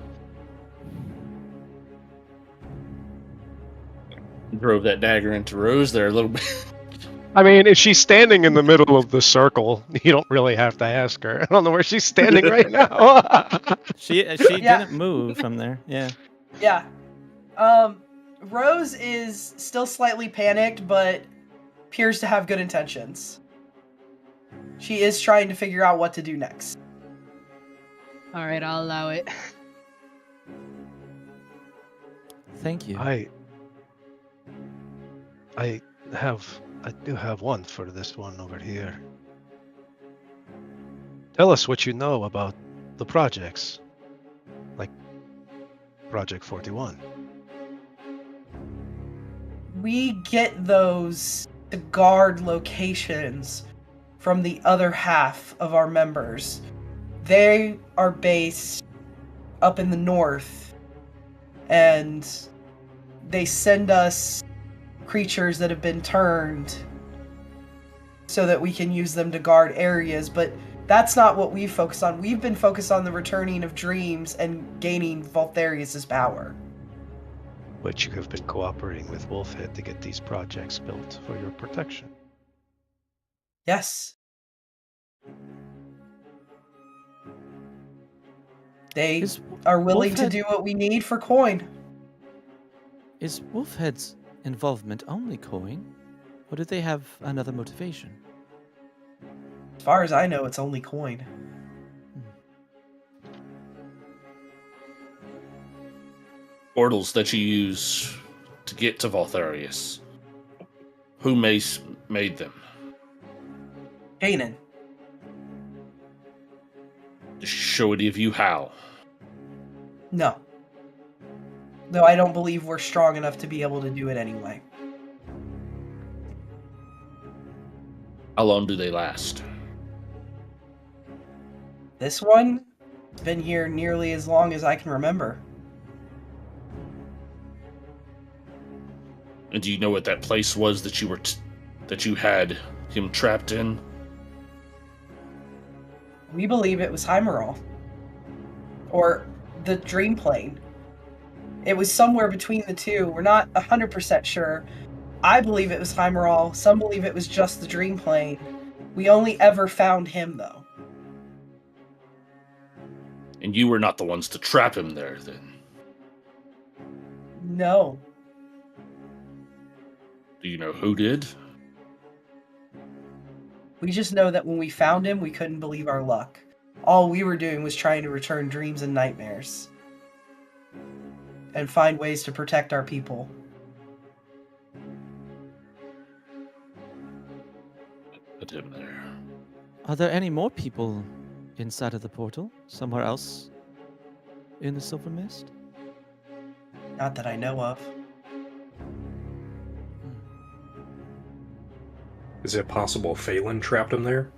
Drove that dagger into Rose there a little bit. I mean, if she's standing in the middle of the circle, you don't really have to ask her. I don't know where she's standing right now. She didn't move from there. Yeah. Yeah. Rose is still slightly panicked, but appears to have good intentions. She is trying to figure out what to do next. Alright, I'll allow it. Thank you. I do have one for this one over here. Tell us what you know about the projects. Like Project 41. We get those to guard locations from the other half of our members. They are based up in the north, and they send us creatures that have been turned so that we can use them to guard areas, but that's not what we focus on. We've been focused on the returning of dreams and gaining Voltharius' power. But you have been cooperating with Wolfhead to get these projects built for your protection. Yes. They are willing to do what we need for coin. Is Wolfhead's involvement only coin, or do they have another motivation? As far as I know, it's only coin. Portals that you use to get to Voltharius. Who made them? Kanan. Does she show any of you how? No. Though I don't believe we're strong enough to be able to do it anyway. How long do they last? This one? Been here nearly as long as I can remember. And do you know what that place was that you were that you had him trapped in? We believe it was Heimerall. Or the Dream Plane. It was somewhere between the two. We're not 100% sure. I believe it was Heimerall. Some believe it was just the Dream Plane. We only ever found him, though. And you were not the ones to trap him there, then? No. Do you know who did? We just know that when we found him, we couldn't believe our luck. All we were doing was trying to return dreams and nightmares. And find ways to protect our people. Put him there. Are there any more people inside of the portal? Somewhere else in the Silver Mist? Not that I know of. Is it possible Phelan trapped him there?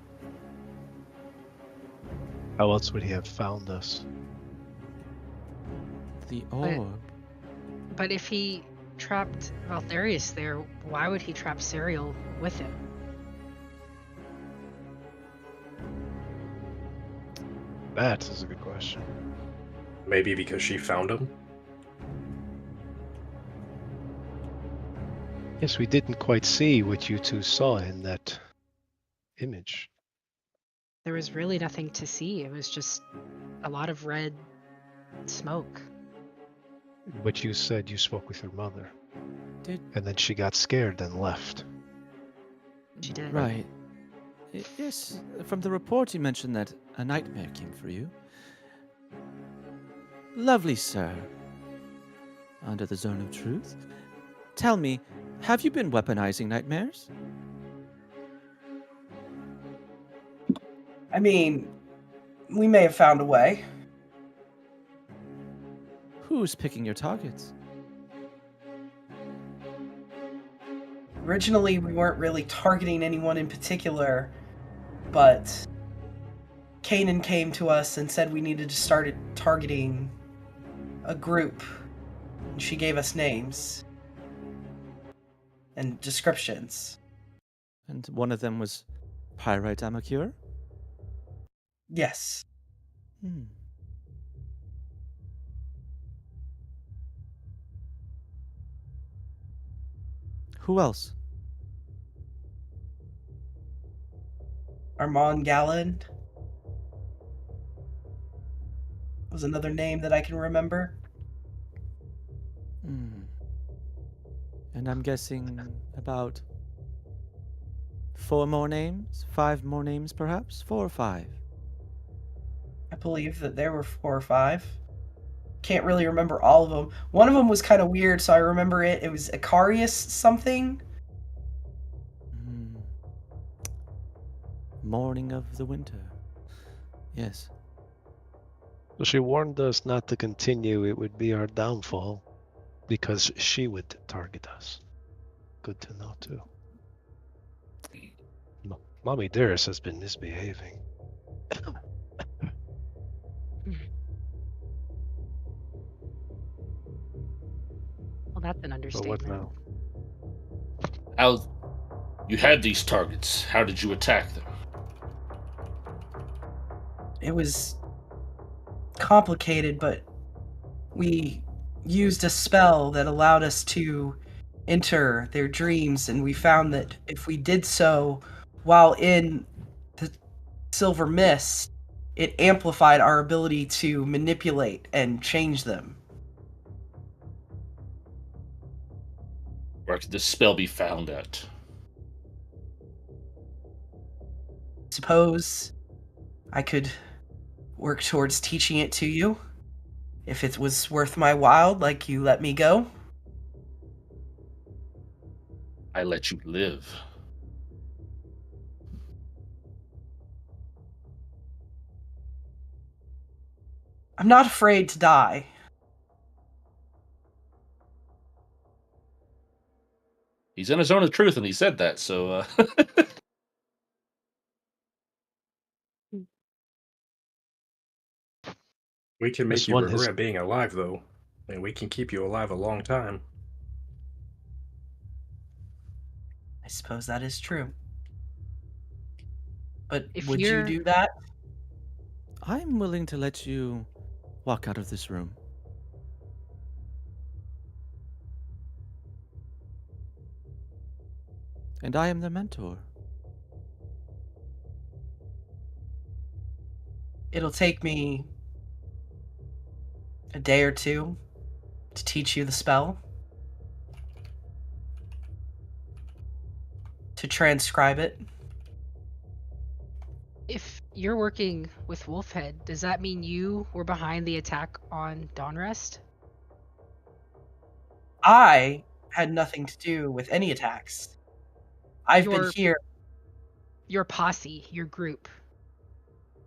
How else would he have found us? The orb. But if he trapped Voltharius there, why would he trap Serial with him? That is a good question. Maybe because she found him? Yes, we didn't quite see what you two saw in that image. There was really nothing to see. It was just a lot of red smoke. But you said you spoke with your mother. Did... And then she got scared and left. She did. Right. Yes, from the report you mentioned that a nightmare came for you. Lovely, sir. Under the zone of truth. Tell me, have you been weaponizing nightmares? I mean, we may have found a way. Who's picking your targets? Originally, we weren't really targeting anyone in particular, but Kanan came to us and said we needed to start targeting a group. And she gave us names and descriptions. And one of them was Pyrite Amakure? Yes. Who else? Armand Galland was another name that I can remember. And I'm guessing about 4 more names? 5 more names, perhaps? 4 or 5? I believe that there were 4 or 5. Can't really remember all of them. One of them was kind of weird, so I remember it. It was Icarius something. Morning of the winter. Yes. So she warned us not to continue. It would be our downfall because she would target us. Good to know, too. Mommy Dearest has been misbehaving. Well, that's an But understatement. what now? You had these targets. How did you attack them? It was complicated, but we used a spell that allowed us to enter their dreams, and we found that if we did so while in the silver mist, it amplified our ability to manipulate and change them. Where could this spell be found at? Suppose I could work towards teaching it to you, if it was worth my while, like you let me go. I let you live. I'm not afraid to die. He's in his zone of truth, and he said that, so... We can make This you one regret being alive, though. And we can keep you alive a long time. I suppose that is true. But If would you you're- do that? I'm willing to let you walk out of this room. And I am the mentor. It'll take me a day or two to teach you the spell, to transcribe it. If you're working with Wolfhead, does that mean you were behind the attack on Dawnrest? I had nothing to do with any attacks. I've been here. Your posse, your group.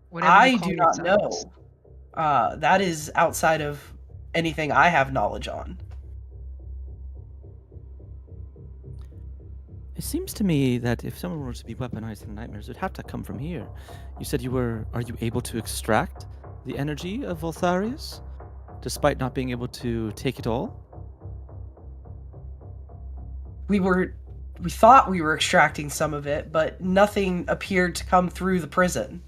Whatever I you call do not yourselves. know. That is outside of anything I have knowledge on. It seems to me that if someone were to be weaponized in nightmares, it would have to come from here. You said are you able to extract the energy of Voltharius, despite not being able to take it all? We thought we were extracting some of it, but nothing appeared to come through the prison.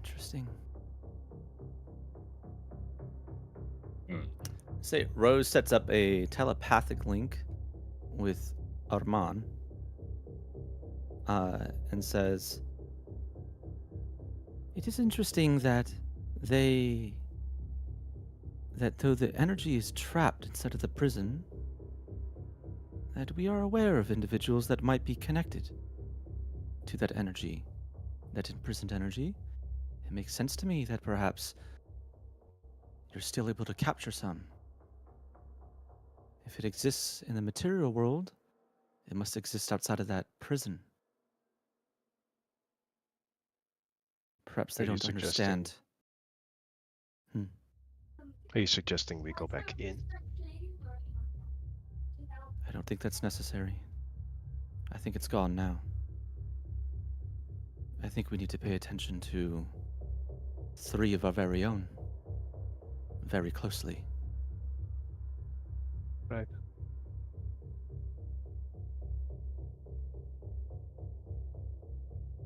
Interesting. Say, Rose sets up a telepathic link with Arman and says, it is interesting that though the energy is trapped inside of the prison, that we are aware of individuals that might be connected to that energy, that imprisoned energy. It makes sense to me that perhaps you're still able to capture some. If it exists in the material world, it must exist outside of that prison. Perhaps they don't understand. Are you suggesting we go back in? I don't think that's necessary. I think it's gone now. I think we need to pay attention to 3 of our very own very closely. Right.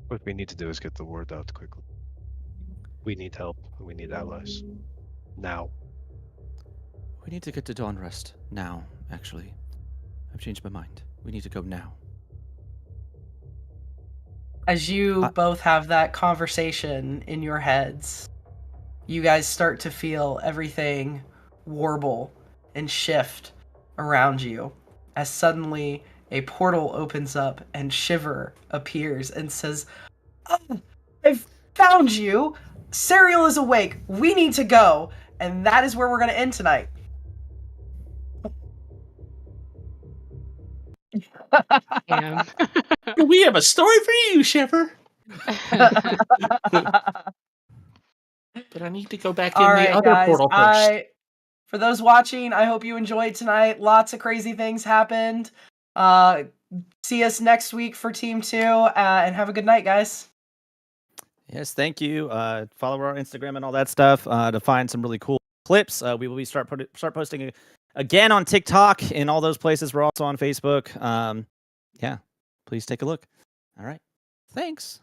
What we need to do is get the word out quickly. We need help. We need allies. Now. We need to get to Dawnrest now, actually. I've changed my mind. We need to go now. As you both have that conversation in your heads, you guys start to feel everything warble and shift around you as suddenly a portal opens up and Shiver appears and says, "Oh, I've found you! Serial is awake! We need to go!" And that is where we're going to end tonight. Damn. We have a story for you, Shiver. But I need to go back All in right, the other guys. portal first. For those watching, I hope you enjoyed tonight. Lots of crazy things happened. See us next week for Team 2, and have a good night, guys. Yes, thank you. Follow our Instagram and all that stuff to find some really cool clips. We will start posting again on TikTok and all those places. We're also on Facebook. Yeah, please take a look. All right. Thanks.